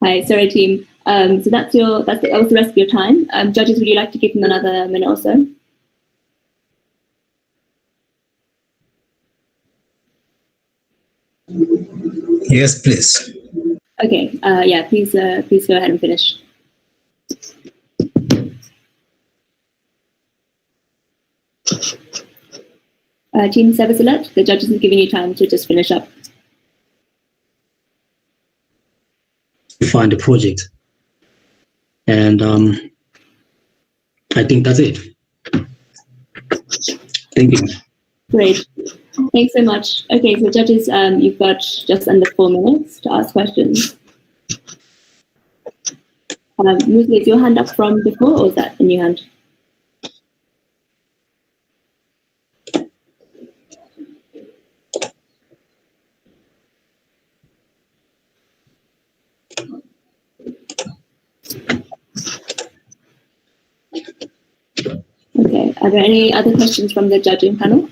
Hi, sorry team. So that was the rest of your time. Judges, would you like to give them another minute or so? Yes, please. Okay, yeah, please go ahead and finish. Team Service Alert, the judges are giving you time to just finish up. Find the project. And I think that's it. Thank you. Great. Thanks so much. Okay, so judges, you've got just under 4 minutes to ask questions. Muzi, is your hand up from before, or is that a new hand? Okay, are there any other questions from the judging panel?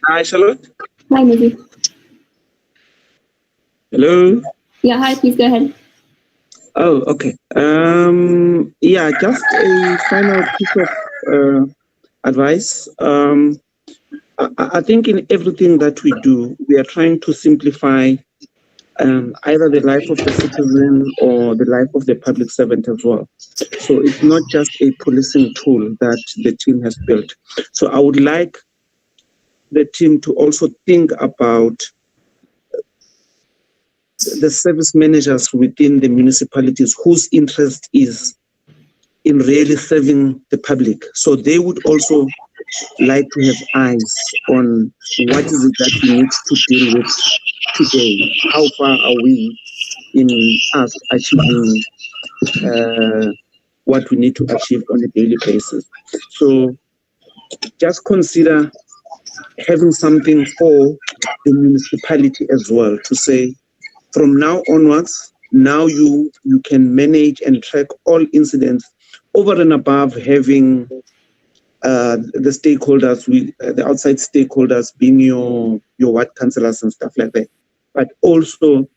Hi, Charlotte. Hi, Muzi. Hello. Yeah, hi, please go ahead. Oh, okay. Yeah, just a final piece of advice. I think in everything that we do, we are trying to simplify either the life of the citizen or the life of the public servant as well. So it's not just a policing tool that the team has built. So I would like the team to also think about the service managers within the municipalities whose interest is in really serving the public. So they would also like to have eyes on what is it that we need to deal with today. How far are we in us achieving what we need to achieve on a daily basis? So just consider having something for the municipality as well, to say from now onwards, now you can manage and track all incidents over and above having the stakeholders, the outside stakeholders being your ward councillors and stuff like that, but also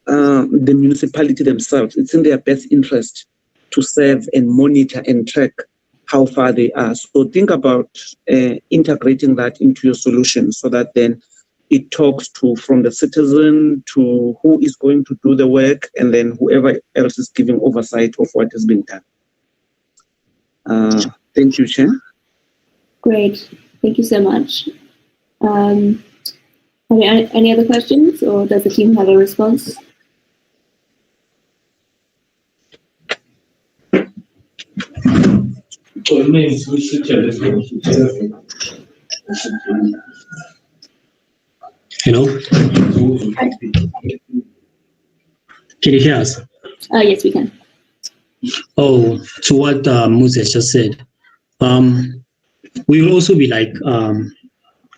the municipality themselves. It's in their best interest to serve and monitor and track how far they are. So think about integrating that into your solution so that then it talks to from the citizen to who is going to do the work and then whoever else is giving oversight of what is being done. Thank you, Chair. Great. Thank you so much. Are there any other questions, or does the team have a response? Hello? Can you hear us? Yes, we can. Oh, to what Moses just said, we will also be like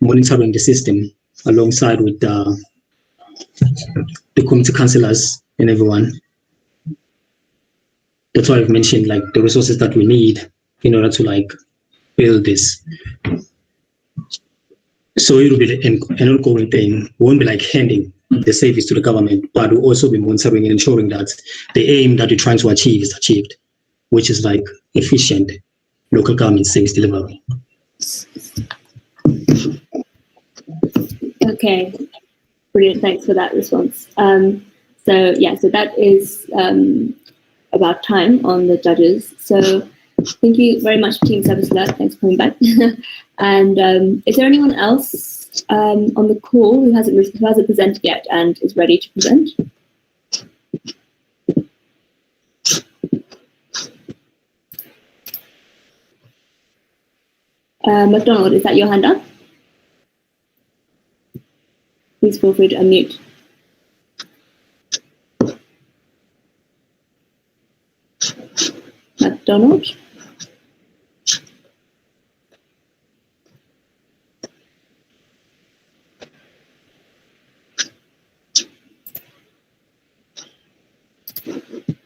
monitoring the system alongside with the community councillors and everyone. That's why I've mentioned like the resources that we need in order to like build this. So it will be an ongoing thing. We won't be like handing the service to the government, but we'll also be monitoring and ensuring that the aim that we're trying to achieve is achieved, which is like efficient local government service delivery. Okay, brilliant. Thanks for that response. So that is about time on the judges. So thank you very much, Team Service Alert. Thanks for coming back. And is there anyone else on the call who hasn't presented yet and is ready to present? McDonald, is that your hand up? Please feel free to unmute. McDonald?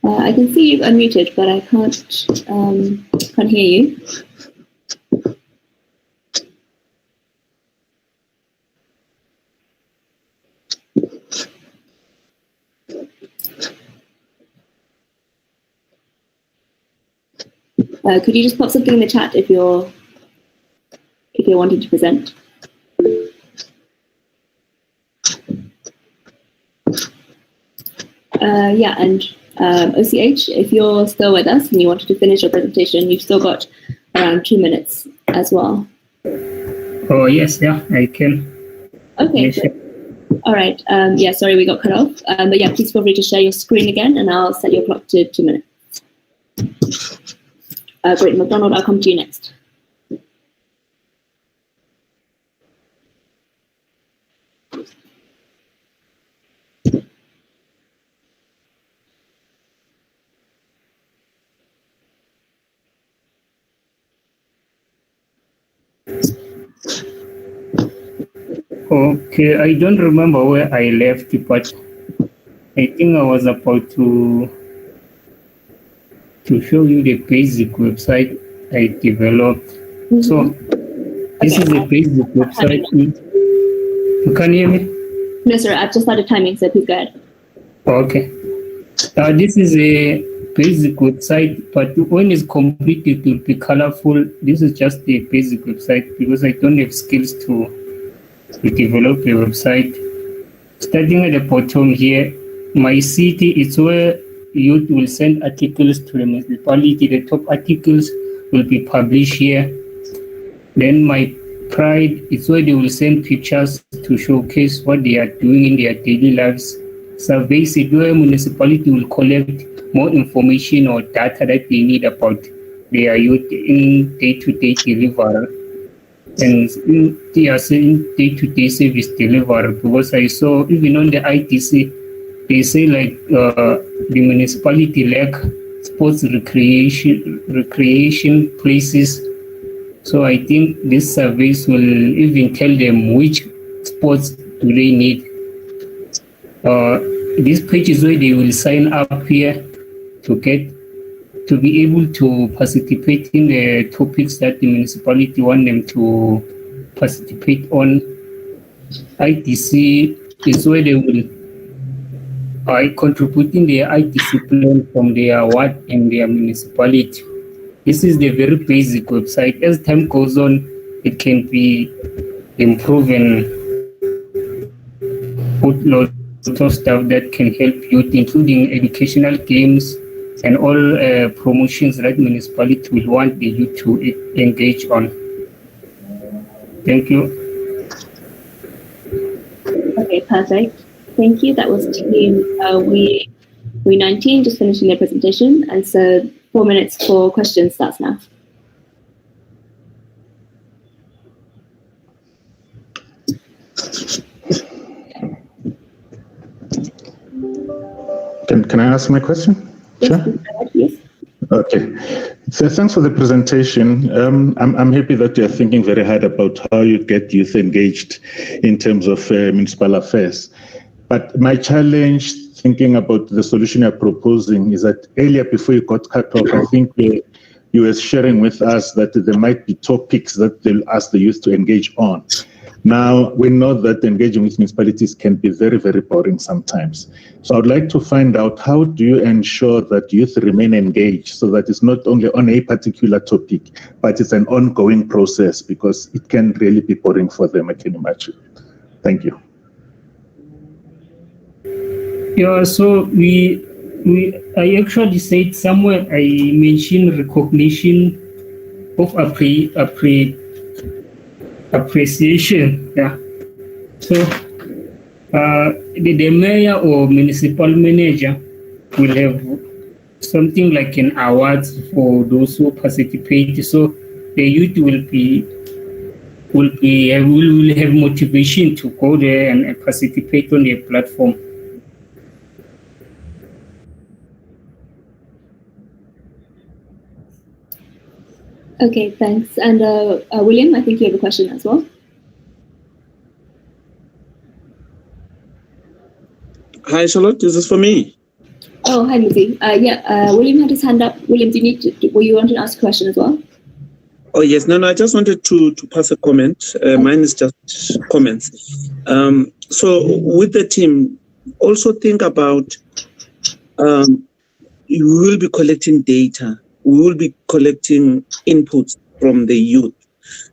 I can see you've unmuted, but I can't hear you. Could you just pop something in the chat if you're wanting to present? Yeah, and OCH, if you're still with us and you wanted to finish your presentation, you've still got around 2 minutes as well. Oh, yes, yeah, I can. Okay, yes, all right. Yeah, sorry we got cut off. But yeah, please feel free to share your screen again and I'll set your clock to 2 minutes. Great, McDonald, I'll come to you next. Okay, I don't remember where I left, but I think I was about to show you the basic website I developed. Mm-hmm. So this is the basic website. You can hear me? No, sir, I've just started timing, so please go ahead. Okay. This is a basic website, but when it's complete, it will be colorful. This is just the basic website because I don't have skills to develop a website. Starting at the bottom here, my city is where youth will send articles to the municipality. The top articles will be published here. Then my pride is where they will send pictures to showcase what they are doing in their daily lives. Surveys is where municipality will collect more information or data that they need about their youth in day-to-day delivery. And they are saying day-to-day service delivery because I saw even on the ITC, they say like the municipality lack sports recreation places. So I think these surveys will even tell them which sports do they need. This page is where they will sign up here to be able to participate in the topics that the municipality want them to participate on. ITC is where they will contribute in their ITC plan from their ward and their municipality. This is the very basic website. As time goes on, it can be improved and put lots of stuff that can help youth, including educational games and all promotions that municipality will want the youth to engage on. Thank you. Okay, perfect. Thank you. That was team We 19 just finishing their presentation, and so 4 minutes for questions starts now. Can I ask my question? Yes, yes. Okay. So thanks for the presentation. I'm happy that you're thinking very hard about how you get youth engaged in terms of municipal affairs. But my challenge thinking about the solution you're proposing is that earlier, before you got cut off, I think you were sharing with us that there might be topics that they'll ask the youth to engage on. Now, we know that engaging with municipalities can be very, very boring sometimes. So I'd like to find out, how do you ensure that youth remain engaged so that it's not only on a particular topic, but it's an ongoing process, because it can really be boring for them, I can imagine. Thank you. Yeah, so I actually said somewhere, I mentioned recognition of appreciation. Yeah. So the mayor or municipal manager will have something like an award for those who participate. So the youth will have motivation to go there and participate on the platform. Okay, thanks. And William, I think you have a question as well. Hi, Charlotte. Is this for me? Oh, hi, Lucy. William had his hand up. William, were you wanting to ask a question as well? Oh, yes. No, I just wanted to pass a comment. Mine is just comments. So with the team, also think about, you will be collecting data. We will be collecting inputs from the youth.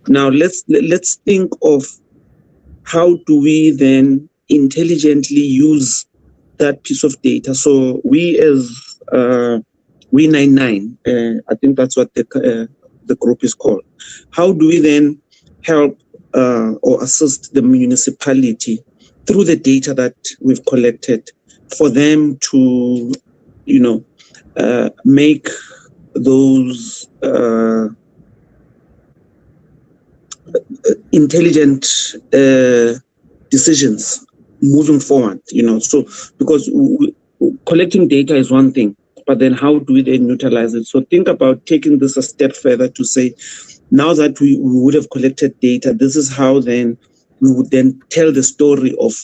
Now, let's think of how do we then intelligently use that piece of data. So we as We 99, I think that's what the group is called. How do we then help or assist the municipality through the data that we've collected for them to, make those intelligent decisions moving forward, so because collecting data is one thing, but then how do we then utilize it? So think about taking this a step further to say, now that we would have collected data, this is how then we would then tell the story of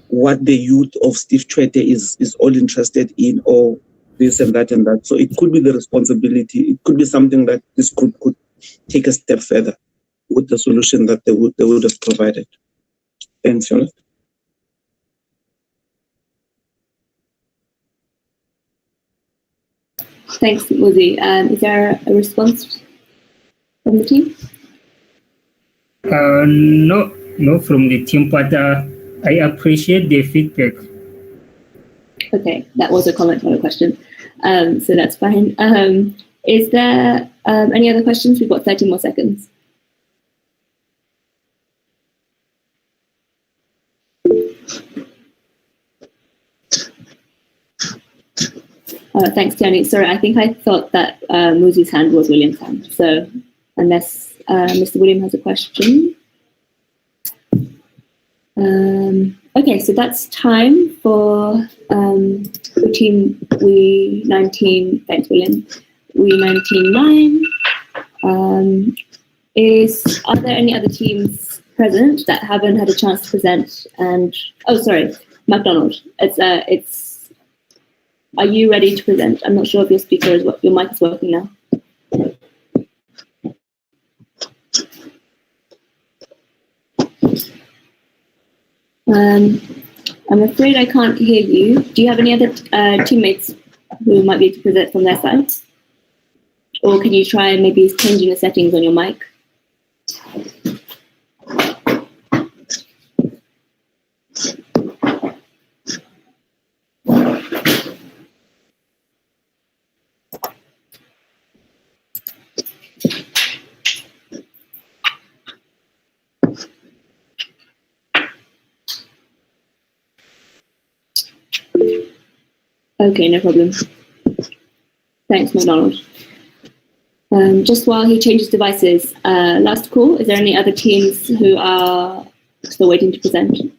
what the youth of Tshwete is all interested in, or this and that and that. So it could be the responsibility. It could be something that this group could take a step further with the solution that they would have provided. Thanks, Charlotte. Thanks, Muzi. Is there a response from the team? No, from the team, but I appreciate the feedback. Okay, that was a comment, not a question. So that's fine. Is there any other questions? We've got 30 more seconds. Thanks, Tiani. Sorry, I think I thought that Muzi's hand was William's hand. So unless Mr. William has a question. Okay, so that's time for team We 19. Thanks, William. We 19-9. Are there any other teams present that haven't had a chance to present? And McDonald. Are you ready to present? I'm not sure if your mic is working now. I'm afraid I can't hear you. Do you have any other teammates who might be able to present from their side? Or can you try maybe changing the settings on your mic? Okay, no problem. Thanks, McDonald. Just while he changes devices, last call, is there any other teams who are still waiting to present?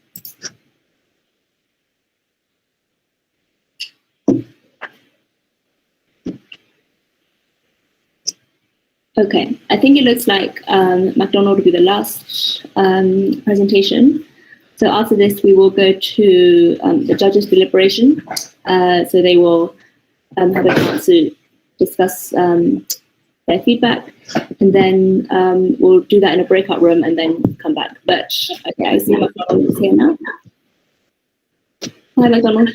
Okay, I think it looks like McDonald will be the last presentation. So after this, we will go to the judges' deliberation. So they will have a chance to discuss their feedback, and then we'll do that in a breakout room and then come back. But okay, I see McDonald is here now. Hi, McDonald.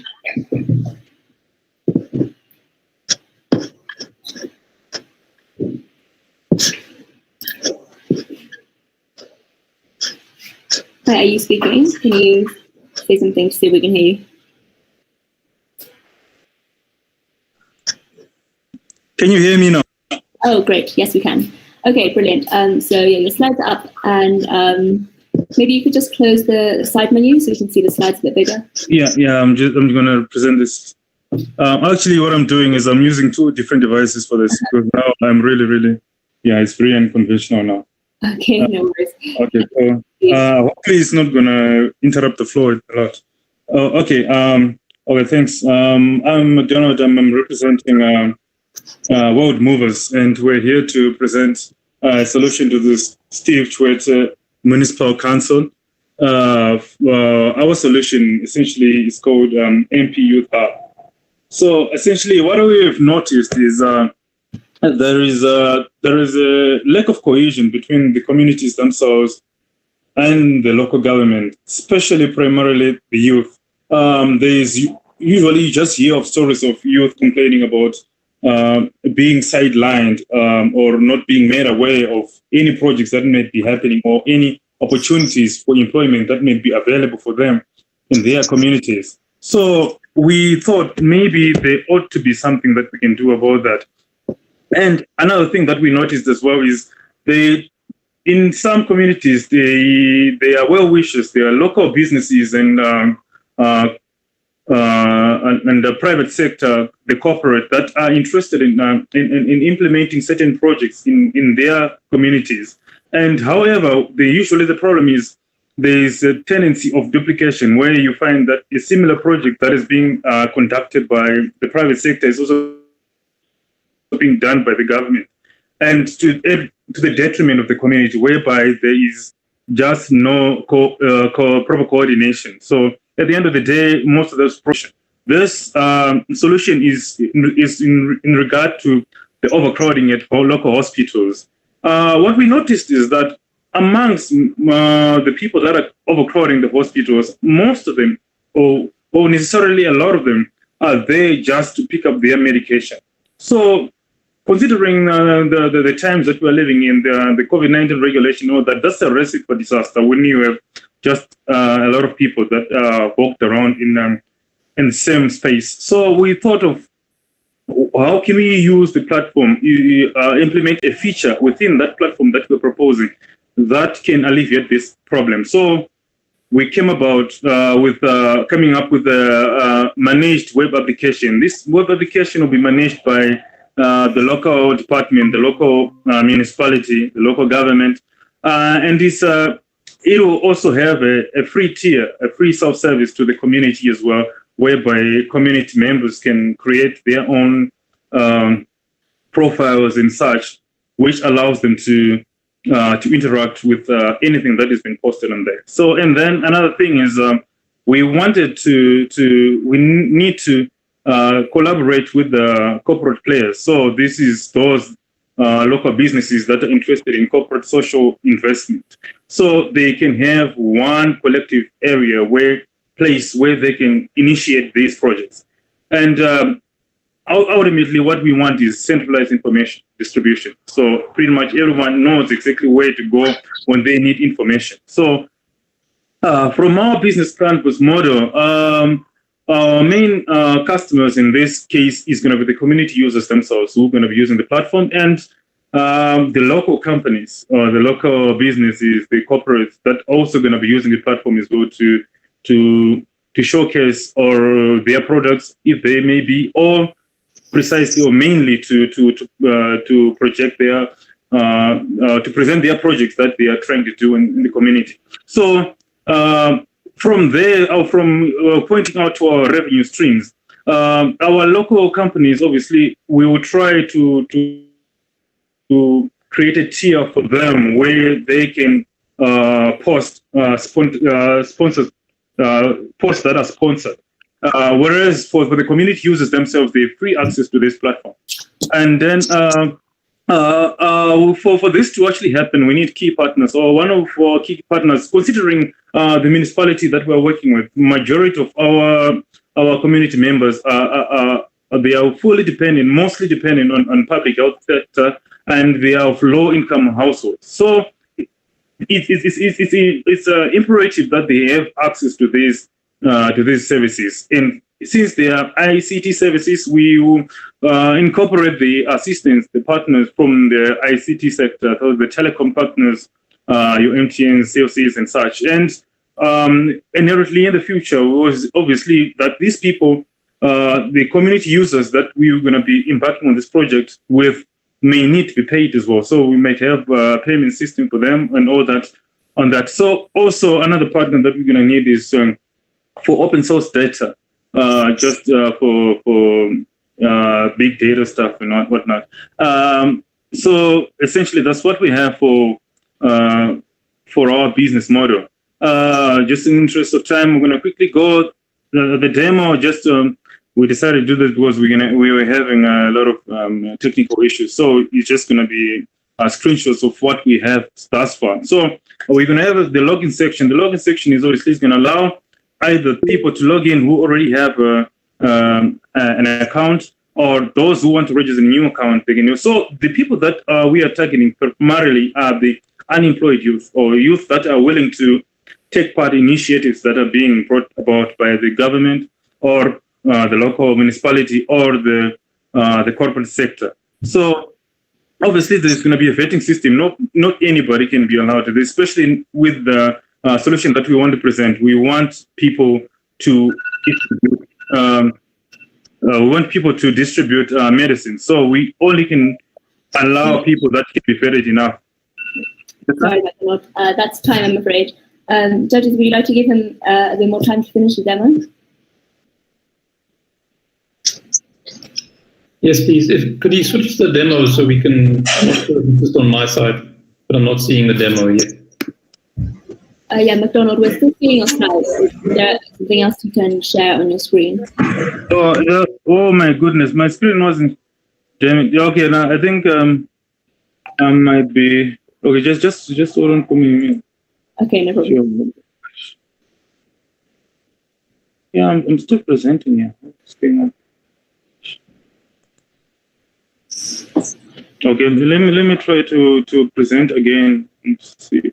Hi, are you speaking? Can you say something to see if we can hear you? Can you hear me now? Oh, great. Yes, we can. Okay, brilliant. So yeah, your slides are up, and maybe you could just close the slide menu so we can see the slides a bit bigger. Yeah. I'm going to present this. Actually, what I'm doing is I'm using 2 different devices for this because now I'm really, it's very unconventional now. Okay, no worries. Okay, so hopefully it's not going to interrupt the flow a lot. Okay, thanks. I'm Donald. I'm representing World Movers, and we're here to present a solution to this Steve Tshwete Municipal Council. Our solution essentially is called MP Youth Hub. So essentially what we have noticed is there is a lack of cohesion between the communities themselves and the local government, especially primarily the youth. There is usually you just hear of stories of youth complaining about being sidelined or not being made aware of any projects that may be happening or any opportunities for employment that may be available for them in their communities. So we thought maybe there ought to be something that we can do about that. And another thing that we noticed as well is in some communities, they are well-wishers, they are local businesses and the private sector, the corporate, that are interested in implementing certain projects in their communities. And however, the problem is there is a tendency of duplication where you find that a similar project that is being conducted by the private sector is also being done by the government, and to the detriment of the community, whereby there is just no proper coordination. So at the end of the day, most of those projects, this solution is in regard to the overcrowding at local hospitals. What we noticed is that amongst the people that are overcrowding the hospitals, most of them, or necessarily a lot of them, are there just to pick up their medication. So considering the times that we're living in, the COVID-19 regulation, that's a recipe for disaster when you have just a lot of people that walked around in the same space. So we thought of how can we use the platform, implement a feature within that platform that we're proposing that can alleviate this problem. So we came about coming up with a managed web application. This web application will be managed by the local department, the local municipality, the local government, and it will also have a free tier, a free self-service to the community as well, whereby community members can create their own profiles and such, which allows them to interact with anything that has been posted on there. So, and then another thing is we need to collaborate with the corporate players. So this is those local businesses that are interested in corporate social investment. So they can have one collective area place where they can initiate these projects. And ultimately what we want is centralized information distribution. So pretty much everyone knows exactly where to go when they need information. So from our business campus model, our main customers in this case is going to be the community users themselves who are going to be using the platform, and the local companies or the local businesses, the corporates that also going to be using the platform as well to showcase or their products, if they may be, or precisely or mainly to project their to present their projects that they are trying to do in the community. So from there, or from pointing out to our revenue streams, our local companies, obviously, we will try to create a tier for them where they can post sponsors posts that are sponsored. Whereas for the community users themselves, they have free access to this platform. And then for this to actually happen, we need key partners, or one of our key partners, considering the municipality that we're working with. Majority of our community members they are fully dependent, mostly dependent on public health sector, and they are of low-income households. So it's imperative that they have access to these services. And since they are ICT services, we will incorporate the assistants, the partners from the ICT sector, so the telecom partners, your MTNs, CLCs, and such. And inherently in the future was obviously that these people, the community users that we're going to be embarking on this project with, may need to be paid as well. So we might have a payment system for them and all that on that. So also another partner that we're going to need is for open source data, just for big data stuff and whatnot. So essentially that's what we have for our business model. Just in the interest of time, we're going to quickly go the demo. Just we decided to do this because we were having a lot of technical issues. So it's just going to be screenshots of what we have thus far. So we're going to have the login section. The login section is obviously going to allow either people to log in who already have an account, or those who want to register a new account, they can use. So the people that we are targeting primarily are the unemployed youth, or youth that are willing to take part in initiatives that are being brought about by the government or the local municipality or the corporate sector. So obviously there's going to be a vetting system. Not anybody can be allowed to this, especially with the solution that we want to present. We want people to distribute medicine. So we only can allow people that can be vetted enough. Sorry, that's time, I'm afraid. Judges, would you like to give him a bit more time to finish the demo? Yes, please. Could you switch to the demo so we can, just on my side, but I'm not seeing the demo yet. Yeah, McDonald, we're still seeing your slides. Is there something else you can share on your screen? Oh my goodness, my screen wasn't. Okay, now I think I might be. Okay, just hold on for me. Okay, no problem. Sure. Yeah, I'm still presenting here. What's going on? Okay, let me try to present again. Let's see.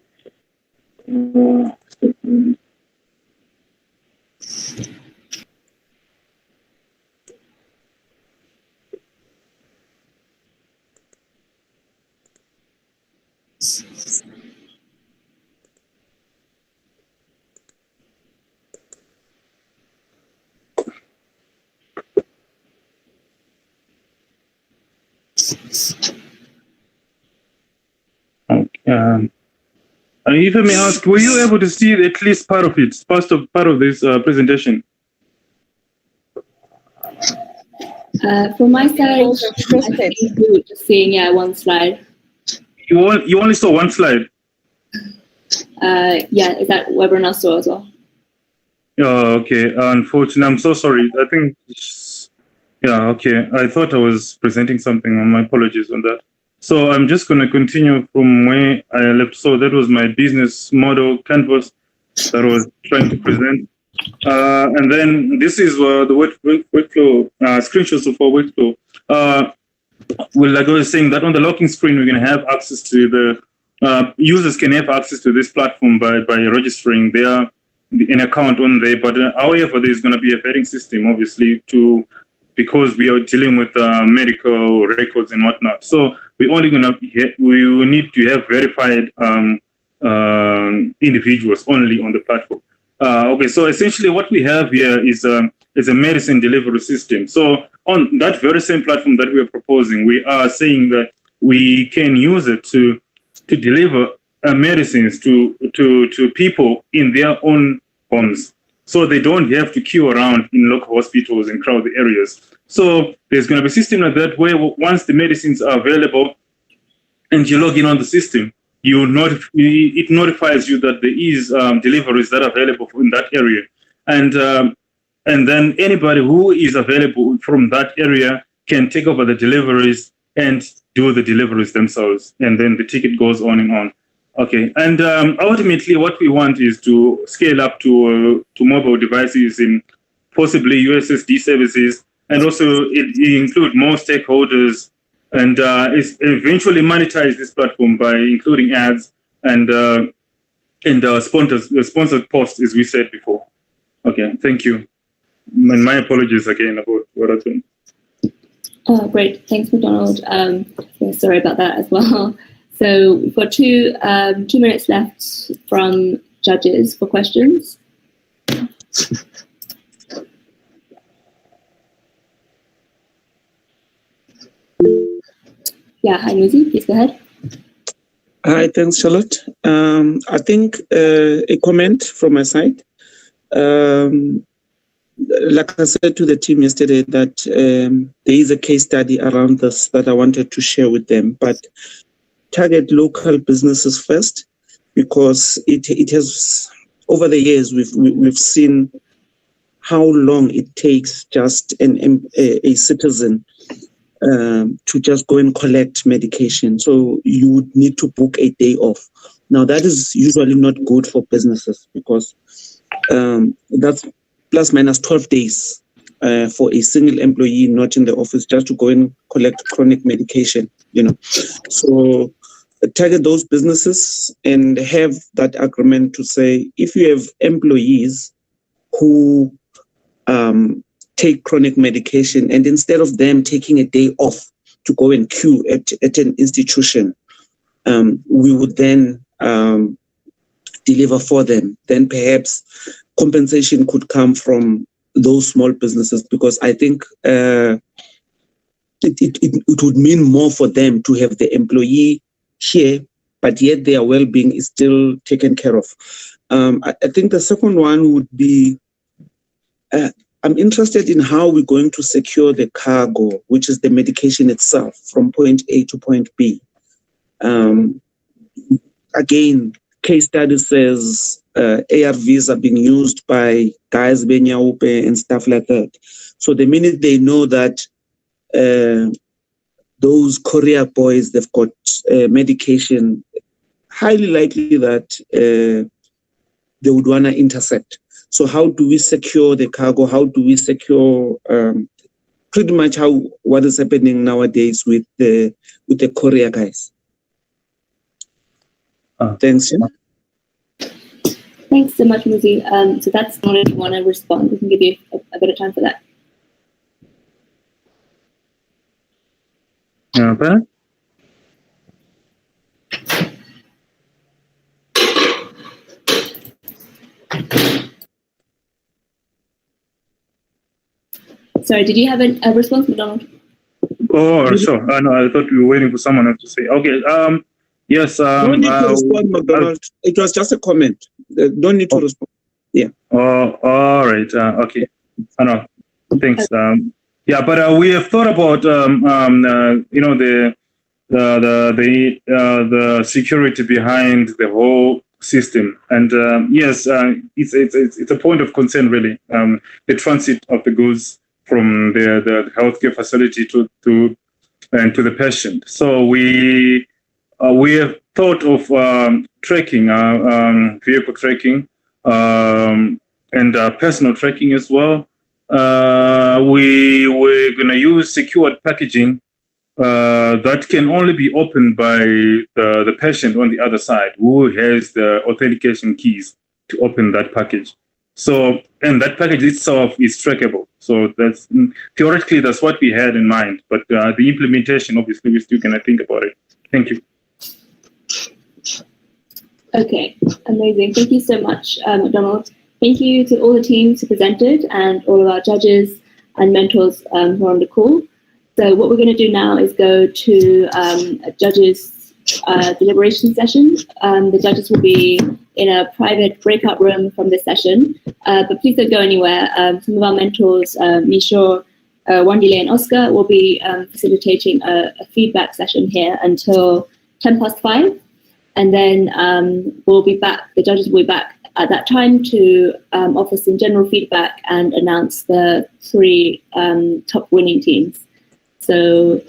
If I may ask, were you able to see at least part of it, part of this presentation? From my side, I think we were just seeing one slide. You only saw one slide? Yeah, is that what everyone else saw as well? Oh, okay. Unfortunately, I'm so sorry. I think, yeah, okay. I thought I was presenting something. My apologies on that. So I'm just going to continue from where I left. So that was my business model canvas that I was trying to present. And then this is the workflow screenshots of our workflow. Well, like I was saying, that on the locking screen, we're going to have access to the users can have access to this platform by registering an account on there. But however, there's going to be a vetting system, obviously, because we are dealing with medical records and whatnot. So we're only going to we will need to have verified individuals only on the platform. Okay, so essentially what we have here is a medicine delivery system. So on that very same platform that we are proposing, we are saying that we can use it to deliver medicines to people in their own homes. So they don't have to queue around in local hospitals and crowded areas. So there's going to be a system like that where once the medicines are available and you log in on the system, it notifies you that there is deliveries that are available in that area. And then anybody who is available from that area can take over the deliveries and do the deliveries themselves. And then the ticket goes on and on. Okay, and ultimately what we want is to scale up to mobile devices in possibly USSD services, and also include more stakeholders, and eventually monetize this platform by including ads and sponsored posts, as we said before. Okay, thank you. And my apologies again about what I said. Oh, great. Thanks, McDonald. Yeah, sorry about that as well. So we've got 2 minutes left from judges for questions. Yeah, hi, Muzi, please go ahead. Hi, thanks, Charlotte. I think a comment from my side. Like I said to the team yesterday, that there is a case study around this that I wanted to share with them, but target local businesses first, because it has, over the years, we've seen how long it takes just a citizen to just go and collect medication. So you would need to book a day off. Now that is usually not good for businesses, because that's plus minus 12 days for a single employee not in the office just to go and collect chronic medication, So target those businesses and have that agreement to say, if you have employees who take chronic medication, and instead of them taking a day off to go and queue at an institution, we would then deliver for them. Then perhaps compensation could come from those small businesses, because I think it would mean more for them to have the employee here, but yet their well-being is still taken care of. I think the second one would be, I'm interested in how we're going to secure the cargo, which is the medication itself, from point A to point B. Again, case study says ARVs are being used by guys benyaupe and stuff like that. So the minute they know that those courier boys, they've got medication, highly likely that they would want to intercept. So how do we secure the cargo? How do we secure pretty much what is happening nowadays with the courier guys? Thanks. Thanks so much, Muzi. So that's not if you want to respond. We can give you a bit of time for that. Okay. Sorry, did you have a response, McDonald? Oh, sure. No, I thought we were waiting for someone else to say. Okay. Yes. Don't need to respond, McDonald. It was just a comment. Don't need to respond. Yeah. Oh, all right. Okay. I know. Thanks. Yeah, but we have thought about the security behind the whole system, and yes, it's a point of concern really. The transit of the goods from the healthcare facility to the patient. So we have thought of tracking, vehicle tracking, and personal tracking as well. We were going to use secured packaging that can only be opened by the patient on the other side who has the authentication keys to open that package. So, and that package itself is trackable. So that's theoretically that's what we had in mind, but the implementation, obviously, we're still going to think about it. Thank you. Okay, amazing. Thank you so much, Donald. Thank you to all the teams who presented and all of our judges and mentors who are on the call. So what we're going to do now is go to a judges' deliberation session. The judges will be in a private breakout room from this session, but please don't go anywhere. Some of our mentors, Misho, Wandile and Oscar, will be facilitating a feedback session here until 5:10. And then we'll be back, the judges will be back at that time to offer some general feedback and announce the 3 top winning teams. So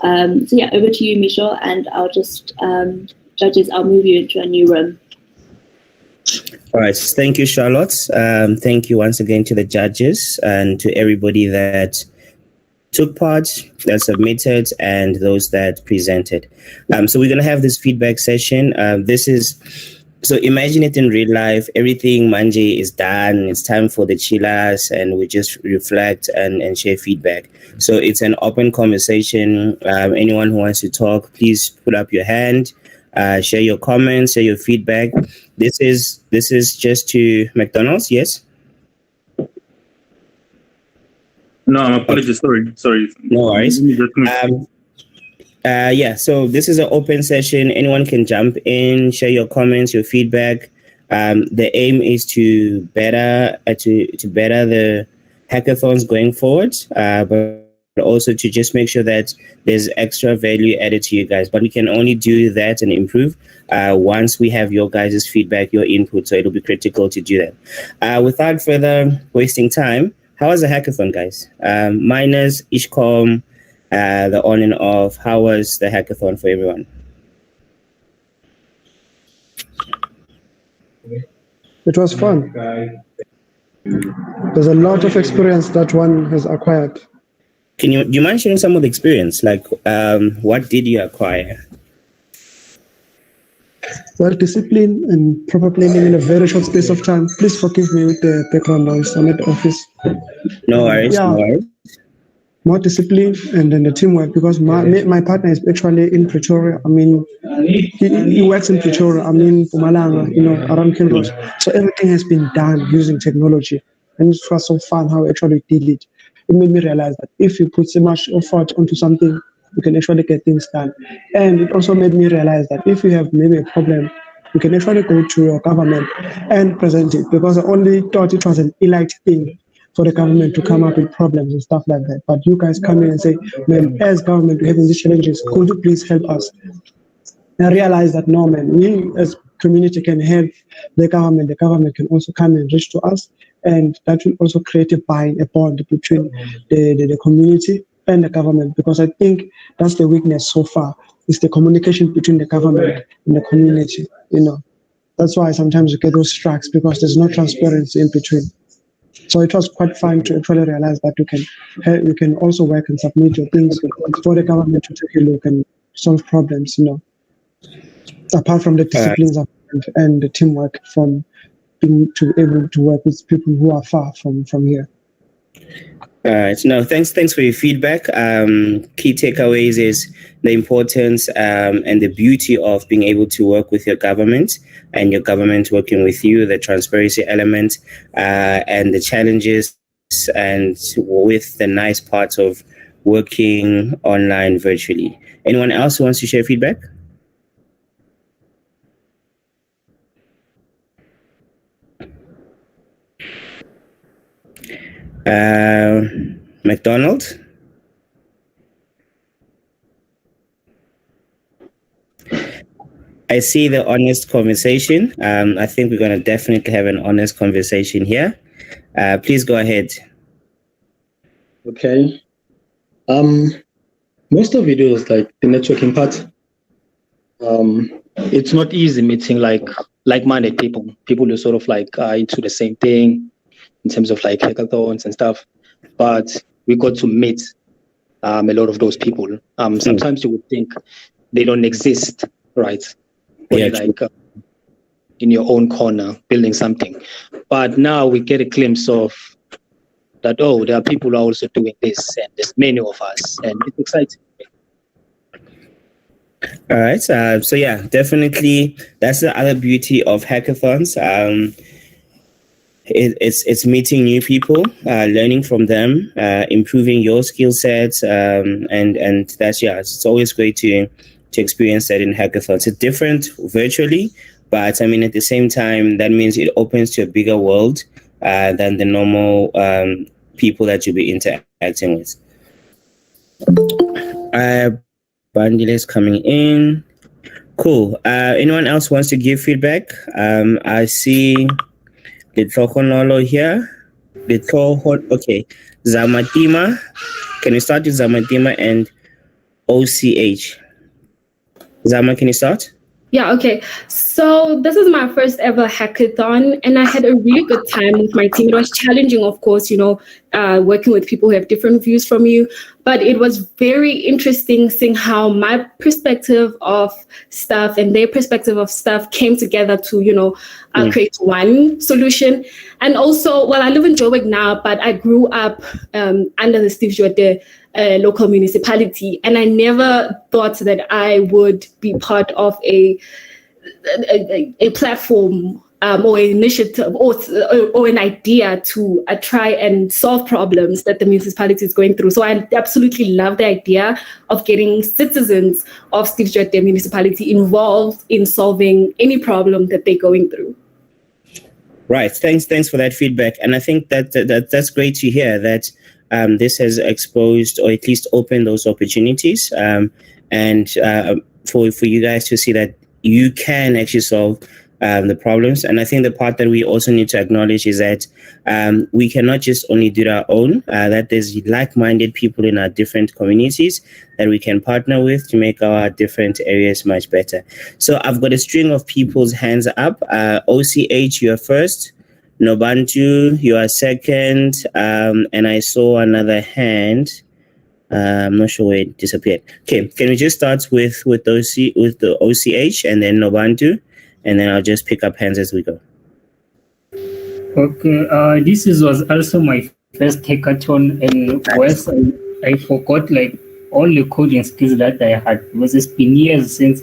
yeah, over to you, Michelle, and I'll just, judges, I'll move you into a new room. All right, thank you, Charlotte. Thank you once again to the judges and to everybody that took part, that submitted, and those that presented. So we're going to have this feedback session. So imagine it in real life. Everything Manje is done. It's time for the chillers, and we just reflect and share feedback. So it's an open conversation. Anyone who wants to talk, please put up your hand, share your comments, share your feedback. This is just to McDonald's, yes? No, apologies. Sorry. No worries. Yeah, so this is an open session. Anyone can jump in, share your comments, your feedback. The aim is to better the hackathons going forward, but also to just make sure that there's extra value added to you guys. But we can only do that and improve once we have your guys' feedback, your input. So it'll be critical to do that. Without further wasting time, how was the hackathon, guys? Minus Ishcom, the on and off. How was the hackathon for everyone? It was fun. There's a lot of experience that one has acquired. Do you mind sharing some of the experience? Like, what did you acquire? Well, discipline and proper planning in a very short space of time. Please forgive me with the background noise. I'm at the office. No worries. Yeah. No worries. More discipline and then the teamwork, because my partner is actually in Pretoria. I mean, he works in Pretoria. I mean, Mpumalanga, around Kilros. So everything has been done using technology. And it was so fun how we actually did it. It made me realize that if you put so much effort onto something, you can actually get things done. And it also made me realize that if you have maybe a problem, you can actually go to your government and present it, because I only thought it was an elite thing for the government to come up with problems and stuff like that. But you guys come in and say, man, as government, we're having these challenges. Could you please help us? And I realized that, no, man, we as community can help the government. The government can also come and reach to us. And that will also create a bond between the community and the government, because I think that's the weakness so far, is the communication between the government and the community. That's why sometimes you get those strikes, because there's no transparency in between. So it was quite fun to actually realize that you can also work and submit your things for the government to take a look and solve problems, apart from the disciplines and the teamwork from being able to work with people who are far from here. No, thanks for your feedback. Key takeaways is the importance and the beauty of being able to work with your government and your government working with you, the transparency element, and the challenges, and with the nice parts of working online virtually. Anyone else who wants to share feedback? McDonald? I see the honest conversation. I think we're going to definitely have an honest conversation here. Please go ahead. Okay. Most of it was like the networking part. It's not easy meeting like like-minded people who sort of like are into the same thing. in terms of like hackathons and stuff, but we got to meet a lot of those people. Sometimes you would think they don't exist, right? Or Yeah, like in your own corner building something. But now we get a glimpse of that, oh, there are people who are also doing this, and there's many of us, and it's exciting. All right. So yeah, definitely that's the other beauty of hackathons. It's meeting new people, learning from them, improving your skill sets, and that's it's always great to experience that in hackathons. It's different virtually, but I mean at the same time that means it opens to a bigger world than the normal people that you'll be interacting with. Bandiles coming in. Cool. Anyone else wants to give feedback? I see Litlokonolo here. Okay. Zamatima. Can you start with Zamatima and OCH? Zama, can you start? Yeah, okay. So this is my first ever hackathon, and I had a really good time with my team. It was challenging, of course, working with people who have different views from you, but it was very interesting seeing how my perspective of stuff and their perspective of stuff came together to, create one solution. And also, well, I live in Joburg now, but I grew up under the Steve Tshwete local municipality, and I never thought that I would be part of a platform or an initiative or an idea to try and solve problems that the municipality is going through. So I absolutely love the idea of getting citizens of Steve Tshwete municipality involved in solving any problem that they're going through. Right. Thanks for that feedback. And I think that's great to hear that this has exposed or at least opened those opportunities, and for you guys to see that you can actually solve the problems. And I think the part that we also need to acknowledge is that we cannot just only do it our own, that there's like-minded people in our different communities that we can partner with to make our different areas much better. So I've got a string of people's hands up. OCH, you're first. Nobantu, you are second. And I saw another hand. I'm not sure where it disappeared. Okay, can we just start with the OCH and then Nobantu, and then I'll just pick up hands as we go. Okay, this was also my first hackathon, and once I forgot like all the coding skills that I had, because it's been years since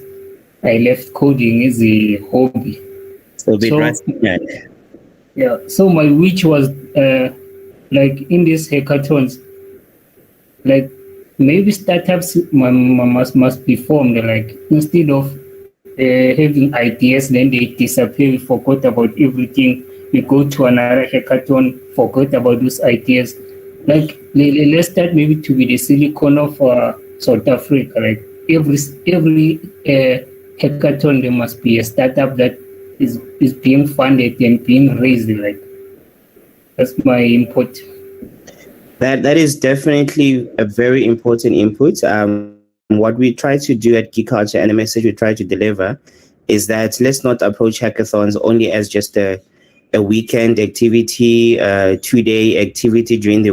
I left coding as a hobby. So my wish was like in these hackathons, like maybe startups must be formed, like instead of having ideas, then they disappear, we forgot about everything. We go to another hackathon, forgot about those ideas. Like let's start maybe to be the silicon of South Africa. Like every hackathon, there must be a startup that is being funded and being raised. Like that's my input. That is definitely a very important input. What we try to do at Geek Culture and the message we try to deliver is that let's not approach hackathons only as just a weekend activity, 2-day activity during the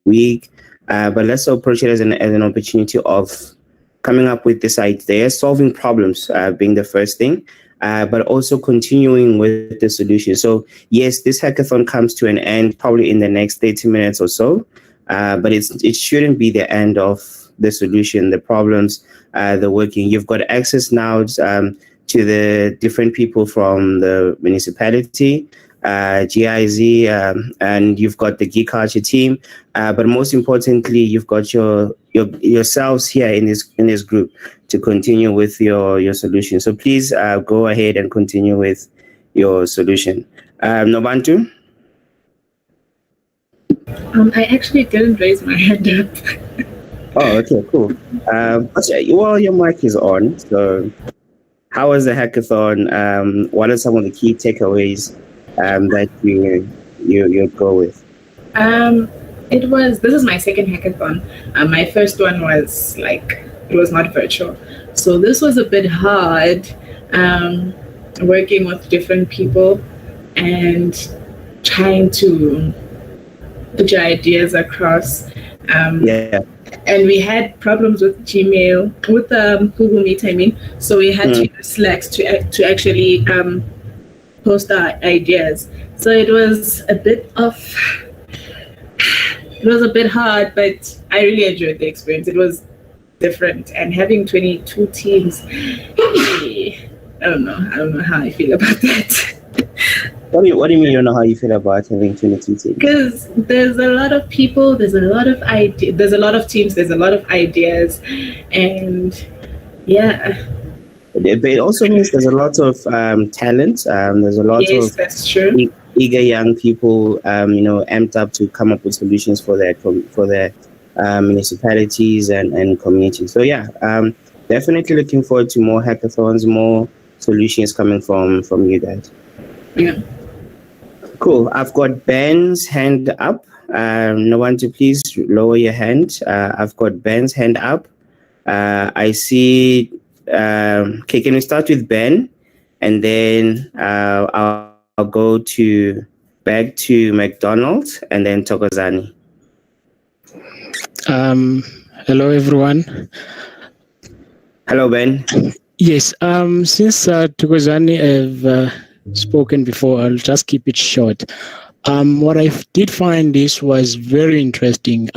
week, but let's approach it as an opportunity of coming up with this idea, solving problems being the first thing, but also continuing with the solution. So yes, this hackathon comes to an end probably in the next 30 minutes or so, but it shouldn't be the end of the solution, the problems, the working. You've got access now to the different people from the municipality, GIZ, and you've got the Geek Culture team, but most importantly, you've got yourselves here in this group to continue with your solution. So please go ahead and continue with your solution. Nobantu? I actually didn't raise my hand up. Oh, okay, cool. Well, your mic is on. So, how was the hackathon? What are some of the key takeaways that you'd go with? This is my second hackathon. My first one was it was not virtual, so this was a bit hard. Working with different people and trying to put your ideas across. Yeah. And we had problems with Gmail, with Google Meet, I mean. So we had to use Slack to actually post our ideas. So it was a bit hard, but I really enjoyed the experience. It was different, and having 22 teams, I don't know how I feel about that. What do you mean you don't know how you feel about having 22 teams? Because there's a lot of people, there's a lot of there's a lot of teams, there's a lot of ideas, and yeah. But it also means there's a lot of talent. There's a lot of that's true. Eager young people, amped up to come up with solutions for their municipalities and communities. So yeah, definitely looking forward to more hackathons, more solutions coming from you guys. Yeah. Cool. I've got Ben's hand up. No one to please lower your hand. I've got Ben's hand up. I see. Okay, can we start with Ben, and then I'll go back to McDonald, and then Thokozani. Hello, everyone. Hello, Ben. Yes. Since Thokozani have spoken before, I'll just keep it short. What I did find this was very interesting.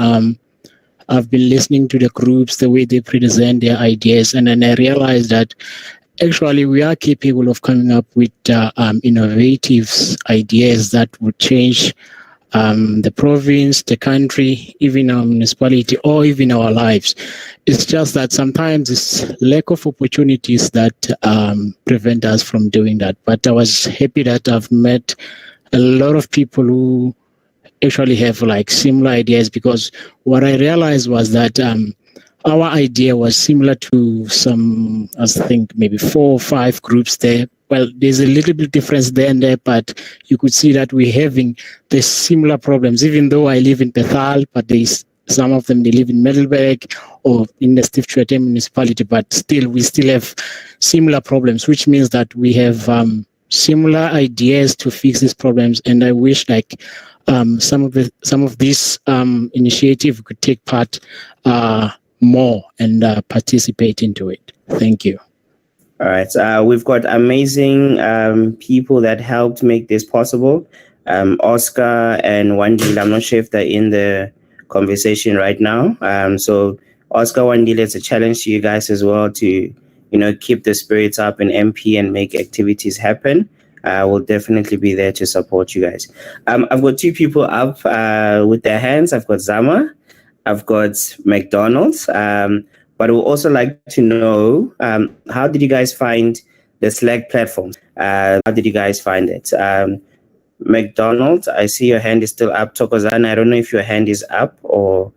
I've been listening to the groups, the way they present their ideas, and then I realized that actually we are capable of coming up with innovative ideas that would change the province, the country, even our municipality, or even our lives. It's just that sometimes it's lack of opportunities that prevent us from doing that. But I was happy that I've met a lot of people who actually have like similar ideas, because what I realized was that our idea was similar to some, I think maybe 4 or 5 groups there. Well, there's a little bit difference there and there, but you could see that we're having the similar problems, even though I live in Bethal, but there's some of them, they live in Middelburg or in the Tshwete municipality, but still, we still have similar problems, which means that we have similar ideas to fix these problems. And I wish like some of these initiative could take part more and participate into it. Thank you. All right. We've got amazing people that helped make this possible. Oscar and Wandile, I'm not sure if they're in the conversation right now. So Oscar, Wandile, it's a challenge to you guys as well to, keep the spirits up in MP and make activities happen. We'll definitely be there to support you guys. I've got 2 people up with their hands. I've got Zama. I've got McDonald's. But we'd also like to know, how did you guys find the Slack platform? How did you guys find it? McDonald, I see your hand is still up. Thokozani, I don't know if your hand is up or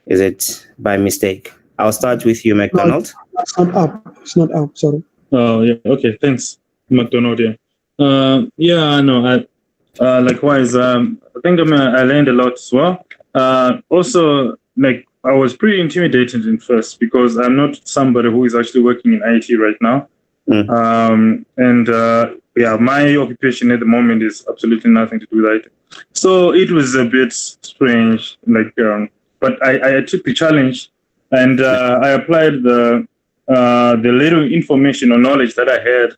is it by mistake? I'll start with you, McDonald. No, it's not up. It's not up. Sorry. Oh, yeah. Okay. Thanks, McDonald. Yeah. No. Likewise. I think I learned a lot as well. Also, I was pretty intimidated in first because I'm not somebody who is actually working in IT right now. My occupation at the moment is absolutely nothing to do with IT. So it was a bit strange, but I took the challenge and I applied the little information or knowledge that I had,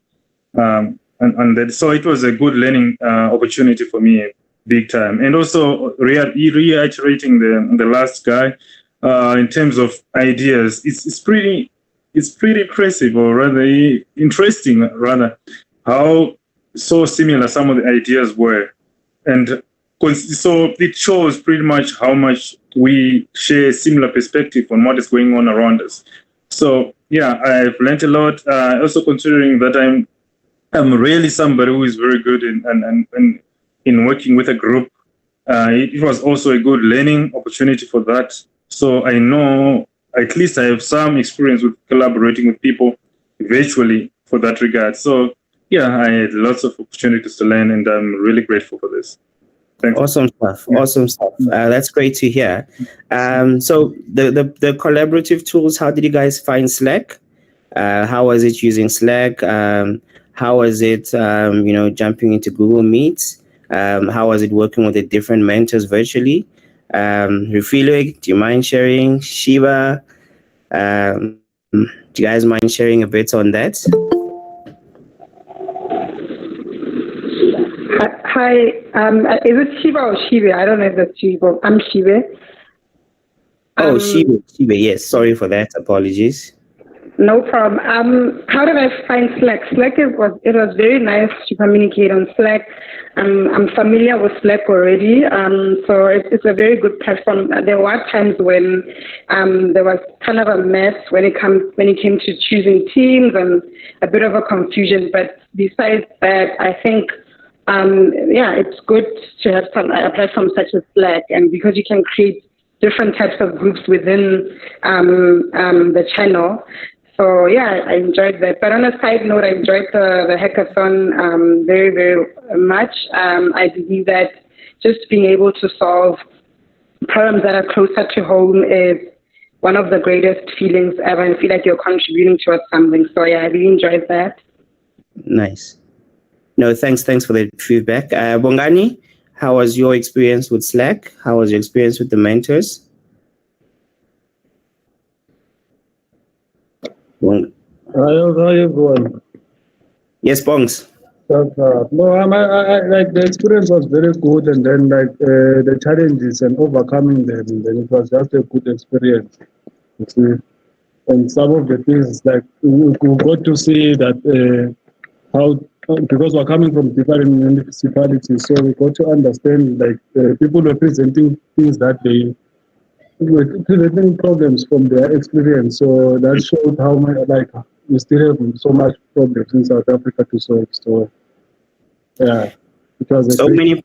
and that. So it was a good learning opportunity for me, big time. And also reiterating the last guy. In terms of ideas, it's pretty impressive, or rather interesting, how so similar some of the ideas were, and so it shows pretty much how much we share similar perspective on what is going on around us. So yeah, I've learned a lot. Also considering that I'm really somebody who is very good in working with a group. It was also a good learning opportunity for that. So I know at least I have some experience with collaborating with people virtually for that regard. So yeah, I had lots of opportunities to learn, and I'm really grateful for this. Thank you. Awesome stuff. Awesome stuff. That's great to hear. So the collaborative tools, how did you guys find Slack? How was it using Slack? How was it, jumping into Google Meets? How was it working with the different mentors virtually? Refilo, do you mind sharing? Shiva, do you guys mind sharing a bit on that? Hi, is it Shiva or Shiva? I don't know if it's Shiva. I'm Shiva. Oh, Shiva, yes. Sorry for that. Apologies. No problem. How did I find Slack? Slack it was very nice to communicate on Slack. I'm familiar with Slack already, so it's a very good platform. There were times when there was kind of a mess when it came to choosing teams and a bit of a confusion. But besides that, I think it's good to have a platform such as Slack, and because you can create different types of groups within the channel. So yeah, I enjoyed that. But on a side note, I enjoyed the hackathon very, very much. I believe that just being able to solve problems that are closer to home is one of the greatest feelings ever, and feel like you're contributing towards something. So yeah, I really enjoyed that. Nice. No, thanks for the feedback. Bongani, how was your experience with Slack? How was your experience with the mentors? How you going? Yes, Bongs. No, I like the experience was very good, and then like the challenges and overcoming them, and then it was just a good experience. You see, and some of the things like we got to see that how, because we're coming from different municipalities, so we got to understand like people were presenting things that they were presenting problems from their experience. So that showed how much like we still have so much problems in South Africa to solve. So yeah, it was so many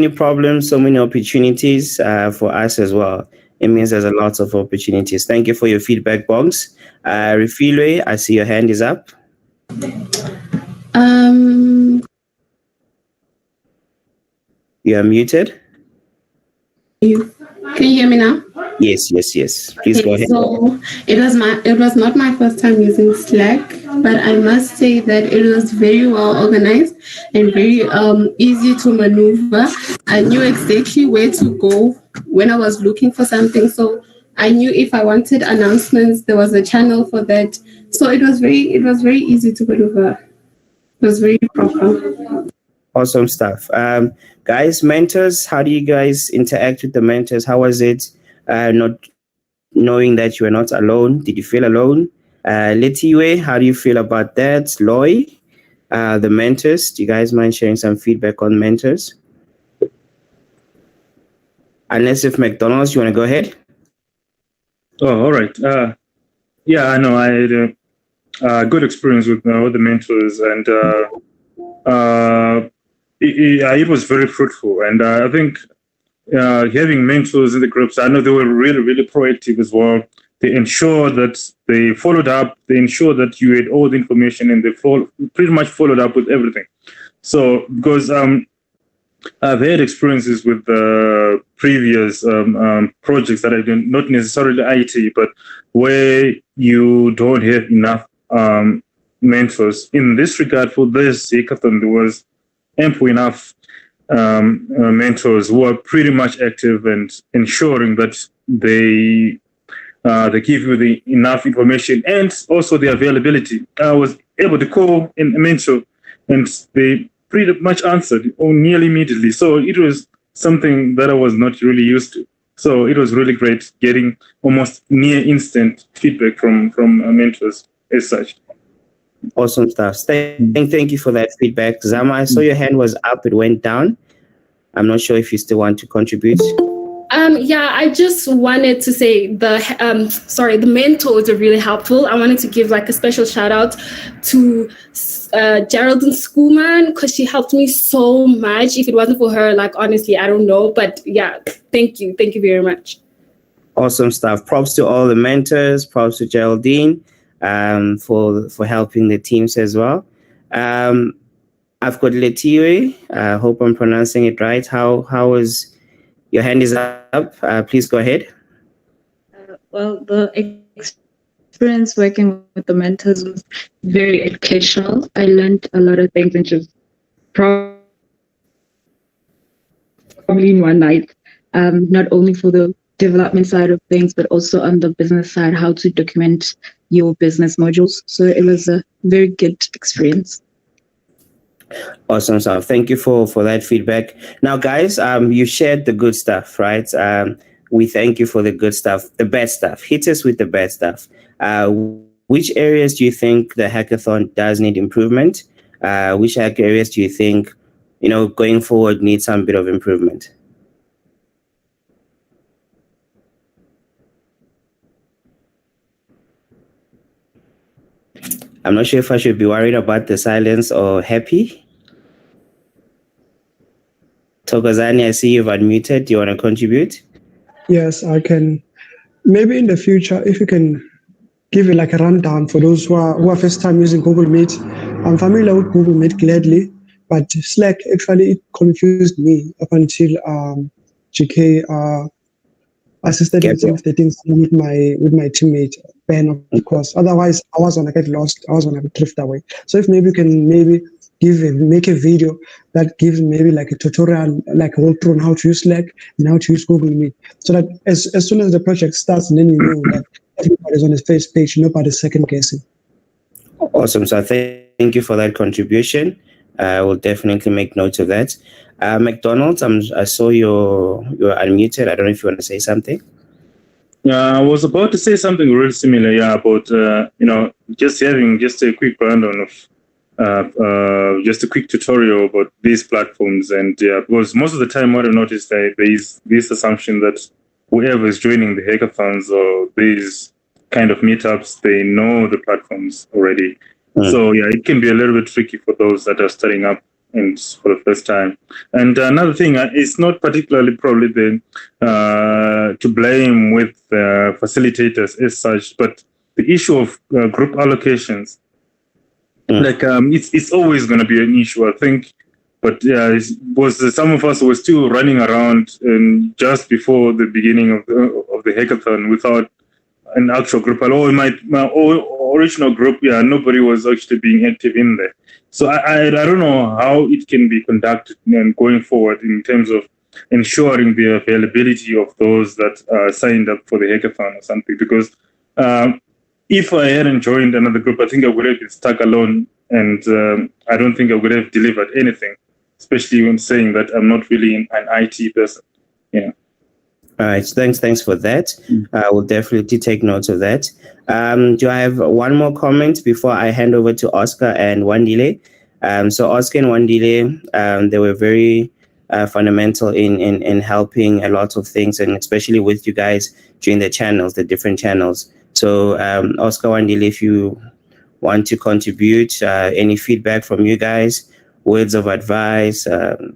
problems, so many opportunities for us as well. It means there's a lot of opportunities. Thank you for your feedback, Bongs. Refilwe, I see your hand is up. You are muted. Can you hear me now? Yes. Please go ahead. So it was not my first time using Slack, but I must say that it was very well organized and very easy to maneuver. I knew exactly where to go when I was looking for something. So I knew if I wanted announcements, there was a channel for that. So it was very easy to maneuver. It was very proper. Awesome stuff. Guys, mentors, how do you guys interact with the mentors? How was it not knowing that you were not alone? Did you feel alone? Letiwe, how do you feel about that? Loy, the mentors, do you guys mind sharing some feedback on mentors? Unless if McDonald's, you want to go ahead? Oh, all right. Yeah, I know. I had a good experience with the mentors, and it was very fruitful. And I think having mentors in the groups, I know they were really, really proactive as well. They ensured that they followed up. They ensured that you had all the information, and they pretty much followed up with everything. So, because I've had experiences with previous projects that I did, not necessarily IT, but where you don't have enough mentors. In this regard, for this hackathon, there was ample enough mentors who are pretty much active and ensuring that they give you enough information and also the availability. I was able to call a mentor, and they pretty much answered nearly immediately. So it was something that I was not really used to. So it was really great getting almost near instant feedback from mentors as such. Awesome stuff. Thank you for that feedback. Zama, I saw your hand was up, it went down. I'm not sure if you still want to contribute. Yeah, I just wanted to say the mentors are really helpful. I wanted to give like a special shout out to Geraldine Schoolman, because she helped me so much. If it wasn't for her, like honestly, I don't know. But yeah, thank you very much. Awesome stuff. Props to all the mentors. Props to Geraldine for helping the teams as well. I've got Letiwe. I hope I'm pronouncing it right. How was your hand is up? Please go ahead. Well, the experience working with the mentors was very educational. I learned a lot of things, and just probably in one night, not only for the development side of things, but also on the business side, how to document your business modules. So it was a very good experience. Awesome stuff. Thank you for that feedback. Now, guys, you shared the good stuff, right? We thank you for the good stuff, the bad stuff. Hit us with the bad stuff. Which areas do you think the hackathon does need improvement? Which areas do you think, going forward need some bit of improvement? I'm not sure if I should be worried about the silence or happy. Thokozani, I see you've unmuted. Do you want to contribute? Yes, I can. Maybe in the future, if you can give it like a rundown for those who are first time using Google Meet. I'm familiar with Google Meet gladly, but Slack actually it confused me up until GK assisted with some of the things with my teammate Ben, of course. Otherwise, I was gonna get lost. I was gonna drift away. So if maybe you can make a video that gives maybe like a tutorial, like a walkthrough on how to use Slack and how to use Google Meet, so that as soon as the project starts, then you know that everybody's on the first page, nobody's second guessing. Awesome. So thank you for that contribution. I will definitely make note of that. McDonald's, I saw you're unmuted. I don't know if you want to say something. Yeah, I was about to say something really similar. Yeah, about just having just a quick rundown of just a quick tutorial about these platforms, and because most of the time what I've noticed there is this assumption that whoever is joining the hackathons or these kind of meetups, they know the platforms already. So yeah, it can be a little bit tricky for those that are starting up and for the first time. And another thing, it's not particularly probably to blame with facilitators as such, but the issue of group allocations, like it's always going to be an issue, I think. But yeah, some of us were still running around just before the beginning of the hackathon without an actual group. My original group, nobody was actually being active in there. So I don't know how it can be conducted and going forward in terms of ensuring the availability of those that signed up for the hackathon or something. Because if I hadn't joined another group, I think I would have been stuck alone, and I don't think I would have delivered anything, especially when saying that I'm not really an IT person. Yeah. All right, thanks for that. I will definitely take note of that. Do I have one more comment before I hand over to Oscar and Wandile? So Oscar and Wandile, they were very fundamental in helping a lot of things, and especially with you guys during the different channels. So Oscar, Wandile, if you want to contribute, any feedback from you guys, words of advice,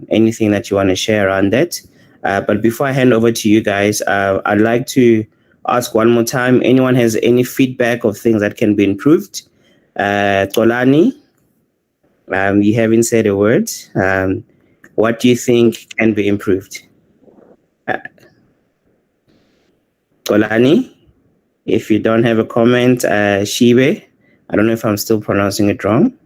anything that you want to share on that. But before I hand over to you guys, I'd like to ask one more time, anyone has any feedback of things that can be improved? Tolani, you haven't said a word. What do you think can be improved? Tolani, if you don't have a comment, Shibe, I don't know if I'm still pronouncing it wrong.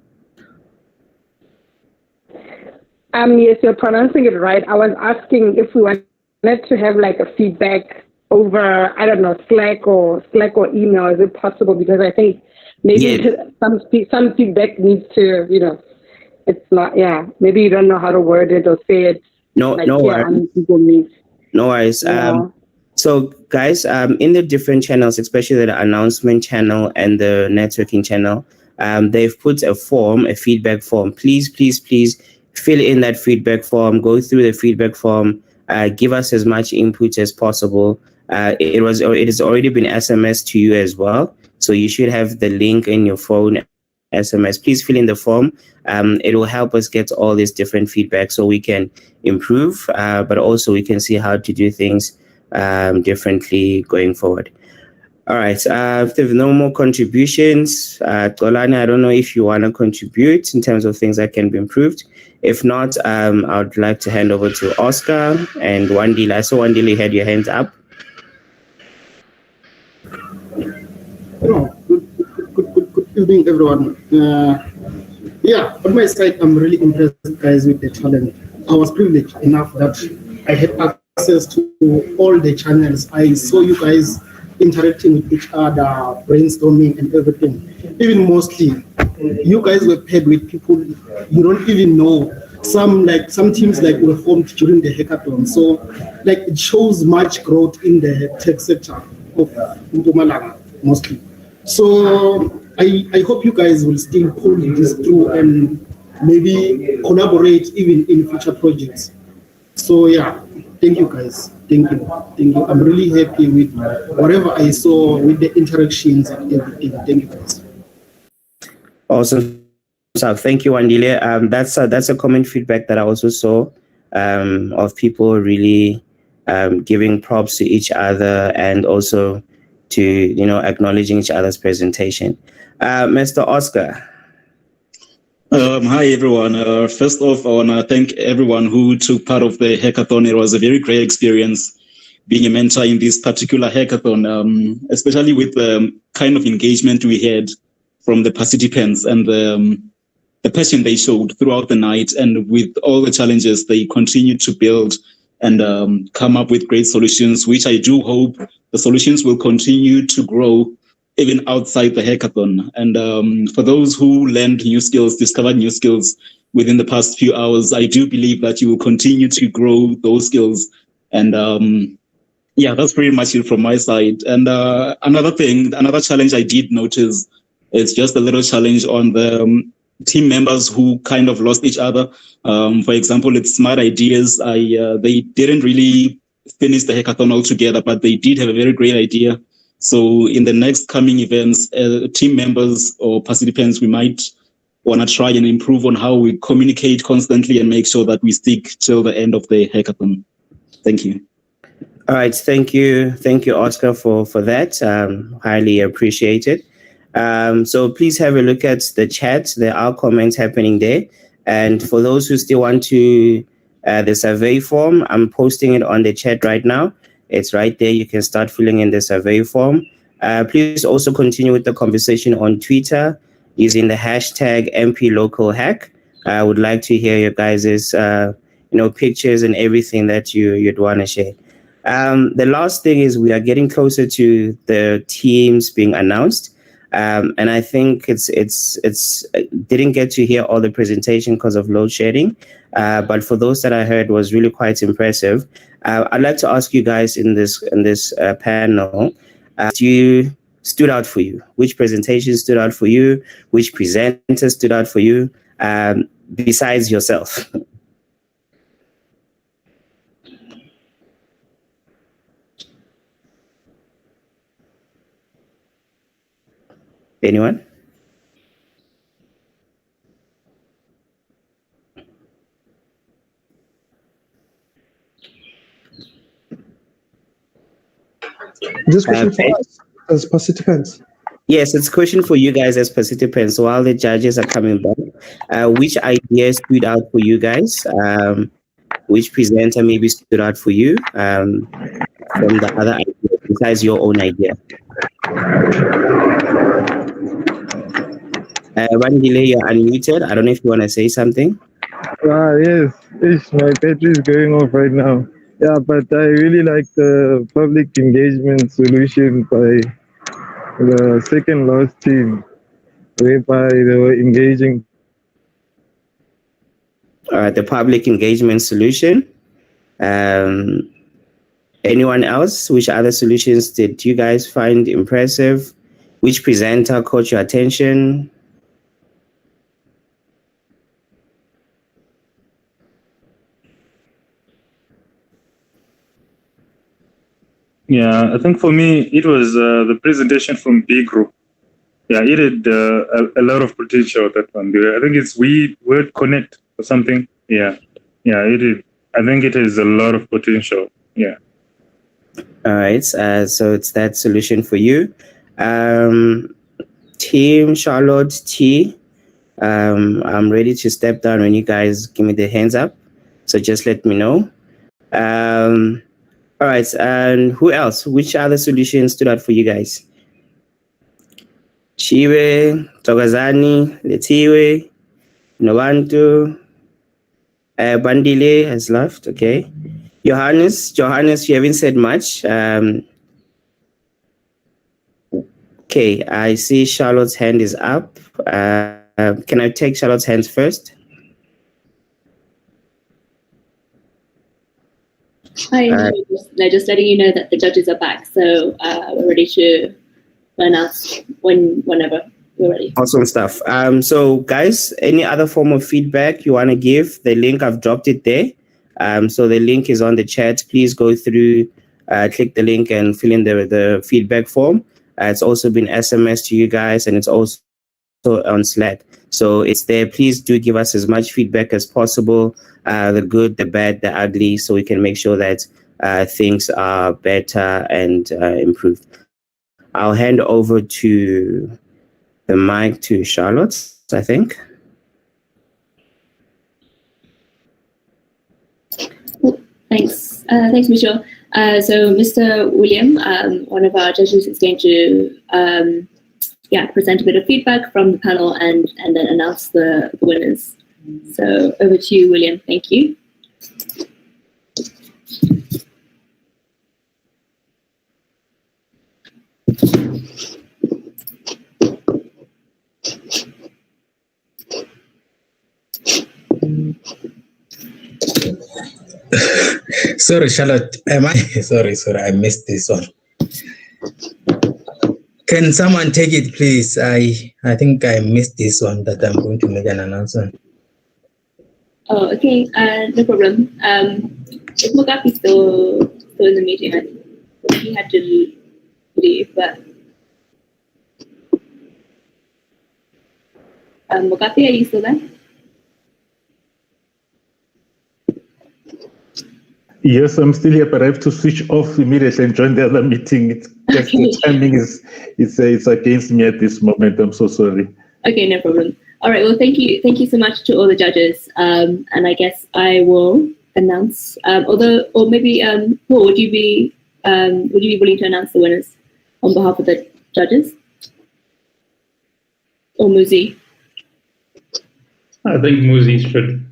Yes, you're pronouncing it right. I was asking if we wanted to have like a feedback over, I don't know, Slack or email. Is it possible? Because I think maybe some feedback needs to, it's not, maybe you don't know how to word it or say it. No worries. No worries. So guys, in the different channels, especially the announcement channel and the networking channel, they've put a feedback form. Please fill in that feedback form, go through the feedback form, give us as much input as possible. It has already been SMS to you as well. So you should have the link in your phone, SMS. Please fill in the form. It will help us get all this different feedback so we can improve, but also we can see how to do things differently going forward. All right. If there's no more contributions, Tolani, I don't know if you want to contribute in terms of things that can be improved. If not, I would like to hand over to Oscar and Wandile. I saw Wandile, you had your hands up. Good evening, everyone. On my side, I'm really impressed, guys, with the challenge. I was privileged enough that I had access to all the channels. I saw you guys interacting with each other, brainstorming and everything. Even mostly, you guys were paired with people you don't even know. Some teams were formed during the hackathon. So it shows much growth in the tech sector of Mpumalanga mostly. So I hope you guys will still pull this through and maybe collaborate even in future projects. So yeah, thank you guys. Thank you. I'm really happy with whatever I saw with the interactions and everything. Thank you guys. Awesome. So thank you, Wandile. That's a common feedback that I also saw of people really giving props to each other and also to acknowledging each other's presentation. Mr. Oscar. Hi everyone. First off, I want to thank everyone who took part of the hackathon. It was a very great experience being a mentor in this particular hackathon, especially with the kind of engagement we had from the participants and the passion they showed throughout the night, and with all the challenges they continued to build and come up with great solutions, which I do hope the solutions will continue to grow even outside the hackathon. And for those who learned new skills, discovered new skills within the past few hours, I do believe that you will continue to grow those skills. And yeah, that's pretty much it from my side. And another challenge I did notice is just a little challenge on the team members who kind of lost each other. For example, it's Smart Ideas. They didn't really finish the hackathon altogether, but they did have a very great idea. So in the next coming events, team members or participants, we might want to try and improve on how we communicate constantly and make sure that we stick till the end of the hackathon. Thank you. All right. Thank you, Oscar, for that. Highly appreciated. So please have a look at the chat. There are comments happening there. And for those who still want to, the survey form, I'm posting it on the chat right now. It's right there. You can start filling in the survey form. Please also continue with the conversation on Twitter using the hashtag #MPLocalHack. I would like to hear your guys' pictures and everything that you'd want to share. The last thing is we are getting closer to the teams being announced. And I think it's didn't get to hear all the presentation because of load shedding. But for those that I heard was really quite impressive. I'd like to ask you guys in this panel, you stood out for you? Which presentation stood out for you? Which presenter stood out for you? Besides yourself? Anyone? This question for us as participants. Yes, it's a question for you guys as participants. So while the judges are coming back, which ideas stood out for you guys? Which presenter maybe stood out for you from the other ideas besides your own idea? Wandile, you're unmuted. I don't know if you want to say something. Yes, my battery is going off right now. Yeah, but I really like the public engagement solution by the second last team, whereby they were engaging. The public engagement solution. Anyone else? Which other solutions did you guys find impressive? Which presenter caught your attention? Yeah, I think for me, it was the presentation from B Group. Yeah, it had a lot of potential, that one. I think it's Word Connect or something. Yeah, it did. I think it has a lot of potential. Yeah. All right. So it's that solution for you. Team Charlotte T. I'm ready to step down when you guys give me the hands up. So just let me know. All right, and who else? Which other solutions stood out for you guys? Chiwe, Togazani, Letiwe, Novantu, Bandile has left, okay. Johannes, you haven't said much. Okay, I see Charlotte's hand is up. Can I take Charlotte's hands first? Hi, no, just letting you know that the judges are back, so we're ready to announce whenever we're ready. Awesome stuff. So guys, any other form of feedback you want to give? The link, I've dropped it there. So the link is on the chat. Please go through, click the link and fill in the feedback form. It's also been SMS to you guys, and it's also on Slack. So it's there. Please do give us as much feedback as possible, the good, the bad, the ugly, so we can make sure that things are better and improved. I'll hand over to the mic to Charlotte, I think. Thanks. Thanks, Michelle. So Mr. William, one of our judges, is going to present a bit of feedback from the panel and then announce the winners. So over to you, William. Thank you. Sorry, Charlotte. Sorry, I missed this one. Can someone take it, please? I think I missed this one that I'm going to make an announcement. Oh, okay. No problem. Is Mugapi still in the meeting? He had to leave, but Mugapi, are you still there? Yes, I'm still here, but I have to switch off immediately and join the other meeting. It's just the timing is against me at this moment. I'm so sorry. Okay, no problem. All right. Well, thank you so much to all the judges. And I guess I will announce. Paul, would you be willing to announce the winners on behalf of the judges? Or Muzi? I think Muzi should.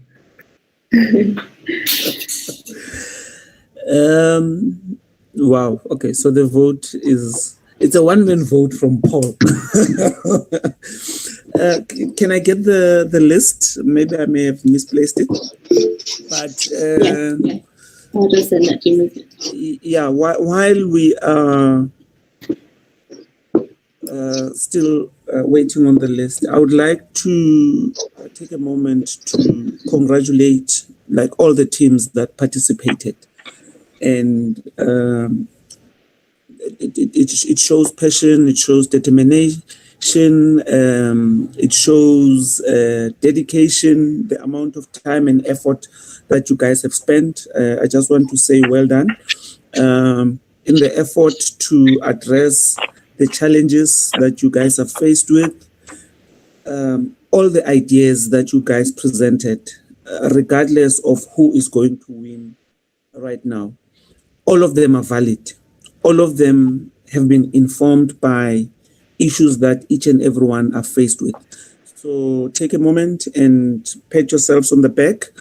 Wow. Okay. So the vote it's a one-man vote from Paul. Can I get the list? Maybe I may have misplaced it. But yeah. I'll just send that to you. Yeah. While we are still waiting on the list, I would like to take a moment to congratulate all the teams that participated. And it shows passion, it shows determination, it shows dedication, the amount of time and effort that you guys have spent. I just want to say well done in the effort to address the challenges that you guys are faced with. All the ideas that you guys presented, regardless of who is going to win right now, all of them are valid. All of them have been informed by issues that each and everyone are faced with. So take a moment and pat yourselves on the back.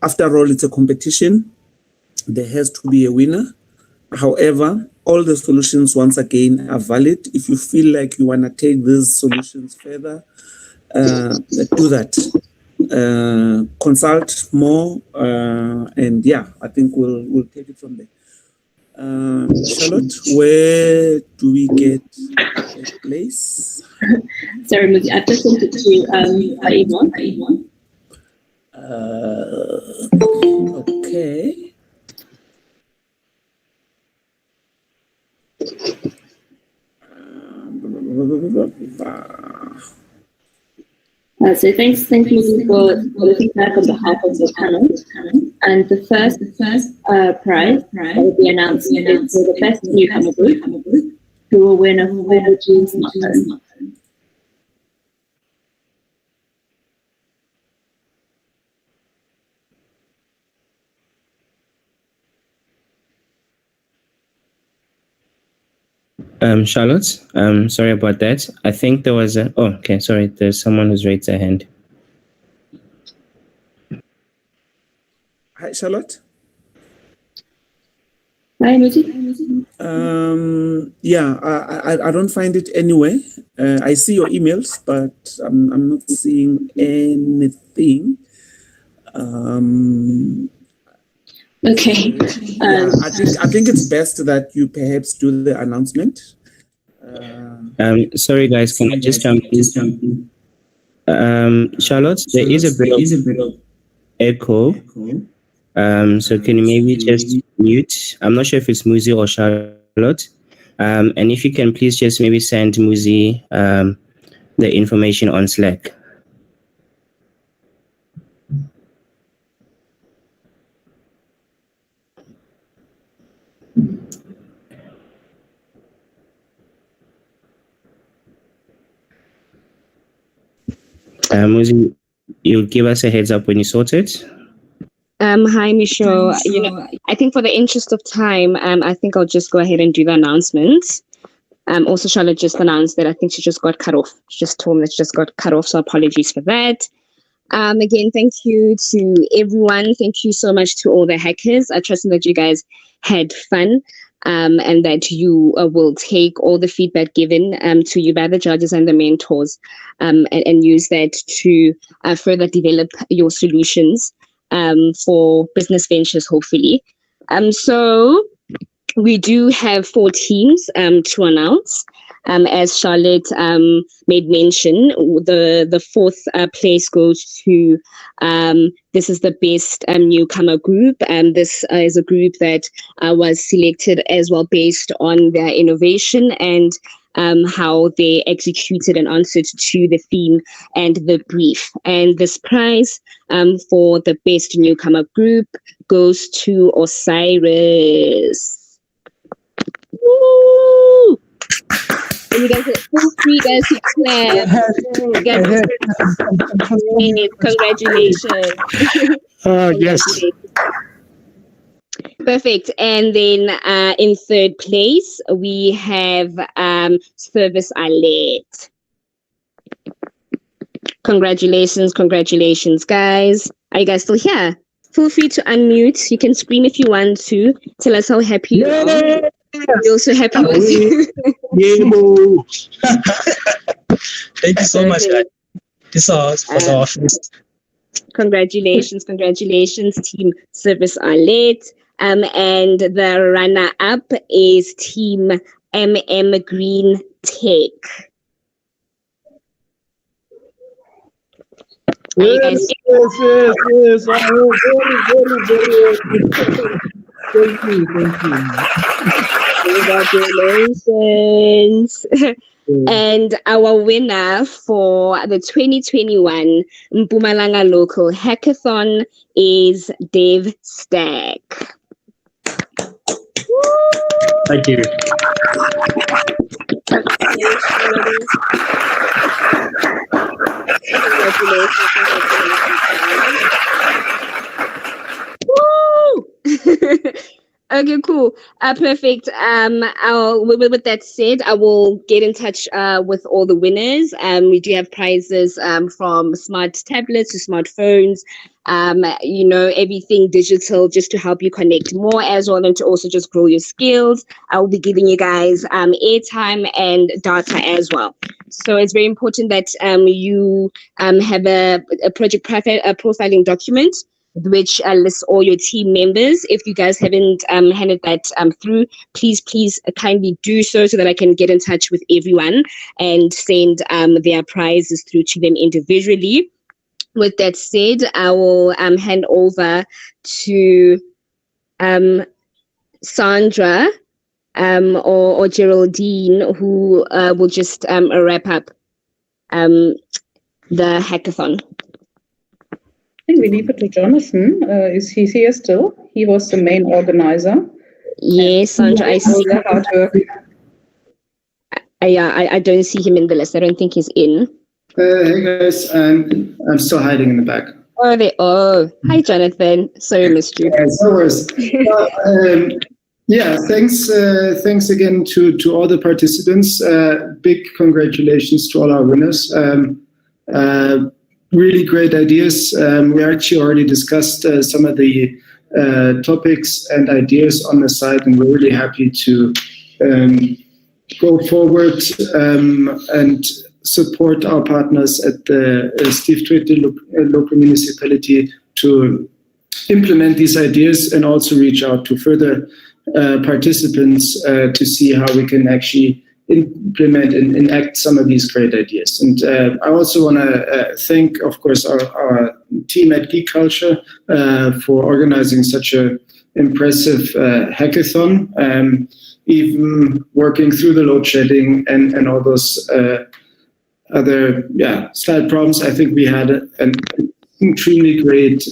After all, it's a competition. There has to be a winner. However, all the solutions, once again, are valid. If you feel like you want to take these solutions further, do that. Consult more, and I think we'll take it from there. Charlotte, where do we get a place? Sorry, Muzi, I've just sent it to email. Okay. So thank you for the feedback on behalf of the panel. And the first prize that will be announced is for the best newcomer group, who will win a 4G smartphone. Charlotte, sorry about that. I think there was there's someone who's raised their hand. Hi, Charlotte. Hi, Muzi. Yeah, I don't find it anywhere. I see your emails, but I'm not seeing anything. Okay. Yeah, I think it's best that you perhaps do the announcement. Sorry guys, can I just jump in? Charlotte, there is a bit of echo. So can you maybe just mute? I'm not sure if it's Muzi or Charlotte. And if you can please just maybe send Muzi the information on Slack. Muzi, you'll give us a heads up when you sort it. Hi, Michelle. I think for the interest of time, I think I'll just go ahead and do the announcement. Also, Charlotte just announced that I think she just got cut off. She just told me that she just got cut off, so apologies for that. Again, thank you to everyone. Thank you so much to all the hackers. I trust that you guys had fun and that you will take all the feedback given to you by the judges and the mentors and use that to further develop your solutions for business ventures, hopefully. So we do have 4 teams to announce. As Charlotte made mention, the 4th place goes to, this is the best newcomer group. This is a group that was selected as well based on their innovation and how they executed and answered to the theme and the brief. And this prize for the best newcomer group goes to Osiris. Woo! And you guys feel free guys to clap. Congratulations. Oh, yes. Perfect. And then in 3rd place, we have Service Alert. Congratulations, guys. Are you guys still here? Feel free to unmute. You can scream if you want to. Tell us how happy you are. We're also happy with you. Thank you so much, guys. This was our first. Congratulations, Team Service Alert. And the runner-up is Team MM Green Tech. Yes. Oh, very. Thank you. Congratulations. And our winner for the 2021 Mpumalanga Local Hackathon is Dave Stack. Thank you. Woo! Okay, cool. Perfect. With that said, I will get in touch with all the winners. We do have prizes from smart tablets to smartphones, everything digital just to help you connect more as well and to also just grow your skills. I will be giving you guys airtime and data as well. So it's very important that you have a project profiling document which lists all your team members. If you guys haven't handed that through, please kindly do so that I can get in touch with everyone and send their prizes through to them individually. With that said, I will hand over to Sandra or Geraldine, who will just wrap up the hackathon. I think we leave it to Jonathan. Is he here still? He was the main organizer. Yes, Sandra, I see. The hard work. I don't see him in the list. I don't think he's in. Hey guys, I'm still hiding in the back. Hi Jonathan. Sorry, I missed you. No worries. Thanks again to all the participants. Big congratulations to all our winners. Really great ideas. We actually already discussed some of the topics and ideas on the site, and we're really happy to go forward and support our partners at the Tshwete local municipality to implement these ideas, and also reach out to further participants to see how we can actually implement and enact some of these great ideas. And I also want to thank, of course, our team at Geek Culture for organizing such an impressive hackathon, even working through the load shedding and all those other slight problems. I think we had an extremely great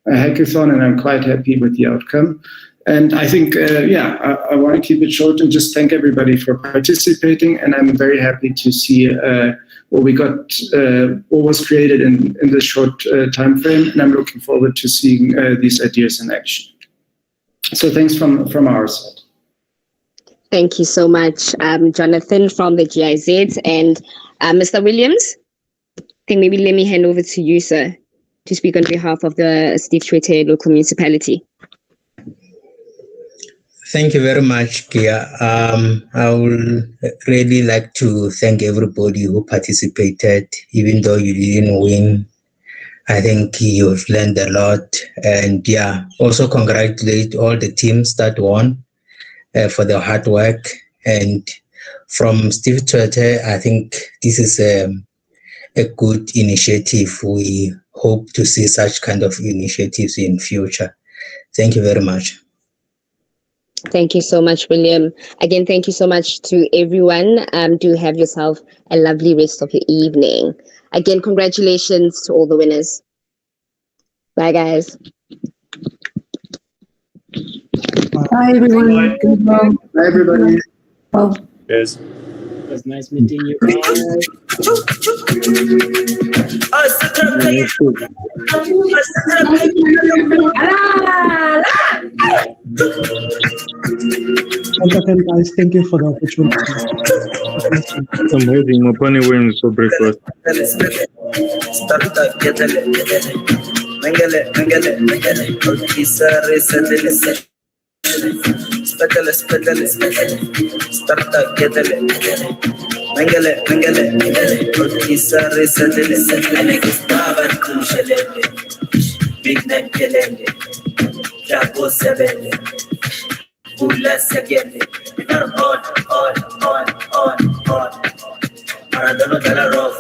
hackathon, and I'm quite happy with the outcome. And I think, I want to keep it short and just thank everybody for participating. And I'm very happy to see what we got, what was created in this short time frame. And I'm looking forward to seeing these ideas in action. So thanks from our side. Thank you so much, Jonathan from the GIZ, and Mr. Williams. I think maybe let me hand over to you, sir, to speak on behalf of the Tshwete local municipality. Thank you very much, Kia. I would really like to thank everybody who participated, even though you didn't win. I think you've learned a lot, and also congratulate all the teams that won for their hard work. And from Tshwete, I think this is a good initiative. We hope to see such kind of initiatives in future. Thank you very much. Thank you so much, William. Again, thank you so much to everyone. Do have yourself a lovely rest of your evening. Again, congratulations to all the winners. Bye, guys. Bye, everyone. Bye, everybody. Well. Yes. It was nice meeting you. Once again, guys, thank you for the opportunity. I'm waiting. Mapani wins for breakfast. Big neck kelele, Jago sebele, Bula segele, on. Maradona Galarov.